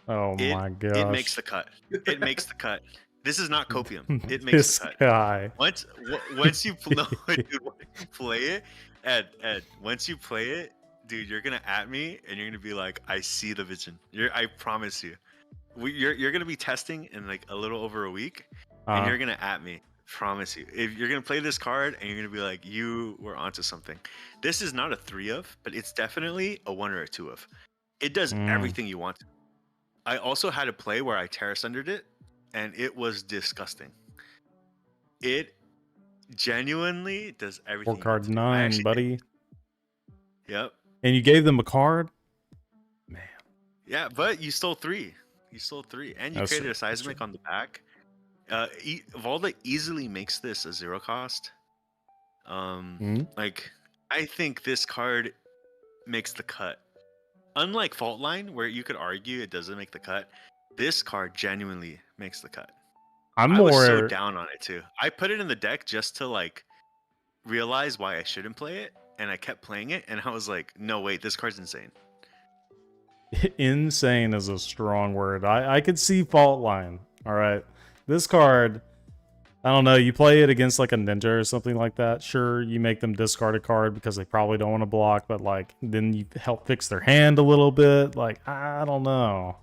Oh my gosh. It makes the cut. It makes the cut. This is not copium. It makes This the cut. guy. Once you no, dude, once you play it, Ed, once you play it, dude, you're gonna at me and you're gonna be like, I see the vision. I promise you. You're gonna be testing in like a little over a week, and you're gonna at me. Promise you. If you're gonna play this card and you're gonna be like, you were onto something. This is not a 3 of, but it's definitely a 1 or a 2 of. It does everything you want to. I also had a play where I terrace undered it, and it was disgusting. It genuinely does everything. 4 card 9, buddy. Yep. And you gave them a card? Man. Yeah, but you stole 3. You stole 3, and you That's created true. a seismic on the back. Volda easily makes this a 0 cost. Like I think this card makes the cut. Unlike Fault Line, where you could argue it doesn't make the cut, this card genuinely makes the cut. I was so down on it too. I put it in the deck just to like realize why I shouldn't play it, and I kept playing it, and I was like, no, wait, this card's insane. Insane is a strong word. I could see Fault Line. All right. This card, I don't know. You play it against like a ninja or something like that. Sure, you make them discard a card because they probably don't want to block, but like then you help fix their hand a little bit. Like, I don't know.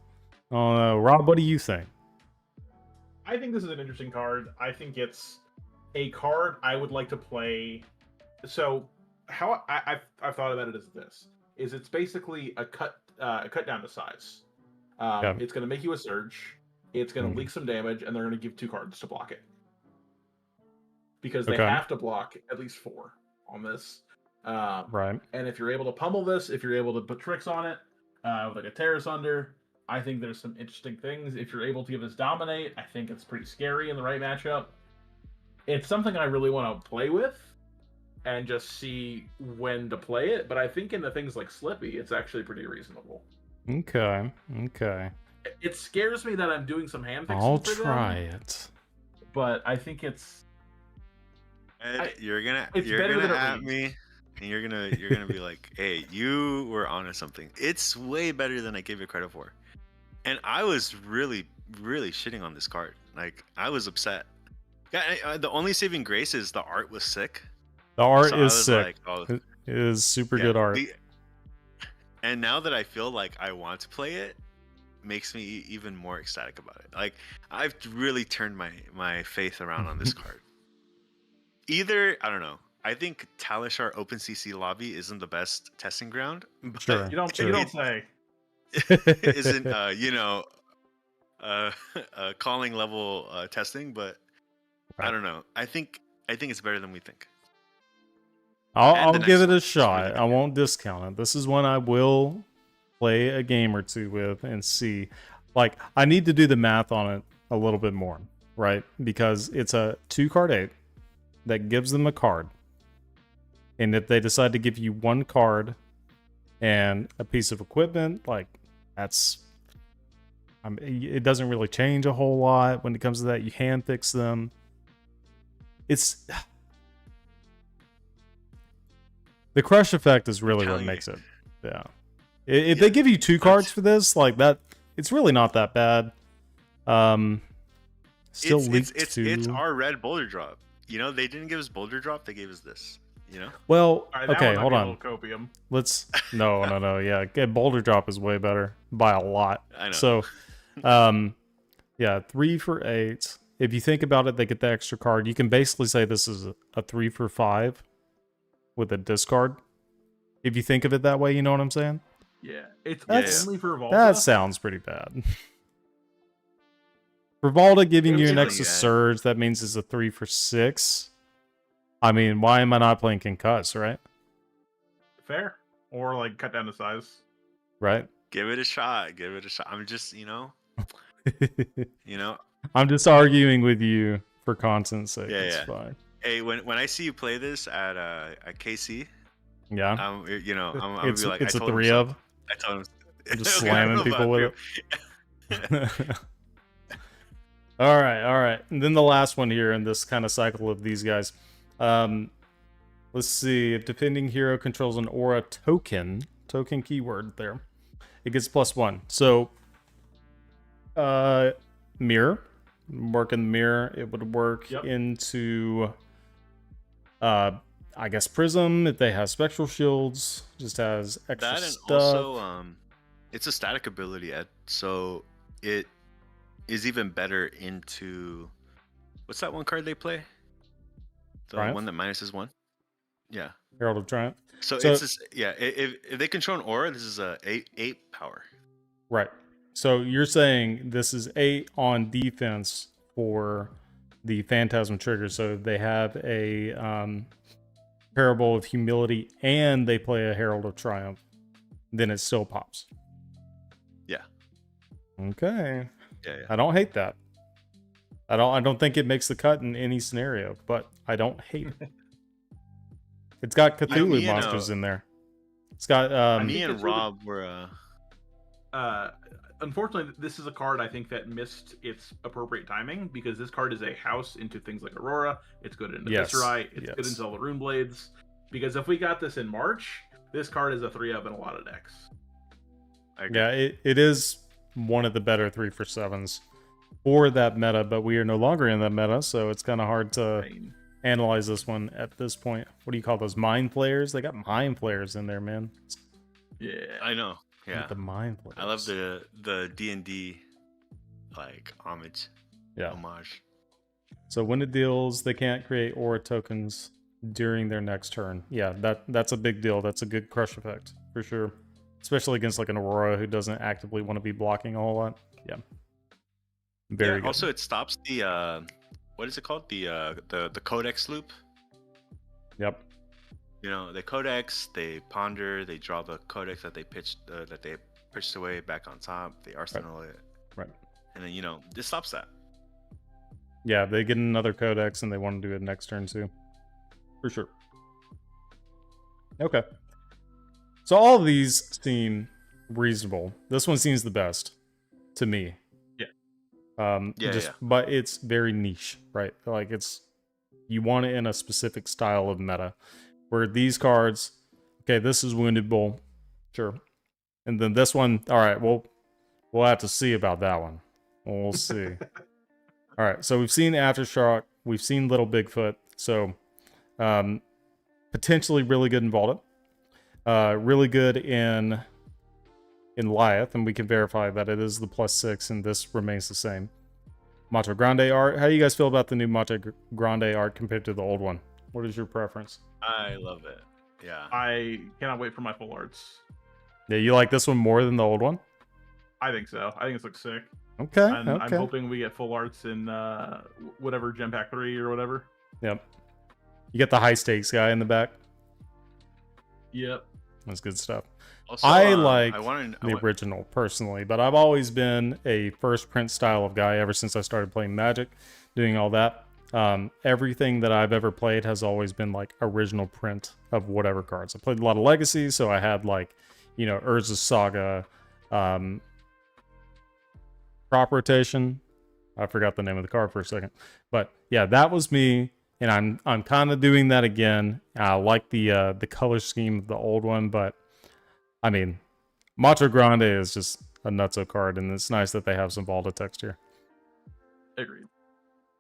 I don't know. Rob, what do you think? I think this is an interesting card. I think it's a card I would like to play. So how I've thought about it is this: is it's basically a cut down to size. Yeah. It's going to make you a surge. It's going to leak some damage, and they're going to give 2 cards to block it because they have to block at least 4 on this. Right. And if you're able to pummel this, if you're able to put tricks on it, with like a terrace under, I think there's some interesting things. If you're able to give this dominate, I think it's pretty scary in the right matchup. It's something I really want to play with and just see when to play it. But I think in the things like Slippy, it's actually pretty reasonable. Okay. It scares me that I'm doing some hand fixing. I'll for try them, it. but I think it's. Ed, you're gonna better than it at reads. me, and you're gonna be like, hey, you were onto something. It's way better than I gave it credit for. And I was really, really shitting on this card. Like, I was upset. Yeah, the only saving grace is the art was sick. The art So I is was sick. like, oh, It is super yeah, good art. And now that I feel like I want to play it, makes me even more ecstatic about it. Like, I've really turned my faith around on this card. Either, I don't know. I think Talishar OpenCC lobby isn't the best testing ground. But Sure. You don't say. isn't calling level testing, but I don't know. I think it's better than we think. I'll the give next it a one is shot. really I won't discount it. This is one I will play a game or two with and see. Like, I need to do the math on it a little bit more, right? Because it's a 2-card 8 that gives them a card. And if they decide to give you 1 card and a piece of equipment, like, that's... it doesn't really change a whole lot when it comes to that. You hand fix them. It's The crush effect is really what telling makes you. it. Yeah. If they give you 2 cards for this, like that, it's really not that bad. Still leaked It's our red boulder drop. You know, they didn't give us boulder drop, they gave us this. You know? Well, All right, that okay, one might hold be a on. little copium. Let's no. Yeah, boulder drop is way better by a lot. I know. So, yeah, 3 for 8. If you think about it, they get the extra card. You can basically say this is a 3 for 5 with a discard. If you think of it that way, you know what I'm saying? Yeah, it's That's- only for Volta. That sounds pretty bad. For Volta giving you an Really extra bad. surge, that means it's a 3 for 6. I mean, why am I not playing Concuss, right? Fair, or like cut down the size. Right? Give it a shot. Give it a shot. I'm just, you know, I'm just arguing with you for content's sake. Yeah, It's yeah. fine. Hey, when I see you play this at KC, Yeah. I'm gonna It's be like, it's I a told him 3 so. of. I told him. I'm just Okay, I don't slamming know people about with you. it. All right. And then the last one here in this kind of cycle of these guys. Let's see. If defending hero controls an aura token keyword there, it gets +1. So, mirror, work in the mirror. It would work into, I guess prism if they have spectral shields. Just has extra That and stuff. also, it's a static ability, Ed. So it is even better into what's that one card they play? The Triumph? one that minuses 1. Yeah. Herald of Triumph. So So- it's just, yeah. If they control an aura, this is a 8 power. Right. So you're saying this is 8 on defense for the Phantasm trigger. So they have a Parable of Humility and they play a Herald of Triumph. Then it still pops. Yeah. Okay. Yeah. I don't hate that. I don't think it makes the cut in any scenario, but I don't hate it. It's got Cthulhu monsters in there. It's got Me and Rob were Unfortunately, this is a card I think that missed its appropriate timing because this card is a house into things like Aurora. It's good into Viscerai. It's good into all the Rune Blades. Because if we got this in March, this card is a 3 of in a lot of decks. Yeah, it is one of the better 3 for 7s for that meta, but we are no longer in that meta, so it's kind of hard to analyze this one at this point. What do you call those? Mind Flayers? They got Mind Flayers in there, man. Yeah, I know. Yeah, the Mind Flayers. I love the D&D like homage. So when it deals, they can't create aura tokens during their next turn. Yeah, that's a big deal. That's a good crush effect for sure, especially against like an Aurora who doesn't actively want to be blocking a whole lot. Yeah, very good. Also, it stops the what is it called? The codex loop. Yep. You know, they codex, they ponder, they draw the codex that they pitched away back on top. They arsenal it. Right. And then, you know, this stops that. Yeah, they get another codex and they want to do it next turn too. For sure. Okay. So all of these seem reasonable. This one seems the best to me. Yeah. But it's very niche, right? Like you want it in a specific style of meta. Where these cards, okay, this is Wounded Bull, sure. And then this one, all right, we'll have to see about that one. We'll see. All right, so we've seen Aftershock, we've seen Little Bigfoot, so potentially really good in Volta, really good in Lyeth, and we can verify that it is the +6, and this remains the same. Macho Grande art. How do you guys feel about the new Macho Grande art compared to the old one? What is your preference? I love it. Yeah. I cannot wait for my full arts. Yeah, you like this one more than the old one? I think so. I think this looks sick. Okay. And I'm hoping we get full arts in whatever Gem Pack 3 or whatever. Yep. You get the high stakes guy in the back. Yep. That's good stuff. Also, I like the original personally, but I've always been a first print style of guy ever since I started playing Magic, doing all that. Everything that I've ever played has always been like original print of whatever cards. I played a lot of Legacy, so I had like, you know, Urza's Saga, Crop Rotation. I forgot the name of the card for a second. But yeah, that was me and I'm kind of doing that again. I like the color scheme of the old one, but I mean, Macho Grande is just a nutso card, and it's nice that they have some Volta texture. Agreed.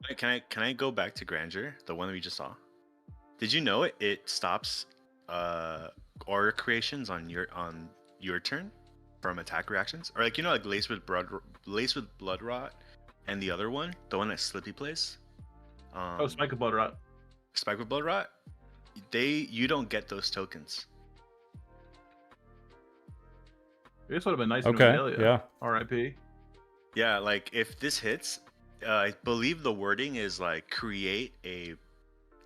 Wait, can I go back to Grandeur, the one that we just saw? Did you know it stops aura creations on your turn from attack reactions? Or like like Lace with Blood Rot, and the other one, the one that Slippy plays. Spike of Blood Rot. Spike with Blood Rot. You don't get those tokens. This would have been nice. Okay. Miscellaneous. Yeah. R.I.P. Yeah, like if this hits, I believe the wording is like create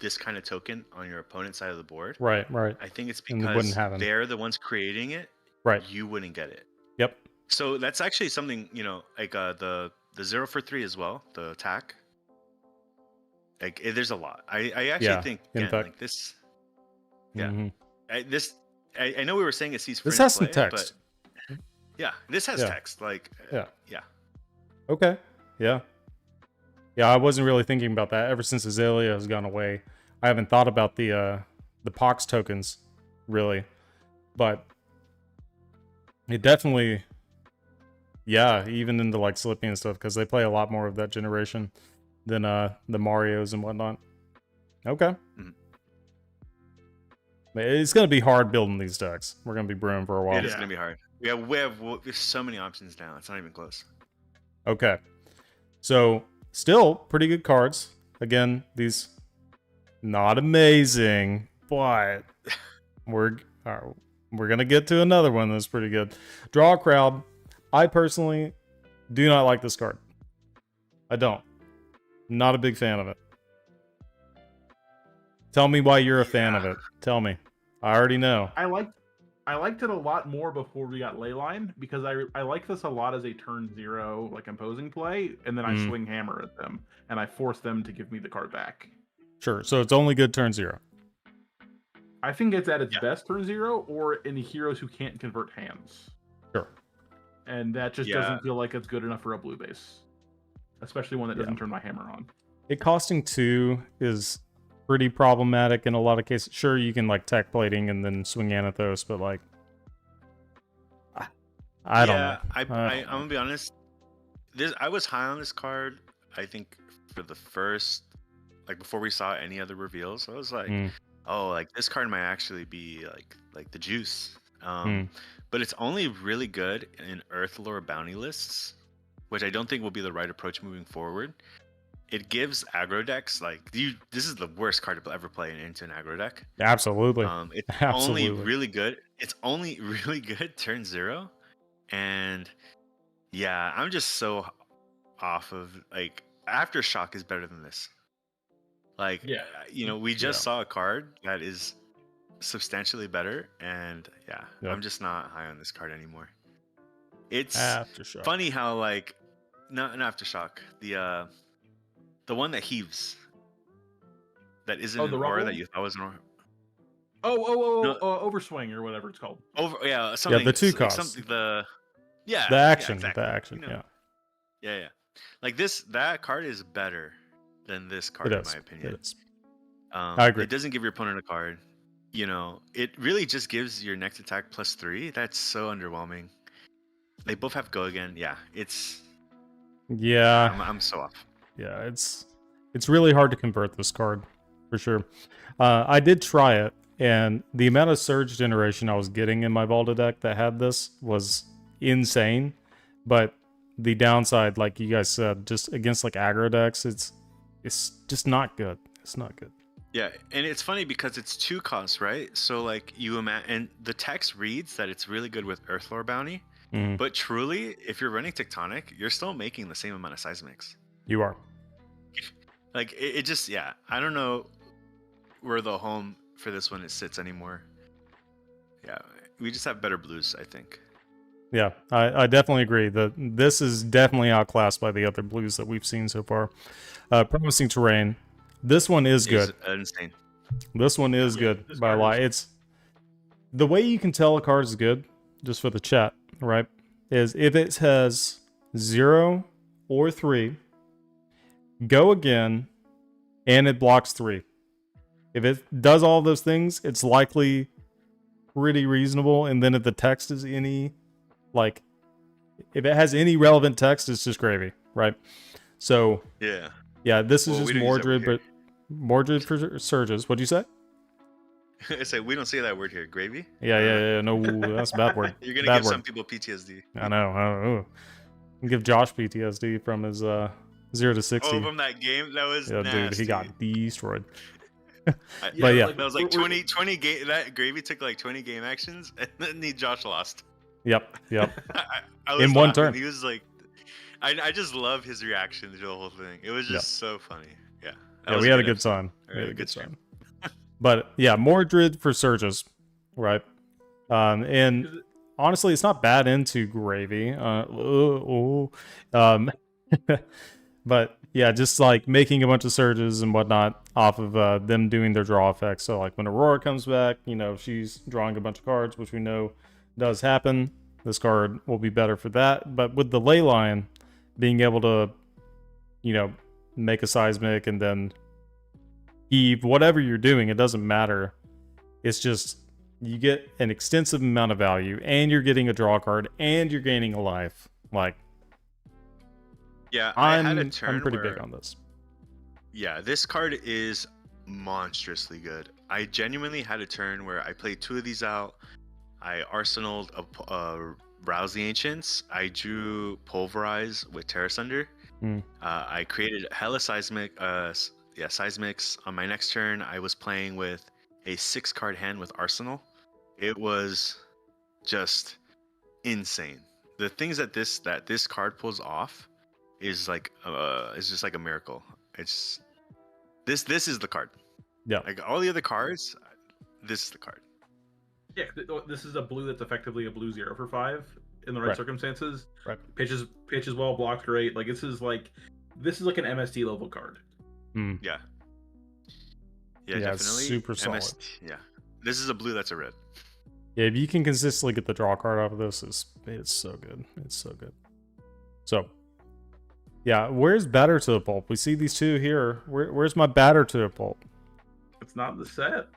this kind of token on your opponent's side of the board. Right. I think it's And because wouldn't have them. they're the ones creating it. Right. You wouldn't get it. Yep. So that's actually something, like the 0 for 3 as well, the attack. Like there's a lot. I actually think again, like this. Yeah. Mm-hmm. I know we were saying it sees This fringe has some play, text. but yeah, this has text. Like Yeah. Yeah. Okay. Yeah. Yeah, I wasn't really thinking about that. Ever since Azalea has gone away, I haven't thought about the Pox tokens, really. But it definitely, yeah, even into like Slippy and stuff, because they play a lot more of that generation than the Marios and whatnot. Okay. Mm-hmm. It's gonna be hard building these decks. We're gonna be brewing for a while. It is gonna be hard. We have so many options now. It's not even close. Okay. So, still pretty good cards. Again, these not amazing, but we're gonna get to another one that's pretty good. Draw a Crowd. I personally do not like this card. I don't. Not a big fan of it. Tell me why you're a fan of it. Tell me. I already know. I liked it a lot more before we got Leyline, because I like this a lot as a turn 0 like imposing play, and then I swing hammer at them and I force them to give me the card back. Sure. So it's only good turn 0. I think it's at its best turn 0, or in the heroes who can't convert hands. Sure. And that just doesn't feel like it's good enough for a blue base, especially one that doesn't turn my hammer on. It costing 2 is pretty problematic in a lot of cases. Sure, you can like tech plating and then swing Anathos, but like, I don't know. I'm gonna be honest. I was high on this card. I think for the first, like before we saw any other reveals, I was like, oh, like this card might actually be like the juice. But it's only really good in Earthlore bounty lists, which I don't think will be the right approach moving forward. It gives aggro decks this is the worst card to ever play into an aggro deck. Absolutely. It's only really good. It's only really good turn 0, and yeah, I'm just so off of like Aftershock is better than this. Like we just saw a card that is substantially better, and I'm just not high on this card anymore. It's Aftershock. Funny how like not an Aftershock, the one that heaves, that isn't an aura that you thought was an aura. Overswing or whatever it's called. Something. The 2 cost. Something, the action. Exactly. The action. Yeah. Like that card is better than this card in my opinion. It is. I agree. It doesn't give your opponent a card. It really just gives your next attack +3. That's so underwhelming. They both have go again. Yeah, I'm so off. Yeah, it's really hard to convert this card, for sure. I did try it, and the amount of Surge generation I was getting in my Volta deck that had this was insane. But the downside, like you guys said, just against like aggro decks, it's just not good. It's not good. Yeah, and it's funny because it's 2 costs, right? So like and the text reads that it's really good with Earthlore bounty, but truly, if you're running Tectonic, you're still making the same amount of seismics. You are. Like it just I don't know where the home for this one sits anymore. Yeah, we just have better blues, I think. Yeah, I definitely agree. This is definitely outclassed by the other blues that we've seen so far. Promising Terrain. This one is good. Insane. This one is good by a lot. It's the way you can tell a card is good, just for the chat, right? Is if it has 0 or 3, go again, and it blocks 3. If it does all those things, it's likely pretty reasonable. And then if the text is any, like, if it has any relevant text, it's just gravy, right? So yeah, this is just Mordred, but Mordred for surges. What'd you say? I say we don't say that word here. Gravy? Yeah. No, that's a bad word. You're gonna bad give word. some people PTSD. I know. Give Josh PTSD from his 0 to 60. Oh, from that game, that was nasty. Dude, he got destroyed. Yeah, But yeah, like, that was like 20 game. That Gravy took like 20 game actions, and then Josh lost. Yep. I was In one laughing. turn. He was like, I just love his reaction to the whole thing. It was just so funny. Yeah, we had a good time. We had a good time. But yeah, Mordred for surges, right? And honestly, it's not bad into gravy. But yeah, just like making a bunch of surges and whatnot off of them doing their draw effects. So like when Aurora comes back, she's drawing a bunch of cards, which we know does happen. This card will be better for that. But with the Leyline, being able to, make a seismic and then heave, whatever you're doing, it doesn't matter. It's just you get an extensive amount of value, and you're getting a draw card, and you're gaining a life. Like, yeah, I'm pretty big on this. Yeah, this card is monstrously good. I genuinely had a turn where I played 2 of these out. I arsenaled Rouse the Ancients. I drew Pulverize with Terra Sunder. I created hella seismics. On my next turn, I was playing with a 6-card hand with Arsenal. It was just insane. The things that this card pulls off is like it's just like a miracle. It's this is the card. Yeah. Like all the other cards, this is the card. Yeah, this is a blue that's effectively a blue 0 for 5 in the right circumstances. Right. Pitches well, blocks great. Like this is like an MST level card. Yeah, definitely. It's super solid. Yeah, this is a blue that's a red. Yeah, if you can consistently get the draw card off of this, it's so good. It's so good. So, yeah, where's Batter to the Pulp? We see these 2 here. Where's my Batter to the Pulp? It's not in the set.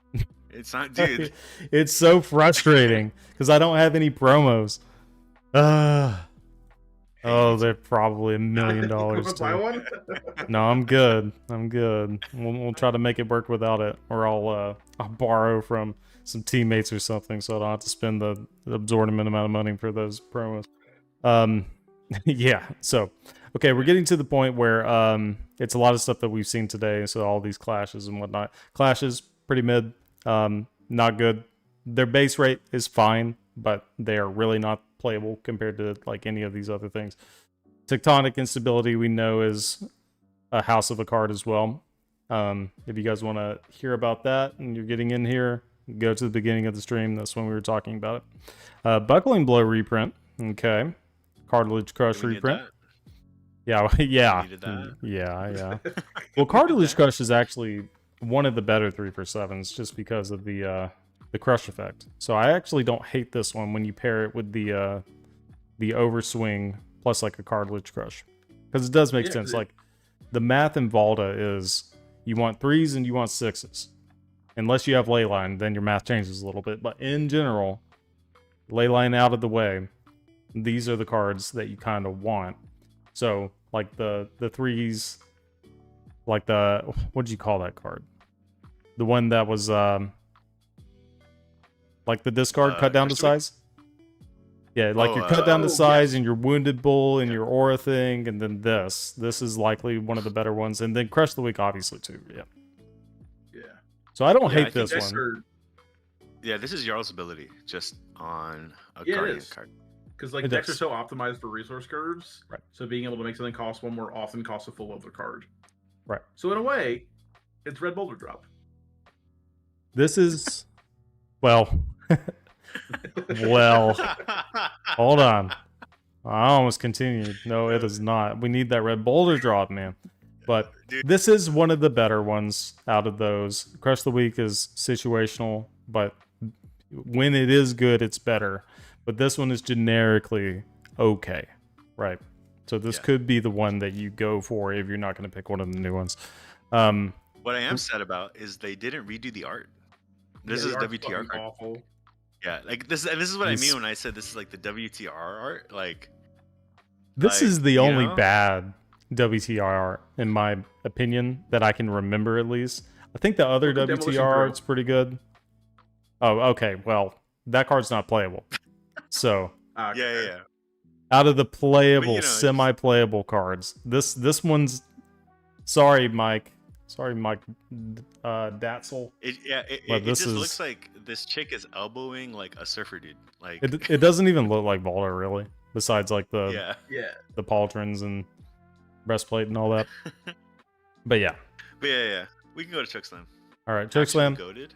It's not, dude. It's so frustrating because I don't have any promos. Oh, they're probably $1 million too. No, I'm good. We'll try to make it work without it, or I'll borrow from some teammates or something, so I don't have to spend the absorbent amount of money for those promos. Yeah. So, okay, we're getting to the point where it's a lot of stuff that we've seen today. So all these clashes and whatnot. Clashes pretty mid, not good. Their base rate is fine, but they are really not playable compared to like any of these other things. Tectonic Instability we know is a house of a card as well. If you guys want to hear about that and you're getting in here, go to the beginning of the stream. That's when we were talking about it. Buckling Blow reprint. Okay. Cartilage Crush reprint. Yeah. Yeah. Well, Cartilage Crush is actually one of the better 3/7s just because of the crush effect. So I actually don't hate this one when you pair it with the overswing plus like a Cartilage Crush, because it does make sense. Like the math in Valda is you want 3s and you want 6s. Unless you have Leyline, then your math changes a little bit. But in general, Leyline out of the way, these are the cards that you kind of want. So like the 3s, like what did you call that card? The one that was like the discard cut down to size? Yeah, like you're cut down to size and your Wounded Bull and your Aura thing, and then this. This is likely one of the better ones. And then Crush the Weak, obviously, too. Yeah. So I don't hate this one. Yeah, this is Jarl's ability just on a Guardian card. Because like decks are so optimized for resource curves, right? So being able to make something cost 1 more often costs a full other card. Right. So in a way, it's Red Boulder Drop. This is... Well... Well, hold on. I almost continued. No, it is not. We need that Red Boulder Drop, man. But this is one of the better ones out of those. Crush the Weak is situational, but when it is good, it's better. But this one is generically okay, right? So this could be the one that you go for if you're not going to pick one of the new ones. What I am sad about is they didn't redo the art. This Yeah, is the art's WTR fucking card. awful. Yeah, like this, and this is what I This- mean when I said this is like the WTR art. This is Like, the you only know? bad WTR in my opinion that I can remember at least. I think the other Look at Demolition WTR Pro. art's pretty good. Oh, okay. Well, that card's not playable. So Okay. Yeah. out of the playable, you know, it's- semi-playable cards, this one's. Sorry, Mike. Sorry, Mike. Datzel. But It this just is- looks like this chick is elbowing like a surfer dude. Like, It doesn't even look like Volta really. Besides like the yeah. Yeah. the pauldrons and breastplate and all that. But yeah. But yeah. We can go to Chokeslam. All right, Chokeslam. Goated.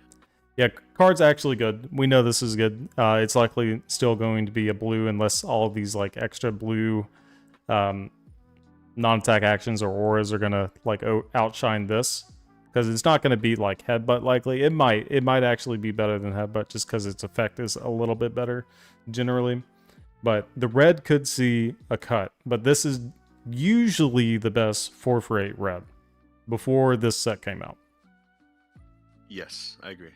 Yeah, card's actually good. We know this is good. It's likely still going to be a blue unless all of these like extra blue non-attack actions or auras are gonna like outshine this, because it's not gonna be like headbutt likely. It might actually be better than headbutt just because its effect is a little bit better generally. But the red could see a cut, but this is usually the best 4-for-8 red before this set came out. Yes, I agree.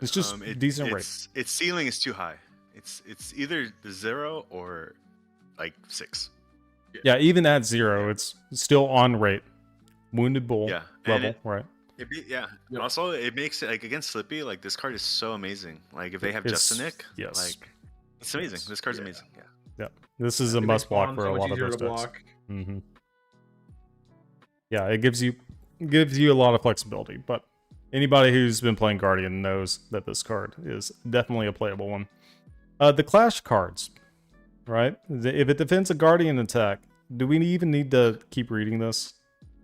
It's just decent rate. Its ceiling is too high. It's either the 0 or like 6. Yeah, even at 0, it's still on rate. Wounded Bull Yeah, and level, right? Yeah. Yep. Also, it makes it like against Slippy. Like this card is so amazing. Like if they have It's- Justinic, yes. like it's amazing. Yes. This card's Yeah. amazing. Yeah. Yeah, this is a It makes must block Spawn for so a much lot of easier those to decks. block. Mm-hmm. Yeah, it gives you a lot of flexibility, but anybody who's been playing Guardian knows that this card is definitely a playable one. The Clash cards, right? If it defends a Guardian attack, do we even need to keep reading this?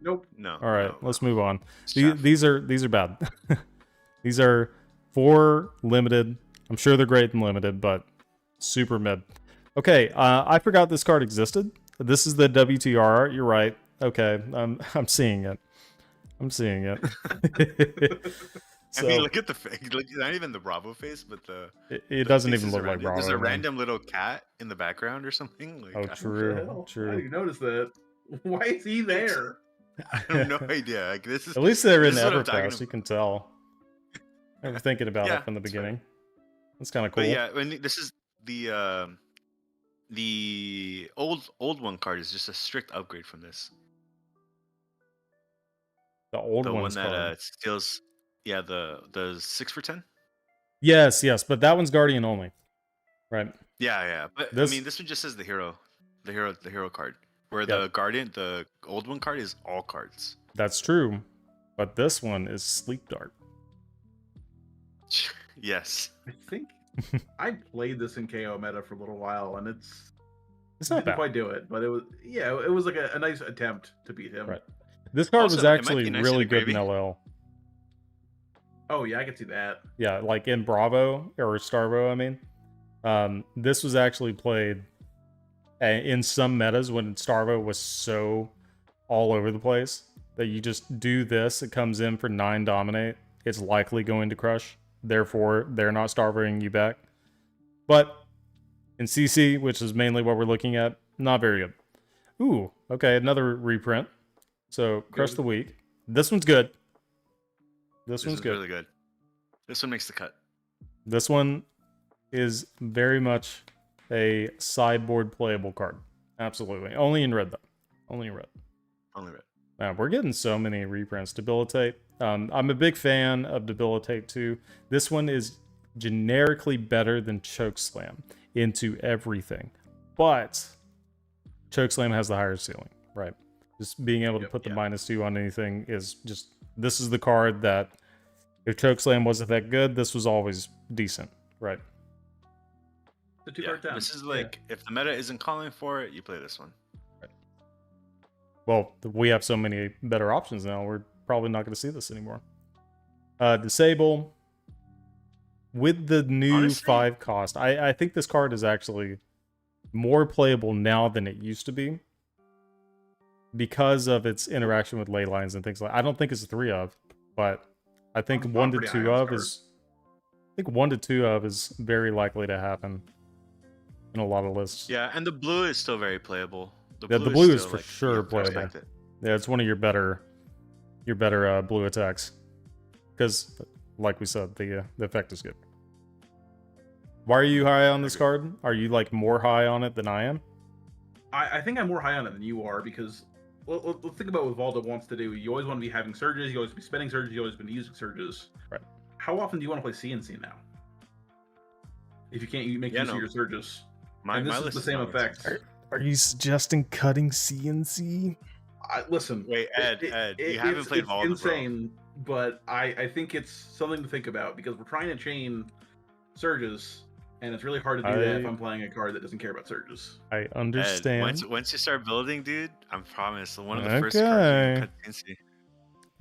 Nope. No. All right, no, let's no. move on. It's chaff. These are bad. These are 4 limited. I'm sure they're great in limited, but super mid. Okay, I forgot this card existed. This is the WTR art. You're right. Okay, I'm seeing it. I'm seeing it. I mean, look at the face. Like, not even the Bravo face, but it the doesn't face even is look like around it. Bravo. There's a man. random little cat in the background or something. Like, Oh, What the true. hell? I True. didn't notice that. Why is he there? I have no idea. Like this is At least they're in this is what I'm talking Everpress. You can tell. I was thinking about Yeah, it from the that's right. beginning. That's kind of cool. But yeah, this is the old one card is just a strict upgrade from this. The old The one one's that card. steals, yeah, the 6 for 10. Yes, but that one's Guardian only. Right. Yeah. But This- I mean, this one just says the hero card. Where Yeah. the Guardian, the old one card is all cards. That's true. But this one is Sleep Dart. Yes. I think I played this in KO meta for a little while, and it's It's not didn't bad. quite do it, but it was like a nice attempt to beat him. Right. This card Also, was it might actually be nice really in the good in gravy. LL. Oh yeah, I can see that. Yeah, like in Bravo or Starvo, I mean. This was actually played in some metas when Starvo was so all over the place that you just do this, it comes in for 9 dominate, it's likely going to crush, therefore they're not starving you back. But in CC, which is mainly what we're looking at, not very good. Ooh, okay, another reprint. So Crush Good. the Week. This one's good. This This one's is good. really good. This one makes the cut. This one is very much a sideboard playable card. Absolutely. Only in red, though. Only in red. Only red. We're getting so many reprints. Debilitate. I'm a big fan of Debilitate, too. This one is generically better than Chokeslam into everything. But Chokeslam has the higher ceiling, right? Just being able to Yep, put the yeah. -2 on anything is just... This is the card that if Chokeslam wasn't that good, this was always decent, right? The two Yeah. card down. This is like if the meta isn't calling for it, you play this one. Well, we have so many better options now, we're probably not going to see this anymore. Disable. With the new Honestly- 5 cost, I think this card is actually more playable now than it used to be. Because of its interaction with ley lines and things like I don't think it's 3 of, but I think I'm 1 to pretty 2 high on of this is... I think 1 to 2 of is very likely to happen in a lot of lists. Yeah, and the blue is still very playable. Yeah, the blue is still, for like, sure you have to playable. respect it. Yeah, it's one of your better your better blue attacks. Because, like we said, the effect is good. Why are you high on this card? Are you like more high on it than I am? I think I'm more high on it than you are because let's think about what Valda wants to do. You always want to be having surges. You always be spending surges. You always been using surges. Right. How often do you want to play CNC now? If you can't make use of your surges, and this is the same effect. Are you suggesting cutting CNC? Listen, wait, Ed, you haven't played Valda, insane, but I think it's something to think about because we're trying to chain surges, and it's really hard to do that if I'm playing a card that doesn't care about surges. I understand. Ed, once you start building, dude, I promise one of the first cards you cut CNC.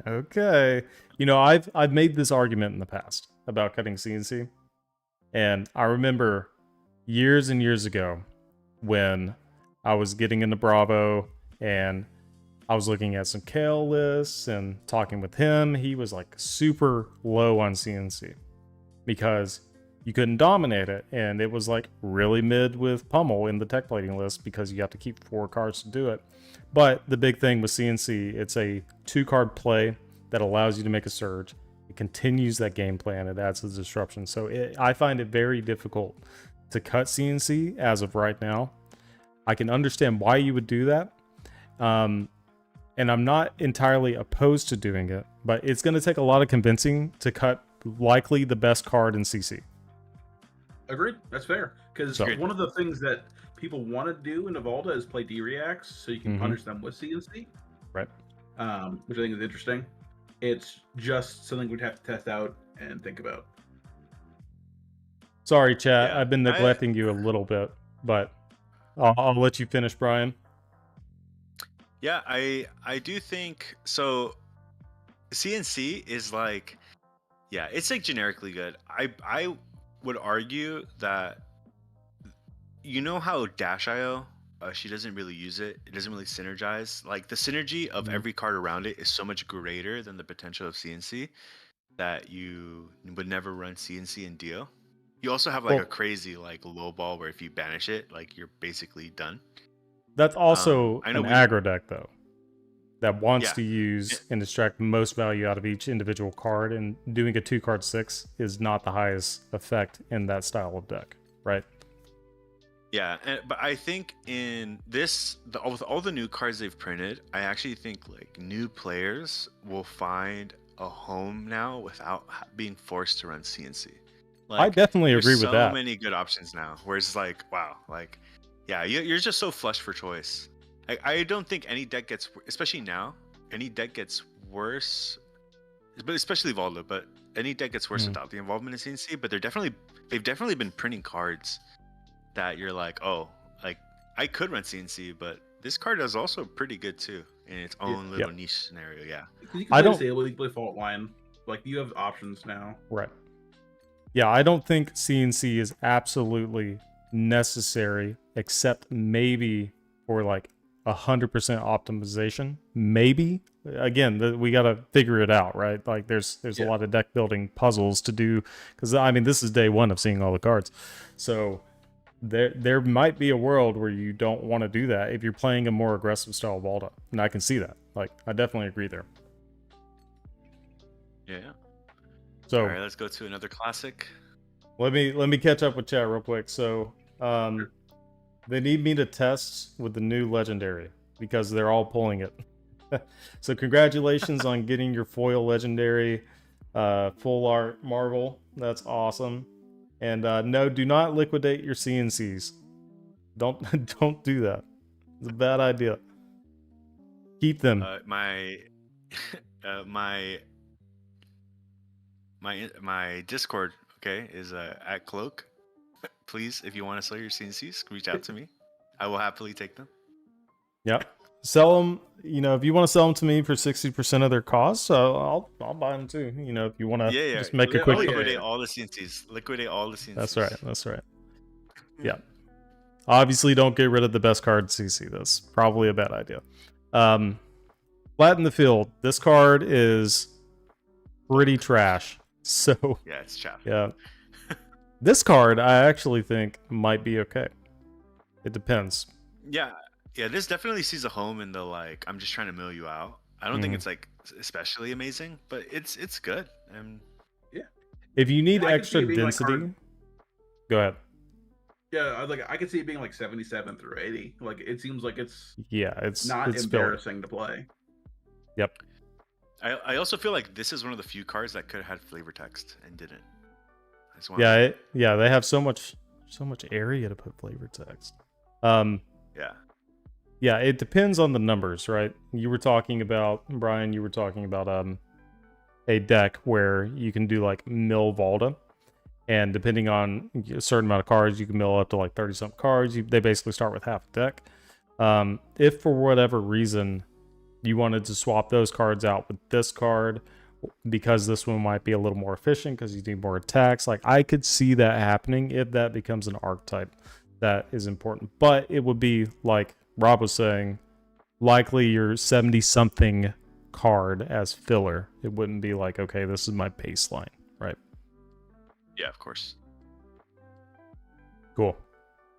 Okay. You know, I've made this argument in the past about cutting CNC. And I remember years and years ago when I was getting into Bravo and I was looking at some Kale lists and talking with him. He was like super low on CNC because you couldn't dominate it. And it was like really mid with Pummel in the tech plating list because you have to keep 4 cards to do it. But the big thing with CNC, it's a 2-card play that allows you to make a surge. It continues that game plan. It adds the disruption. So I find it very difficult to cut CNC as of right now. I can understand why you would do that. And I'm not entirely opposed to doing it, but it's going to take a lot of convincing to cut likely the best card in CC. Agreed. That's fair. Because one of the things that people want to do in Evalda is play D-Reacts so you can punish them with CNC. Right. Which I think is interesting. It's just something we'd have to test out and think about. Sorry, chat. I've been neglecting you a little bit, but I'll let you finish, Brian. Yeah, I do think so. CNC is like, yeah, it's like generically good. I would argue that, you know how Dash.io, she doesn't really use it. It doesn't really synergize. Like the synergy of every card around it is so much greater than the potential of CNC that you would never run CNC in Dio. You also have like a crazy like low ball where if you banish it, like you're basically done. That's also an aggro deck though, that wants to use and extract the most value out of each individual card, and doing a 2-card 6 is not the highest effect in that style of deck, right? Yeah, but I think in this, with all the new cards they've printed, I actually think like new players will find a home now without being forced to run CNC. Like, I definitely agree with that. So many good options now, where it's like, wow, like, yeah, you're just so flush for choice. I don't think any deck gets, especially now, any deck gets worse, but especially Valda, but any deck gets worse without the involvement in CNC. But they've definitely been printing cards that you're like, oh, like I could run CNC, but this card is also pretty good too in its own little niche scenario. Yeah, you can play Fault Line. Like you have options now, right? Yeah, I don't think CNC is absolutely necessary, except maybe for like 100% optimization. Maybe again, we got to figure it out, right? Like there's a lot of deck building puzzles to do, because I mean this is day 1 of seeing all the cards, so. There might be a world where you don't want to do that if you're playing a more aggressive style Valda, and I can see that. Like, I definitely agree there. Yeah. So, all right, let's go to another classic. Let me catch up with chat real quick. So, they need me to test with the new legendary because they're all pulling it. So, congratulations on getting your foil legendary full art Marvel. That's awesome. And no, do not liquidate your CNCs. Don't do that. It's a bad idea. Keep them. My Discord, okay, is at Cloak. Please, if you want to sell your CNCs, reach out to me. I will happily take them. Yep. Sell them. You know, if you want to sell them to me for 60% of their cost, so I'll buy them too. You know, if you want to just make a quick liquidate all the CNCs. Liquidate all the CNCs. That's right. Yeah. Obviously, don't get rid of the best card CC. That's probably a bad idea. Flatten the Field. This card is pretty trash. So yeah, it's chaff. Yeah. This card I actually think might be okay. It depends. Yeah, this definitely sees a home in the like, I'm just trying to mill you out. I don't think it's like especially amazing, but it's good. And If you need I can see extra it being, like, density, hard. go ahead. Yeah, I could see it being like 77 through 80. Like, it seems like it's Yeah, it's not filler. embarrassing to play. Yep. I also feel like this is one of the few cards that could have had flavor text and didn't. I just Yeah, yeah, they have so much area to put flavor text. Yeah. Yeah, it depends on the numbers, right? You were talking about, Brian, you were talking about a deck where you can do like mill Volta, and depending on a certain amount of cards, you can mill up to like 30-something cards. They basically start with half a deck. If for whatever reason you wanted to swap those cards out with this card, because this one might be a little more efficient because you need more attacks, like I could see that happening if that becomes an archetype that is important. But it would be, like Rob was saying, likely your 70-something card as filler. It wouldn't be like, okay, this is my baseline, right? Yeah, of course. Cool.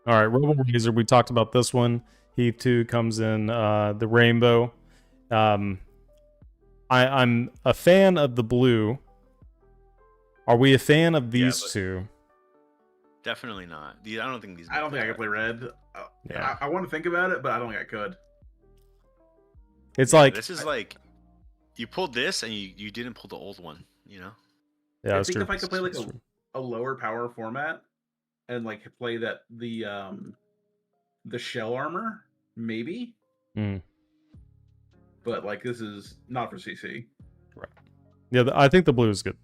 All right, Robo Razor, we talked about this one. Heave 2 comes in the rainbow. I'm a fan of the blue. Are we a fan of these two? Definitely not. I don't think these. I don't think I could play red. Yeah. I want to think about it, but I don't think I could. It's like this is like you pulled this and you didn't pull the old one. You know. Yeah, I think true. if I could play like a lower power format and like play that the shell armor, maybe. But like this is not for CC. Right. Yeah, I think the blue is good.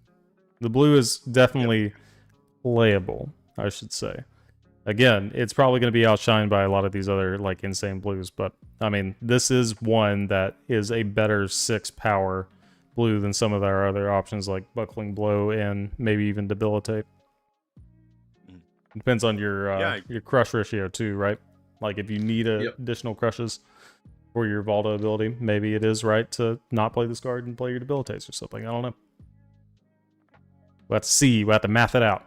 The blue is definitely playable, I should say. Again, it's probably going to be outshined by a lot of these other like insane blues, but I mean, this is one that is a better 6 power blue than some of our other options like Buckling Blow and maybe even Debilitate. Depends on your crush ratio too, right? Like if you need additional crushes for your Volta ability, maybe it is right to not play this card and play your Debilitates or something. I don't know. We'll have to see. We'll have to math it out.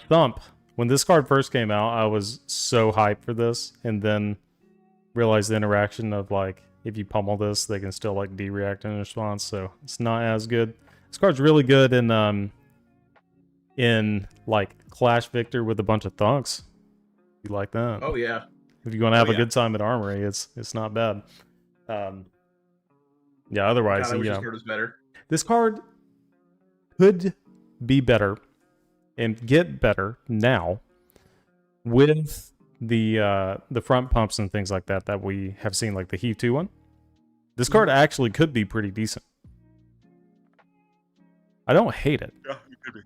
Thump. When this card first came out, I was so hyped for this, and then realized the interaction of like, if you pummel this, they can still like D-react in response, so it's not as good. This card's really good in like Clash Victor with a bunch of thunks. You like that? Oh yeah. If you want to have a good time at Armory, it's not bad. Yeah, otherwise, God, I wish this card was better. This card could be better and get better now with the front pumps and things like that we have seen, like the Heave 2 one. This card actually could be pretty decent. I don't hate it. Yeah, it could be.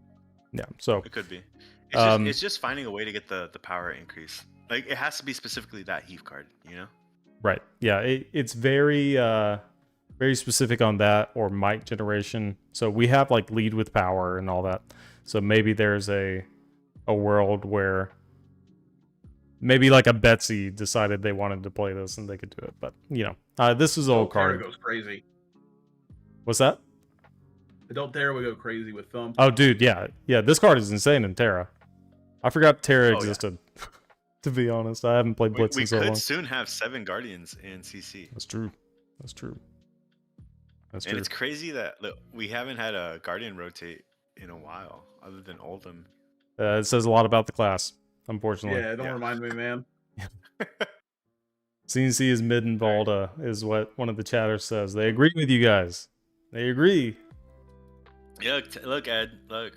Yeah, so it could be. It's just finding a way to get the power increase. Like it has to be specifically that Heave card, you know? Right. Yeah, it's very very specific on that, or might generation. So we have like lead with power and all that. So maybe there's a world where maybe like a Betsy decided they wanted to play this and they could do it. But you know, this is an old card. Goes crazy. What's that? Adult Terra would go crazy with Thump. Oh, dude, yeah. This card is insane in Terra. I forgot Terra existed. Yeah. To be honest, I haven't played Blitz in so long. We could soon have 7 Guardians in CC. That's true. That's true. And it's crazy that we haven't had a Guardian rotate in a while, other than Oldham. It says a lot about the class, unfortunately. Yeah, don't remind me, man. CNC is mid and Volta, is what one of the chatters says. They agree with you guys. They agree. Yeah, look, Ed. Look,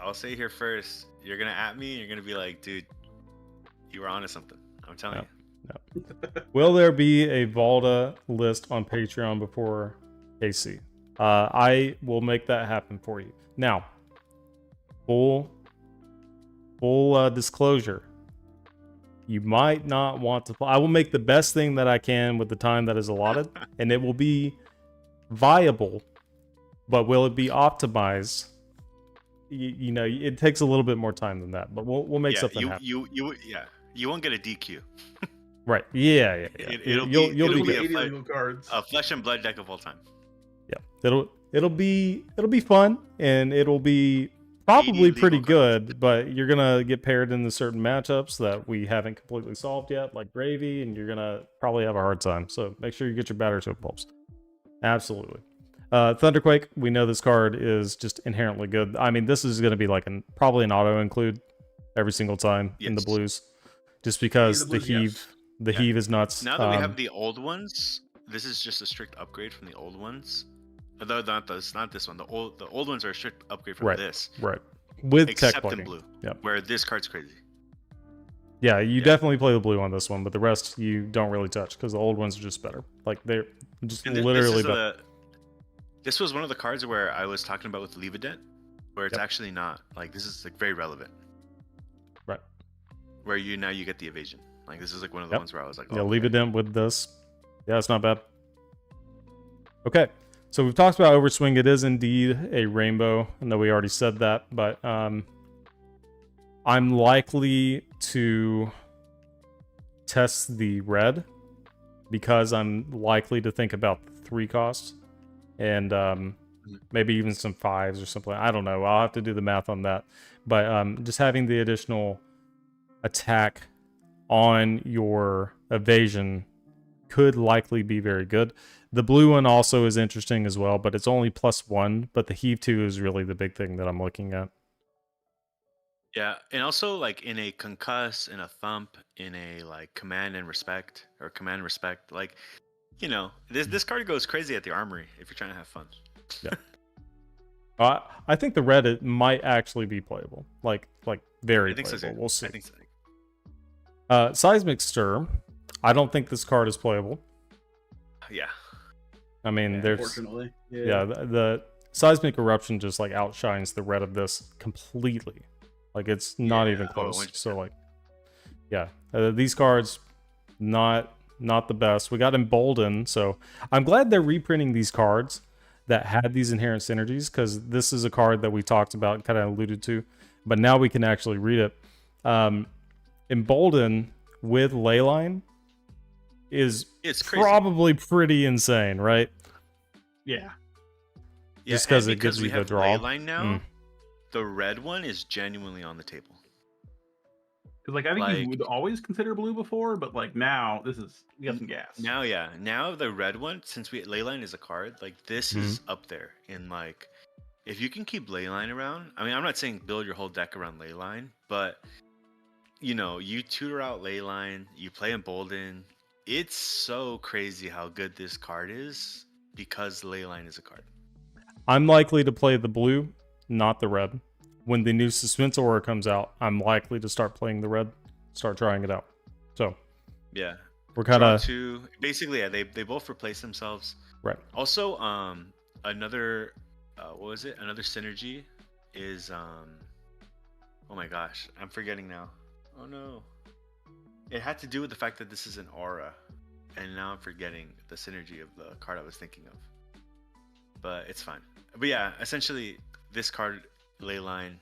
I'll say here first. You're gonna at me. And you're gonna be like, dude, you were onto something. I'm telling you. Will there be a Volta list on Patreon before KC? I will make that happen for you. Now, full disclosure. You might not want to play. I will make the best thing that I can with the time that is allotted, and it will be viable. But will it be optimized? You know, it takes a little bit more time than that. But we'll make something happen. You won't get a DQ. Right. Yeah. You'll be a flesh and blood deck of all time. Yeah. It'll be fun, and it'll be probably pretty good, but you're gonna get paired into certain matchups that we haven't completely solved yet, like Gravy, and you're gonna probably have a hard time. So make sure you get your batter soap pulps. Absolutely. Thunderquake, we know this card is just inherently good. I mean, this is going to be like probably an auto include every single time in the Yes. blues, just In because the the blues, heave, yes. the Yeah. heave is nuts. Now that we have the old ones, this is just a strict upgrade from the old ones. Although not this one. The old ones are a strict upgrade from this. Right. With tech Except in plugging. blue. Yeah. Where this card's crazy. Yeah, you definitely play the blue on this one, but the rest you don't really touch because the old ones are just better. Like they're just literally better. This was one of the cards where I was talking about with Leave a Dent, where it's actually not. Like this is like very relevant. Right. Where you get the evasion. Like this is like one of the ones where I was like, yeah, Leave a Dent with this. Yeah, it's not bad. Okay. So we've talked about Overswing. It is indeed a rainbow. I know we already said that, but I'm likely to test the red because I'm likely to think about the 3 costs and maybe even some 5s or something. I don't know. I'll have to do the math on that. But just having the additional attack on your evasion could likely be very good. The blue one also is interesting as well, but it's only +1. But the Heave 2 is really the big thing that I'm looking at. Yeah, and also like in a concuss, in a thump, in a like command and respect, like this card goes crazy at the armory if you're trying to have fun. Yeah. I think the red it might actually be playable, like very playable. So, we'll see. I think so. Seismic Stir. I don't think this card is playable. Yeah. I mean, there's unfortunately. the Seismic Eruption just like outshines the red of this completely. Like it's not even close. So like, yeah, these cards not the best. We got Embolden, so I'm glad they're reprinting these cards that had these inherent synergies because this is a card that we talked about and kind of alluded to, but now we can actually read it. Embolden with Leyline is probably pretty insane, right? Yeah. Just because it gives you the draw. Leyline now, the red one is genuinely on the table. Because like I think you would always consider blue before, but like now you got some gas. Now the red one, since Leyline is a card, like this is up there in like if you can keep Leyline around. I mean, I'm not saying build your whole deck around Leyline, but you tutor out Leyline, you play Embolden. It's so crazy how good this card is because Leyline is a card. I'm likely to play the blue, not the red. When the new Suspense Aura comes out, I'm likely to start playing the red, start trying it out. So, yeah, we're kind of basically, yeah, they both replace themselves. Right. Also, another what was it? Another synergy is oh my gosh, I'm forgetting now. Oh no, it had to do with the fact that this is an aura, and now I'm forgetting the synergy of the card I was thinking of. But it's fine. But yeah, essentially, this card. Leyline,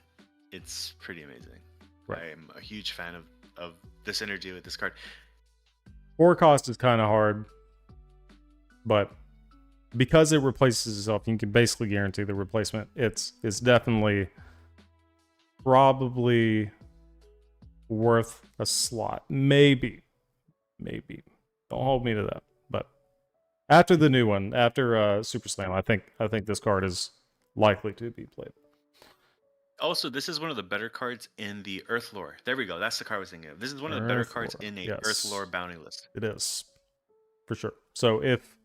it's pretty amazing. Right. I am a huge fan of the synergy with this card. 4 cost is kind of hard, but because it replaces itself, you can basically guarantee the replacement. It's definitely probably worth a slot. Maybe. Don't hold me to that. But after the new one, after Super Slam, I think this card is likely to be played. Also, this is one of the better cards in the Earth Lore. There we go. That's the card I was thinking of. This is one of the better cards in a Earth Lore bounty list. It is. For sure. So if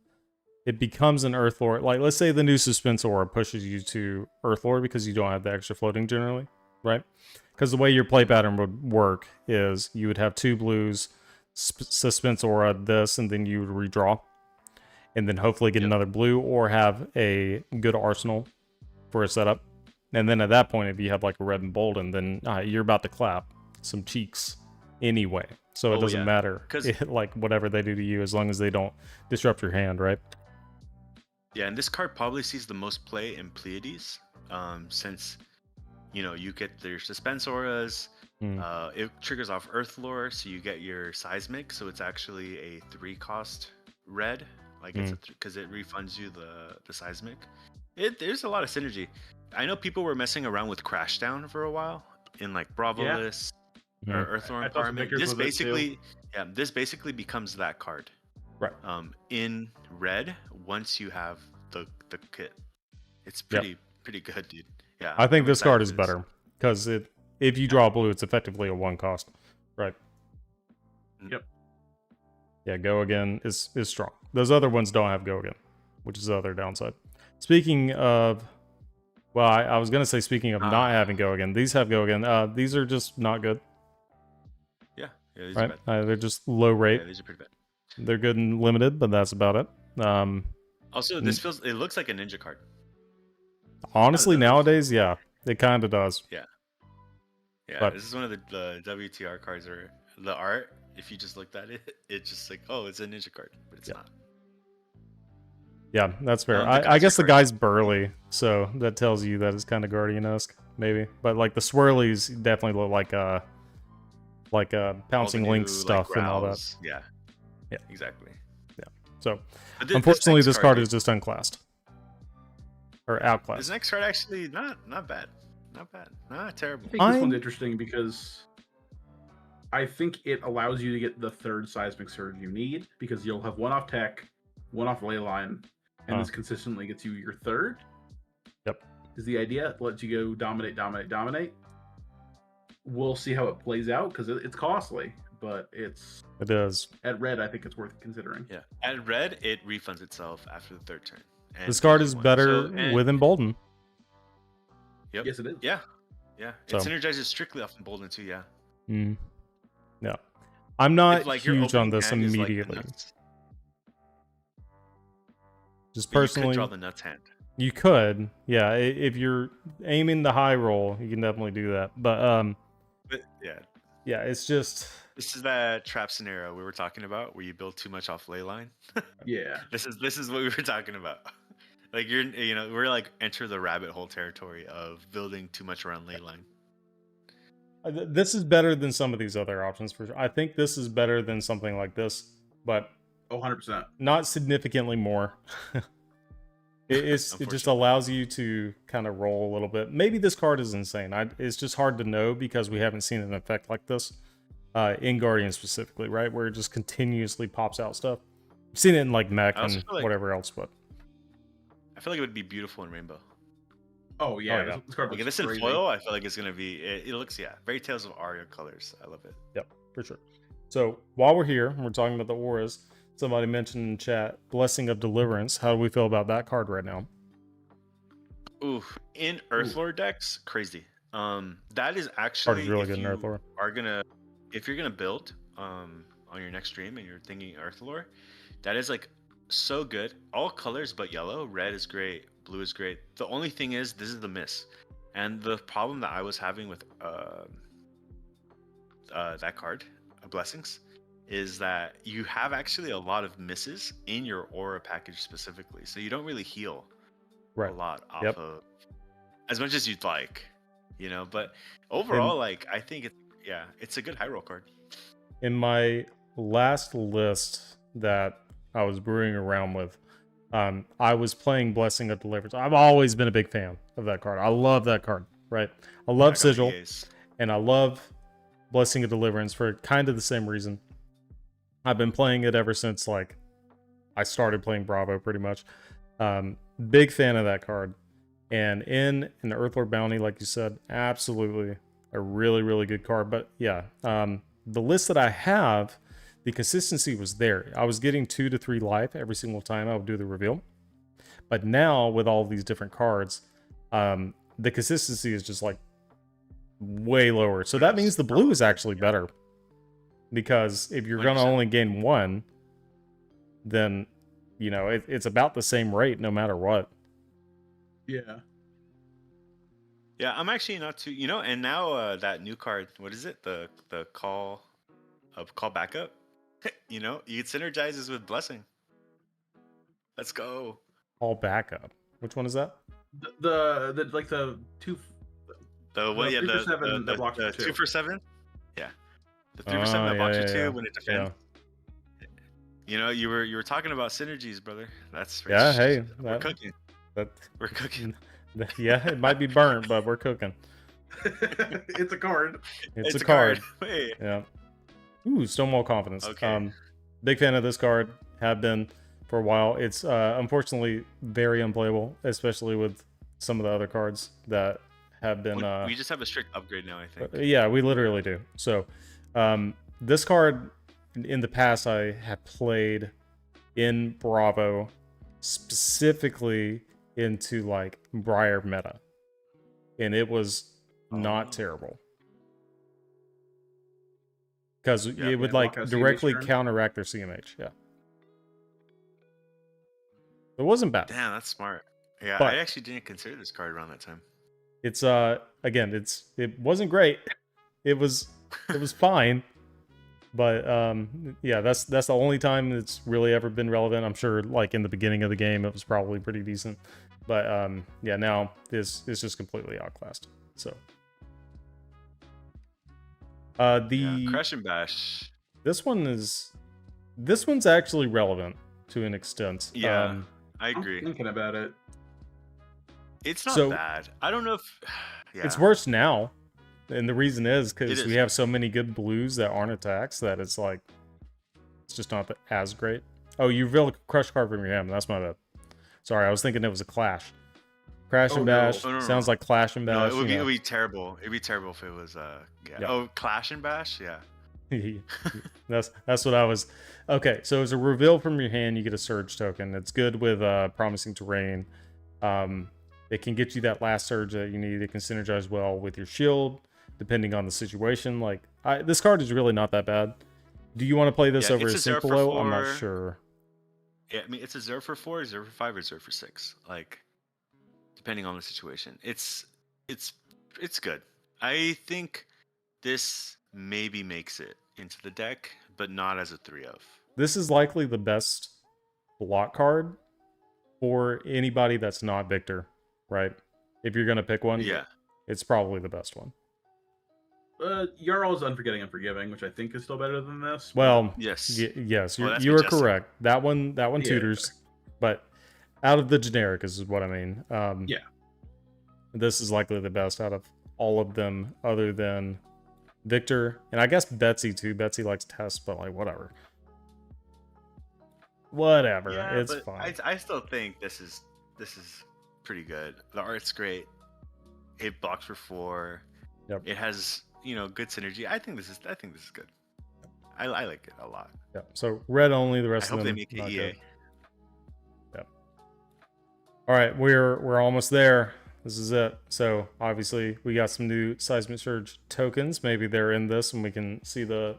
it becomes an Earth Lore, like let's say the new Suspense Aura pushes you to Earth Lore because you don't have the extra floating generally, right? Because the way your play pattern would work is you would have 2 blues, Suspense Aura, this, and then you would redraw. And then hopefully get another blue or have a good arsenal for a setup. And then at that point, if you have like a red and Embolden, then you're about to clap some cheeks anyway. So it doesn't matter like whatever they do to you as long as they don't disrupt your hand, right? Yeah, and this card probably sees the most play in Pleiades, since you get their Suspense Auras. It triggers off Earth Lore, so you get your Seismic. So it's actually a 3 cost red, like it's because it refunds you the Seismic. There's a lot of synergy. I know people were messing around with Crashdown for a while in like Bravolis or Earthworm Empowerment. This basically becomes that card. Right. In red, once you have the kit. It's pretty good, dude. Yeah, I think I'm this excited card for is this. better because if you draw blue, it's effectively a 1 cost, right? Yep. Yeah, go again is strong. Those other ones don't have go again, which is the other downside. Speaking of, well, I was gonna say speaking of not having go again, these have go again. These are just not good, Yeah, these right? are bad. They're just low rate. Yeah, these are pretty bad. They're good and limited, but that's about it. Also, it looks like a ninja card. Honestly, nowadays, yeah, it kind of does. Yeah. Yeah, But- this is one of the WTR cards where the art, if you just looked at it, it's just like, oh, it's a ninja card, but it's not. Yeah, that's fair. The I guess the card- guy's burly, so that tells you that it's kind of Guardian-esque, maybe. But like the swirlies definitely look like all the pouncing new, link stuff and all that. growls. Yeah. Yeah. Exactly. So But unfortunately, next this card dude, is just unclassed or outclassed. This next card actually not bad. Not bad. Not terrible. I think this one's interesting because I think it allows you to get the 3rd seismic surge you need because you'll have 1 off tech, 1 off ley line, and this consistently gets you your 3rd. Yep. Is the idea. It lets you go dominate. We'll see how it plays out because it's costly, but It is. at red. I think it's worth considering. Yeah. At red, it refunds itself after the 3rd turn. And This card each is one. better So, with Embolden. Yep. Yes, it is. Yeah. Yeah. So- It synergizes strictly off Embolden too, yeah. Mm. Yeah. I'm not If, your huge on opening this hand is, like, the immediately. nuts, Just but you personally, could draw the nuts hand. you could. Yeah, if you're aiming the high roll, you can definitely do that. But But yeah. yeah, it's just This is that trap scenario we were talking about where you build too much off ley line. Yeah. This is what we were talking about. Like we're like enter the rabbit hole territory of building too much around ley line. this is better than some of these other options for sure. I think this is better than something like this, but 100%. not significantly more. It just Unfortunately. allows you to kind of roll a little bit. Maybe this card is insane. It's just hard to know because we haven't seen an effect like this in Guardian specifically, right? Where it just continuously pops out stuff. I've seen it in like mech I also and feel like- whatever else, but I feel like it would be beautiful in rainbow. Oh yeah. Oh, yeah. This card Like looks this in crazy. foil, I feel like it's gonna be. It looks very Tales of Aria colors. I love it. yep, for sure. So while we're here, and we're talking about the auras. Somebody mentioned in chat, Blessing of Deliverance. How do we feel about that card right now? Ooh, in Earthlore decks, crazy. That is actually Card is really if good in you Earthlore. if you're gonna build on your next stream and you're thinking Earthlore, that is like so good. All colors but yellow. Red is great. Blue is great. The only thing is this is the miss, and the problem that I was having with that card, Blessings, is that you have actually a lot of misses in your aura package specifically, so you don't really heal Right. a lot off Yep. of as much as you'd like, but overall, like I think it's a good high roll card. In my last list that I was brewing around with, I was playing Blessing of Deliverance. I've always been a big fan of that card. I love that card, right? I love Sigil, and I love Blessing of Deliverance for kind of the same reason. I've been playing it ever since, like, I started playing Bravo, pretty much. Big fan of that card. And in an Earthlore Bounty, like you said, absolutely a really, really good card. But yeah, the list that I have, the consistency was there. I was getting 2 to 3 life every single time I would do the reveal. But now with all these different cards, the consistency is just like way lower. So that means the blue is actually better. Because if you're going to 100%. only gain 1, then, it's about the same rate no matter what. Yeah. Yeah, I'm actually not too, and now that new card, what is it? The call backup. You can synergize this with Blessing. Let's go. All backup. Which one is that? The like the two. The what? Yeah, 3 for 7 that blocks the for 2. 2 for 7. Yeah, the 3 for 7 that blocks for 2 when it defends. You were talking about synergies, brother. That's Yeah, hey, we're cooking. We're cooking. Yeah, it might be burnt, but we're cooking. It's a card. It's a card. Wait. Yeah. Ooh, Stonewall Confidence. Okay. Big fan of this card. Have been for a while. It's unfortunately very unplayable, especially with some of the other cards that have been. We just have a strict upgrade now, I think. Yeah, we literally do. So, this card in the past I have played in Bravo, specifically into like Briar meta, and it was not terrible because it would like directly counteract their CMH. Yeah, it wasn't bad. Damn, that's smart. Yeah, But I actually didn't consider this card around that time. it's again, it wasn't great. It was fine. But yeah, that's the only time it's really ever been relevant. I'm sure like in the beginning of the game it was probably pretty decent. But yeah, now this is just completely outclassed. So Crash and Bash. This one's actually relevant to an extent. Yeah, I agree. I'm thinking about it. So- It's not bad. I don't know if yeah. It's worse now. And the reason is because we have so many good blues that aren't attacks that it's like, it's just not as great. Oh, you revealed a crush card from your hand. That's my bad. Sorry, I was thinking it was a clash. Crash and Bash. No. Sounds like Clash and Bash. No, it would be terrible. It'd be terrible if it was yeah. Oh, Clash and Bash, yeah. That's what I was. Okay, so it's a reveal from your hand. You get a surge token. It's good with promising terrain. It can get you that last surge that you need. It can synergize well with your shield, depending on the situation. Like this card is really not that bad. Do you want to play this over a Synchro? I'm not sure. Yeah, I mean it's a 0 for 4, 0 for 5, or 0 for 6. Like depending on the situation. It's good. I think this maybe makes it into the deck, but not as a 3 of. This is likely the best block card for anybody that's not Victor, right? If you're gonna pick one, yeah, it's probably the best one. Jarl's Unforgetting Unforgiving, which I think is still better than this. Well, yes, yes, Well, you are majestic. correct. That one tutors, but out of the generic is what I mean. Yeah. This is likely the best out of all of them, other than Victor, and I guess Betsy too. Betsy likes tests, but like whatever. Yeah, it's but fine. I still think this is pretty good. The art's great. It blocks for 4. Yep. It has good synergy. I think this is good. I like it a lot. Yeah. So red only. The I rest hope of they them make it not EA. good. Yep. All right, we're almost there. This is it. So obviously we got some new Seismic Surge tokens. Maybe they're in this, and we can see the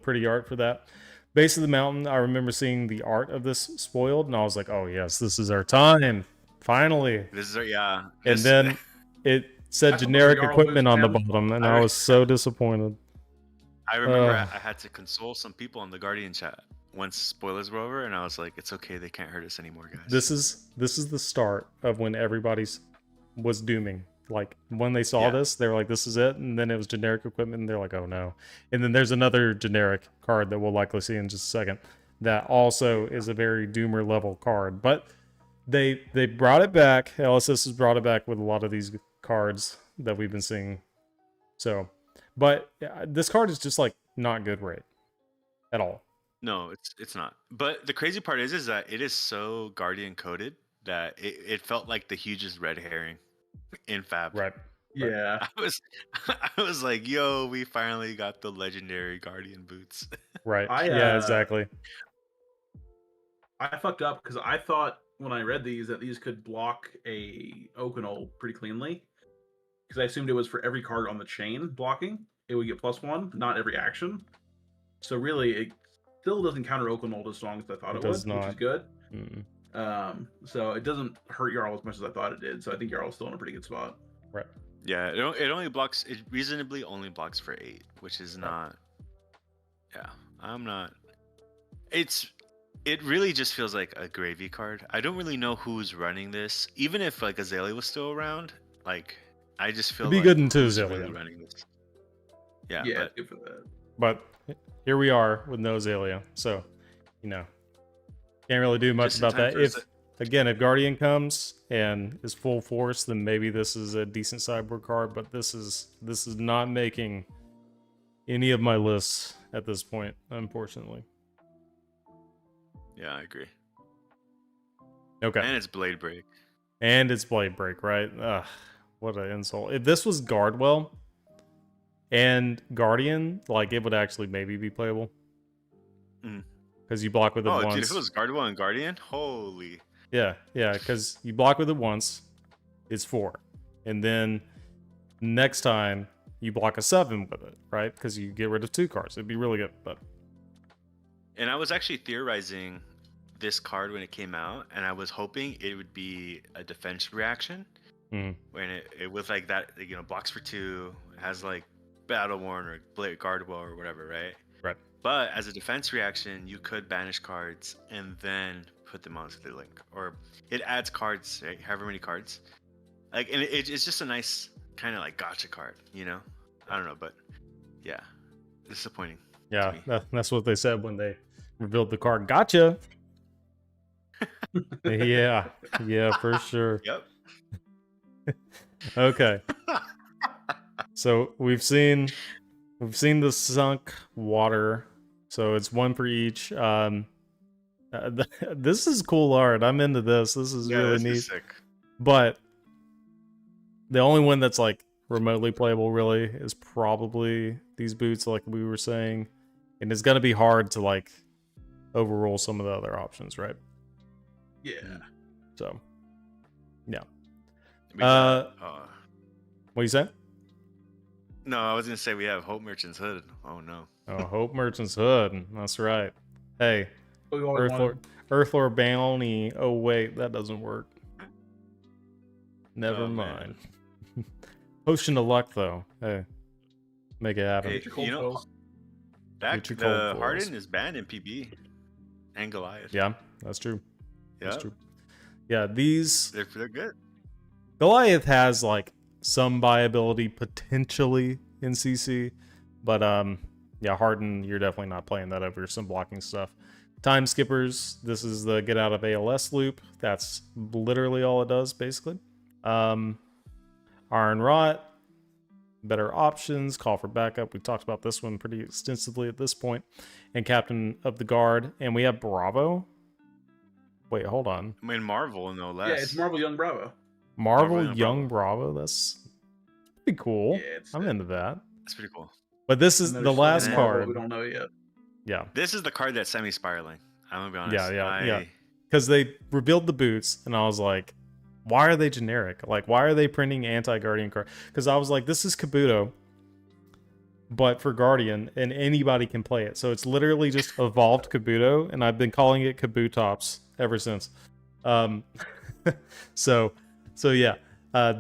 pretty art for that. Base of the mountain. I remember seeing the art of this spoiled, and I was like, "Oh yes, this is our time, finally." This is our And then it said generic Jarl equipment on the boost bottom, and I was so disappointed. I remember I had to console some people on the Guardian chat once spoilers were over, and I was like, "It's okay, they can't hurt us anymore, guys." This is the start of when everybody's was dooming. Like when they saw this, they were like, "This is it," and then it was generic equipment, and they're like, "Oh no!" And then there's another generic card that we'll likely see in just a second that also is a very doomer level card, but they brought it back. LSS has brought it back with a lot of these cards that we've been seeing. So, but this card is just like not good rate at all. No, it's not. But the crazy part is that it is so Guardian coded that it felt like the hugest red herring in Fab. Right. Yeah. I was like, yo, we finally got the legendary Guardian boots. Right. Yeah, exactly. I fucked up because I thought when I read these that these could block a Oakenol pretty cleanly. Because I assumed it was for every card on the chain blocking, it would get +1, not every action. So really, it still doesn't counter Oakenol as strong as I thought it would, which is good. So it doesn't hurt Jarl as much as I thought it did. So I think Jarl's still in a pretty good spot. Right. Yeah, it only blocks. It reasonably only blocks for 8, which is not. Yeah, I'm not. It really just feels like a gravy card. I don't really know who's running this. Even if like Azalea was still around, like I just feel it'd be like good into who's Azalea really running this. Yeah, Yeah, but good for that. But here we are with no Azalea, so can't really do much Just in about time that. for If Guardian comes and is full force, then maybe this is a decent sideboard card. But this is not making any of my lists at this point, unfortunately. yeah, I agree. Okay. And it's blade break. And it's blade break, right? Ugh, what an insult. If this was Guardwell and Guardian, like it would actually maybe be playable. Mhm. Because you block with it Oh, once. dude, if it was Guardwell and Guardian, holy. Yeah, because you block with it once, it's 4. And then next time you block a 7 with it, right? Because you get rid of 2 cards. It'd be really good, but And I was actually theorizing this card when it came out, and I was hoping it would be a defense reaction. Mhm. When it was like that, you know, blocks for 2, has like Battle Worn or Blade Guardwell or whatever, right? Right. But as a defense reaction, you could banish cards and then put them onto the link, or it adds cards, right? However many cards, like, and it's just a nice kind of like gotcha card, you know? I don't know, but yeah, disappointing. yeah, to me. that's what they said when they revealed the card. Gotcha. yeah, for sure. Yep. Okay. So we've seen the sunk water. So it's 1 for each. This is cool art. I'm into this. This is really this neat. is sick. But the only one that's like remotely playable really is probably these boots, like we were saying. And it's gonna be hard to like overrule some of the other options, right? Yeah. So yeah. We got, What you say? no, I was gonna say we have Hope Merchant's Hood. Oh no. Oh, Hope Merchant's Hood. That's right. Hey, We always wanted- Earthlore Bounty. Oh wait, that doesn't work. Never Oh, mind. Potion of Luck though. Hey, make it happen. Hey, your cold you know, foils. that Get your cold the foils. Harden is banned in PB and Goliath. Yeah, that's true. Yeah, That's true. Yeah, these they're good. Goliath has like some viability potentially in CC, but yeah, Harden, you're definitely not playing that over some blocking stuff. Time skippers, this is the get out of ALS loop. That's literally all it does, basically. Iron Rot, better options, call for backup. We talked about this one pretty extensively at this point. And Captain of the Guard, and we have Bravo. Wait, hold on. I mean, Marvel, no less. Yeah, it's Marvel Young Bravo. Marvel Young Bravo. That's pretty cool. Yeah, it's I'm into that. That's pretty cool. But this is And the there's last Marvel card. We don't know yet. Yeah, This is the card that's semi-spiraling. I'm gonna be honest. yeah. Because they revealed the boots, and I was like, why are they generic? Like, why are they printing anti-Guardian card? Because I was like, this is Kabuto, but for Guardian, and anybody can play it. So it's literally just evolved Kabuto, and I've been calling it Kabutops ever since. So yeah.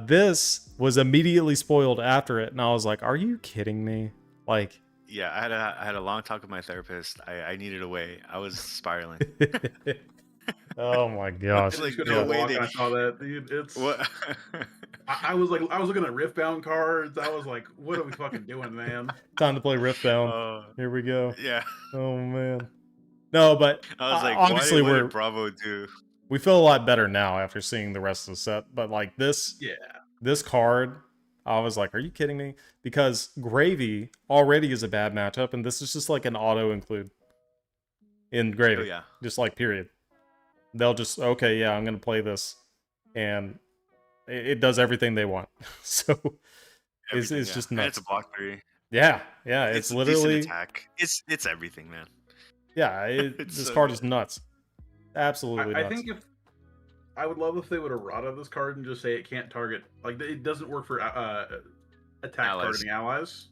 This was immediately spoiled after it, and I was like, are you kidding me? Like, Yeah, I had a long talk with my therapist. I needed a way. I was spiraling. oh my gosh. Like, Like, no no way walk, they- I saw that, dude. It's. What? I was looking at Riftbound cards. I was like, what are we fucking doing, man? Time to play Riftbound. Here we go. Yeah. Oh man. No, but I was like, obviously what did Bravo do? we feel a lot better now after seeing the rest of the set. But like this card, I was like, are you kidding me? Because Gravy already is a bad matchup, and this is just like an auto include in Gravy. Oh yeah. Just like period. They'll just, okay, yeah, I'm gonna play this, and it does everything they want. So it's Everything, just And nuts. it's a block 3. Yeah, it's a literally decent attack. It's everything, man. yeah. It's This so card good. is nuts. Absolutely I nuts. think I would love if they would errata this card and just say it can't target, like it doesn't work for attack Allies. targeting allies,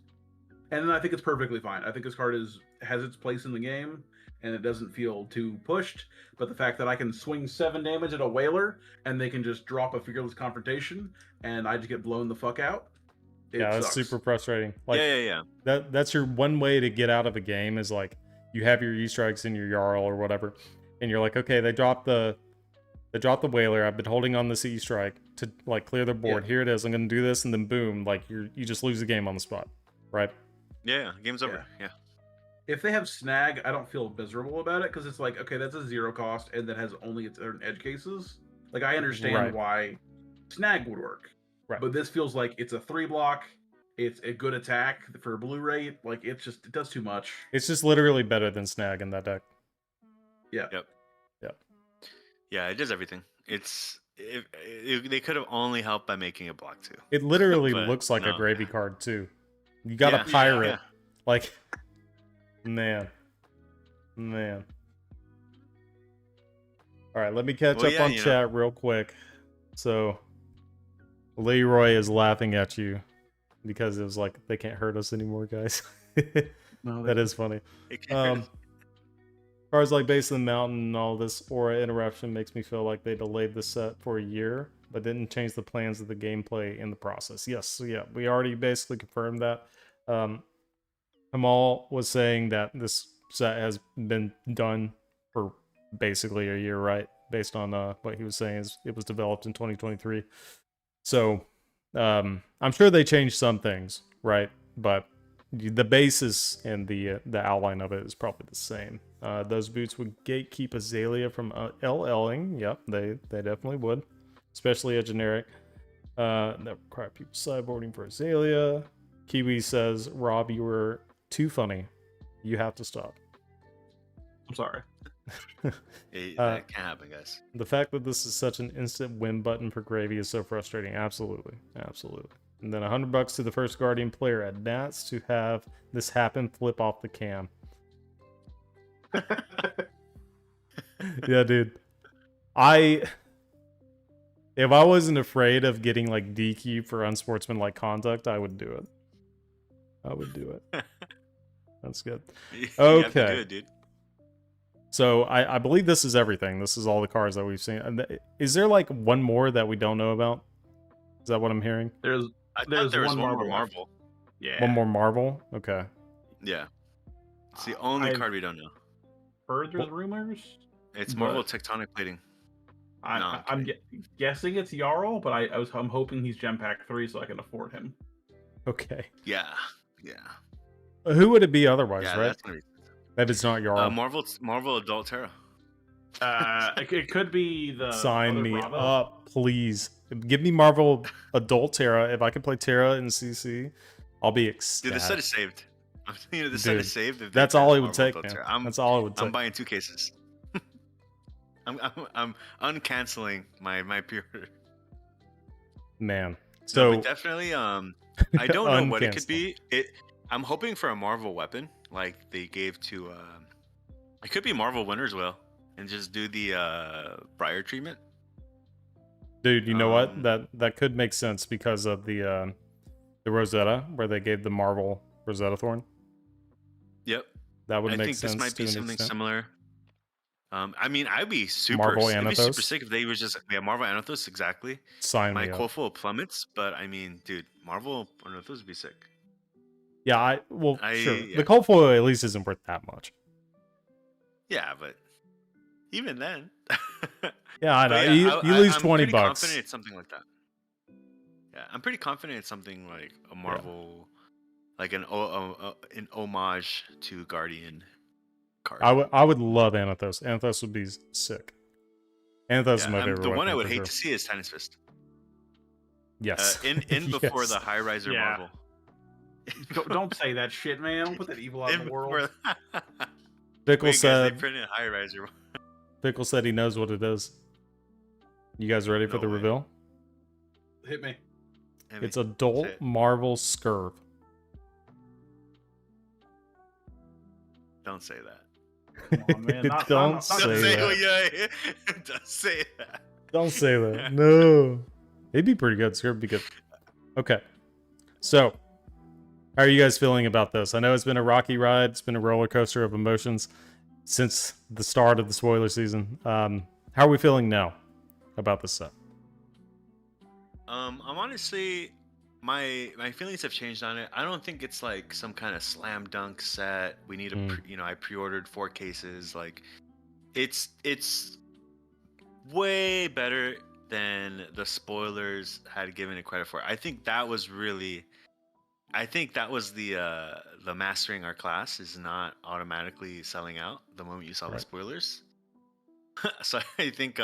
and then I think it's perfectly fine. I think this card has its place in the game, and it doesn't feel too pushed. But the fact that I can swing 7 damage at a whaler and they can just drop a fearless confrontation and I just get blown the fuck out. Yeah, that's sucks. super frustrating. Like yeah. that's your one way to get out of a game is like you have your E-strikes in your Jarl or whatever, and you're like, okay, they dropped the whaler. I've been holding on this E-strike to like clear the board. Yeah. Here it is. I'm gonna do this, and then boom, like you just lose the game on the spot, right? Yeah, game's over. Yeah. If they have snag, I don't feel miserable about it because it's like, okay, that's a 0 cost and that has only its own edge cases. Like I understand Right. why snag would work, Right. but this feels like it's a 3 block. It's a good attack for blue rate. Like it does too much. It's just literally better than Snag in that deck. Yeah. Yep. Yeah, it does everything. They could have only helped by making it block 2. It literally But looks like a no. gravy card too. You got a Yeah, pirate. yeah. Like, man. All right, let me catch up on chat real quick. So, Leroy is laughing at you because it was like, they can't hurt us anymore, guys. No, That is funny. It can't- Cars like Base of the Mountain and all this aura interruption makes me feel like they delayed the set for a year, but didn't change the plans of the gameplay in the process. Yes, so yeah, we already basically confirmed that. Kamal was saying that this set has been done for basically a year, right? Based on what he was saying, is it was developed in 2023. So I'm sure they changed some things, right? But the basis and the outline of it is probably the same. Those boots would gatekeep Azalea from LLing. Yep, they definitely would, especially a generic. That require people sideboarding for Azalea. Kiwi says, Rob, you were too funny. You have to stop. I'm sorry. that can't happen, guys. The fact that this is such an instant win button for Gravy is so frustrating. Absolutely. And then $100 to the first Guardian player at Nats to have this happen. Flip off the cam. Yeah, dude. If I wasn't afraid of getting like DQ for unsportsmanlike conduct, I would do it. That's good. You have to do Okay. it, dude. So I believe this is everything. This is all the cards that we've seen. And is there like one more that we don't know about? Is that what I'm hearing? I thought there was one more Marvel. Yeah. One more Marvel? Okay. Yeah. It's the only card we don't know. Heard there's rumors. It's Marvel Tectonic Plating. I'm guessing it's Jarl, but I'm hoping he's Gem Pack 3 so I can afford him. Okay. Yeah. Who would it be otherwise, Yeah, right? that's gonna be... That is not Jarl. Marvel Adult Terra. It could be the Sign other me Bravo. up, please. Give me Marvel Adult Terra. If I can play Terra in CC, I'll be ecstatic. Dude, the set is saved. I'm telling you, the set is saved. If That's they all it would Marvel take, Adult man. Terra. That's all it would take. I'm buying 2 cases. I'm uncanceling my pre-order. Man. No, So but definitely I don't know what it could be. I'm hoping for a Marvel weapon like they gave to it could be Marvel Winter's Will and just do the Briar treatment. dude, you know what? That could make sense because of the Rosetta, where they gave the Marvel Rosetta Thorn. Yep. That would I make think sense. this might be to an something extent. similar. I mean, I'd be super Marvel it'd be super Anathos? sick if they was just Marvel Anathos, exactly. Sign My me up. quote full plummets, but I mean, dude, Marvel Anathos would be sick. Yeah, sure. Yeah. The cold foil at least isn't worth that much. Yeah, but even then. Yeah, I know. But yeah, you lose I'm $20. pretty confident it's something like that. Yeah, I'm pretty confident it's something like a Marvel, like an homage to Guardian card. I would love Anathos. Anathos would be sick. Anathos is my favorite the one weapon, I would for hate sure. to see is Tennis Fist. Yes. In before Yes. the High Riser Yeah. Marvel. Don't say that shit, man. Don't put that evil out in the world. Pickle Wait, guys, they uh, printed High Riser. Pickle said he knows what it is. You guys ready for No the way. reveal? Hit me. It's Adult Say it. Marvel Scurv. Don't say that. Come on, man. Not- Don't not- say Don't say that. yeah. Don't say that. Don't say that. No. It'd be pretty good. Scurv would be good. Okay. So, how are you guys feeling about this? I know it's been a rocky ride. It's been a roller coaster of emotions since the start of the spoiler season. How are we feeling now about this set? I'm honestly, my feelings have changed on it. I don't think it's like some kind of slam dunk set. We need I pre-ordered 4 cases. Like, it's way better than the spoilers had given it credit for. I think that was the mastering our class is not automatically selling out the moment you saw the spoilers. So I think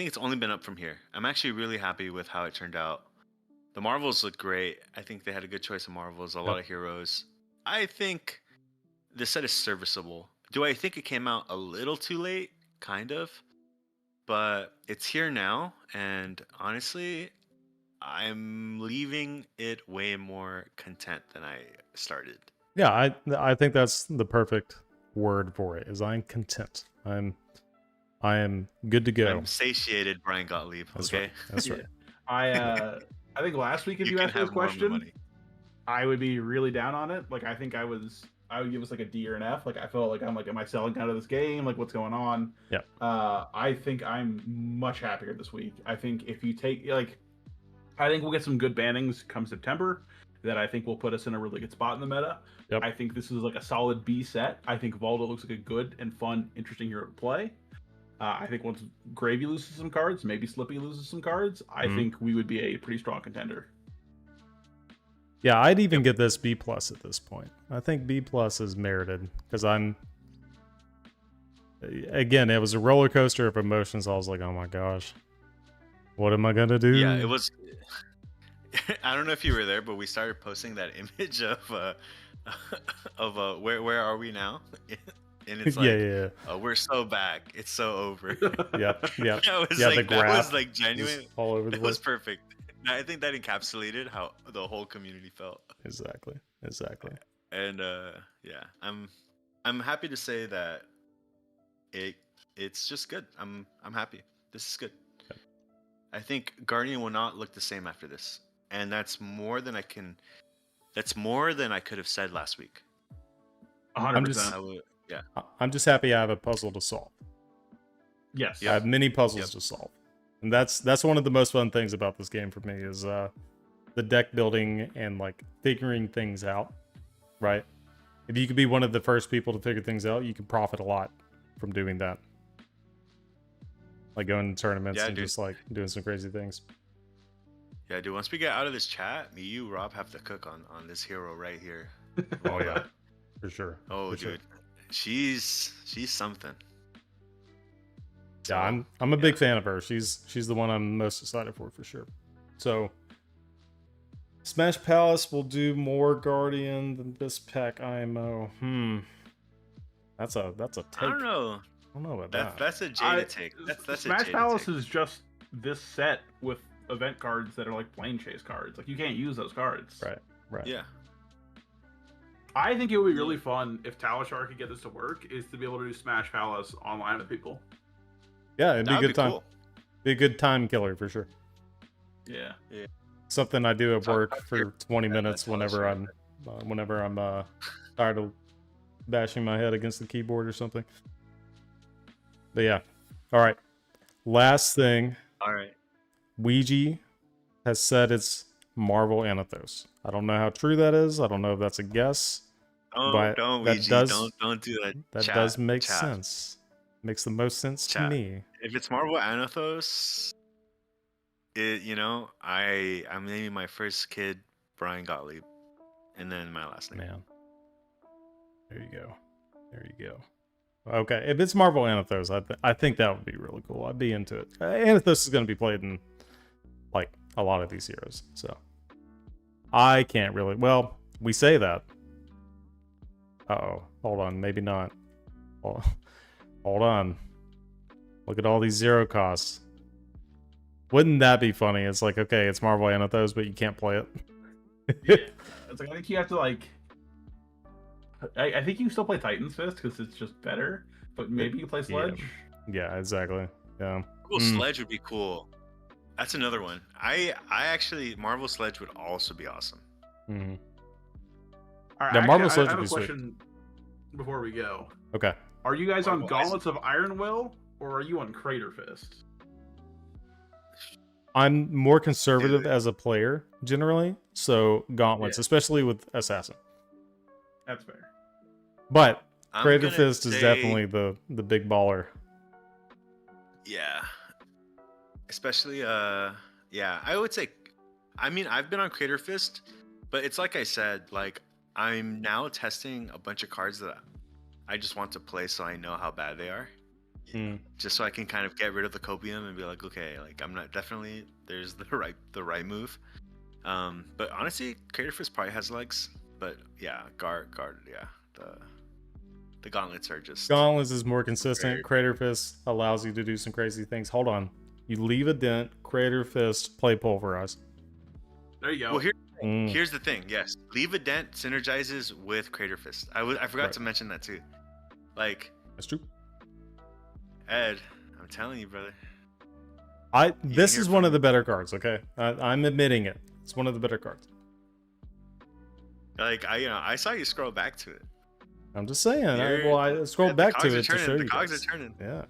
it's only been up from here. I'm actually really happy with how it turned out. The Marvels look great. I think they had a good choice of Marvels, a lot of heroes. I think the set is serviceable. Do I think it came out a little too late? Kind of. but it's here now, and honestly, I'm leaving it way more content than I started. Yeah, I think that's the perfect word for it. Is I'm content. I am good to go. I'm satiated, Brian Gottlieb. That's Okay, right. That's Yeah. right. I think last week if you you can asked me this have more of the question, money. I would be really down on it. Like I think I would give us like a D or an F. Like I felt like I'm like, am I selling out of this game? Like what's going on? Yeah. I think I'm much happier this week. I think if you take like, I think we'll get some good bannings come September. That I think will put us in a really good spot in the meta. Yep. I think this is like a solid B set. I think Voldo looks like a good and fun, interesting hero to play. I think once Gravy loses some cards, maybe Slippy loses some cards, I think we would be a pretty strong contender. Yeah, I'd even get this B plus at this point. I think B plus is merited because again, it was a roller coaster of emotions. I was like, oh my gosh, what am I gonna do? Yeah, it was. I don't know if you were there, but we started posting that image of where are we now? And it's like, we're so back. It's so over. Yeah. That was Yeah, like, the graph that was like genuine. all over the It place. was perfect. I think that encapsulated how the whole community felt. Exactly. And yeah, I'm happy to say that it's just good. I'm happy. This is good. Yeah. I think Guardian will not look the same after this, and that's more than I can. That's more than I could have said last week. 100%. I'm just happy I have a puzzle to solve. Yes. I have many puzzles to solve, and that's one of the most fun things about this game for me is the deck building and like figuring things out. Right? If you could be one of the first people to figure things out, you can profit a lot from doing that. Like going to tournaments and just like doing some crazy things. Yeah, dude. Once we get out of this chat, me, you, Rob have to cook on this hero right here. Oh yeah, for sure. Oh, for dude, sure. she's something. Yeah, I'm a big fan of her. She's the one I'm most excited for sure. So Smash Palace will do more Guardian than this pack IMO. That's a take. I don't know. I don't know about that. That's a Jada take. That's Smash a Jada Palace take. is just this set with event cards that are like plane chase cards. Like you can't use those cards. Right. Yeah. I think it would be really fun if Talishar could get this to work. Is to be able to do Smash Palace online with people. Yeah, it'd be a good time. Cool. Be a good time killer for sure. Yeah. Something I do at work for your 20 minutes whenever I'm tired of bashing my head against the keyboard or something. But yeah. All right. Last thing. All right. Ouija has said it's Marvel Anathos. I don't know how true that is. I don't know if that's a guess. Don't that Ouija. does, Don't do that. That chat, does make chat. sense. Makes the most sense to Chat. me. If it's Marvel Anathos, I'm naming my first kid Brian Gottlieb, and then my last name. Man. There you go. Okay, if it's Marvel Anathos, I think that would be really cool. I'd be into it. Anathos is going to be played in like a lot of these heroes, so I can't really. Well, we say that. Uh-oh, hold on, maybe not. Hold on. Look at all these zero costs. Wouldn't that be funny? It's like, okay, it's Marvel Anathos, but you can't play it. Yeah. It's like I think you have to like. I think you can still play Titan's Fist because it's just better, but maybe you play Sledge. Yeah, exactly. Yeah. Cool, Sledge would be cool. That's another one. I actually Marvel Sledge would also be awesome. Mm-hmm. All right, Yeah, Marvel Sledge I have would a be question before we go. Okay. Are you guys on Marvel Gauntlets of Iron Will or are you on Crater Fist? I'm more conservative as a player generally, so Gauntlets, especially with Assassin. That's fair. But I'm Crater gonna Fist is say- definitely the big baller. Yeah. Especially yeah, I would say I mean, I've been on Crater Fist, but it's like I said, like I'm now testing a bunch of cards that I just want to play so I know how bad they are. Just so I can kind of get rid of the copium and be like, okay, like I'm not definitely there's the right move. But honestly, Crater Fist probably has legs. But yeah, guard, yeah. The gauntlets are just Gauntlets is more consistent. Very- Crater Fist allows you to do some crazy things. Hold on. You leave a dent. Crater Fist, play Pulverize. There you go. Well, Mm. here's the thing. Yes, leave a dent synergizes with Crater Fist. I forgot Right. to mention that too. Like That's true. Ed, I'm telling you, brother. This hear is one from of the better cards. Okay, I'm admitting it. It's one of the better cards. Like I saw you scroll back to it. I'm just saying. You're- I scrolled the back to cogs are it to turning, show the you cogs guys. are turning. Yeah,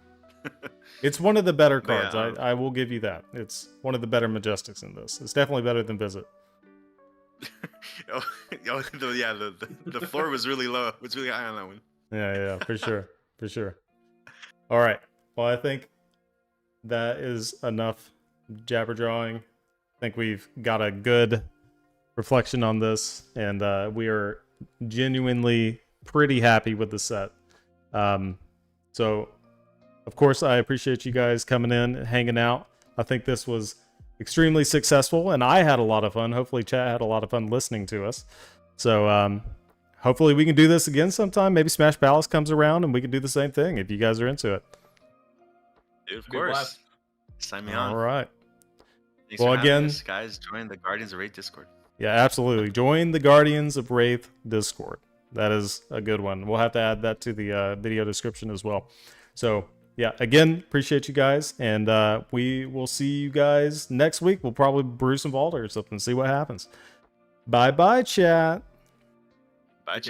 it's one of the better But yeah, cards. I will give you that. It's one of the better Majestics in this. It's definitely better than Visit. The floor was really low. It was really high on that one. Yeah, for sure, for sure. All right. Well, I think that is enough jabber drawing. I think we've got a good reflection on this, and we are genuinely pretty happy with the set. So, of course, I appreciate you guys coming in and hanging out. I think this was extremely successful, and I had a lot of fun. Hopefully, chat had a lot of fun listening to us. So, hopefully, we can do this again sometime. Maybe Smash Palace comes around, and we can do the same thing if you guys are into it. Dude, of Be a course. blast. Sign me on. All right. Thanks Well, for having again- us, guys, join the Guardians of Raid Discord. Yeah, absolutely. Join the Guardians of Wraith Discord. That is a good one. We'll have to add that to the video description as well. So, yeah, again, appreciate you guys. And we will see you guys next week. We'll probably brew some Vaulter or something, see what happens. Bye-bye, chat. Bye, chat.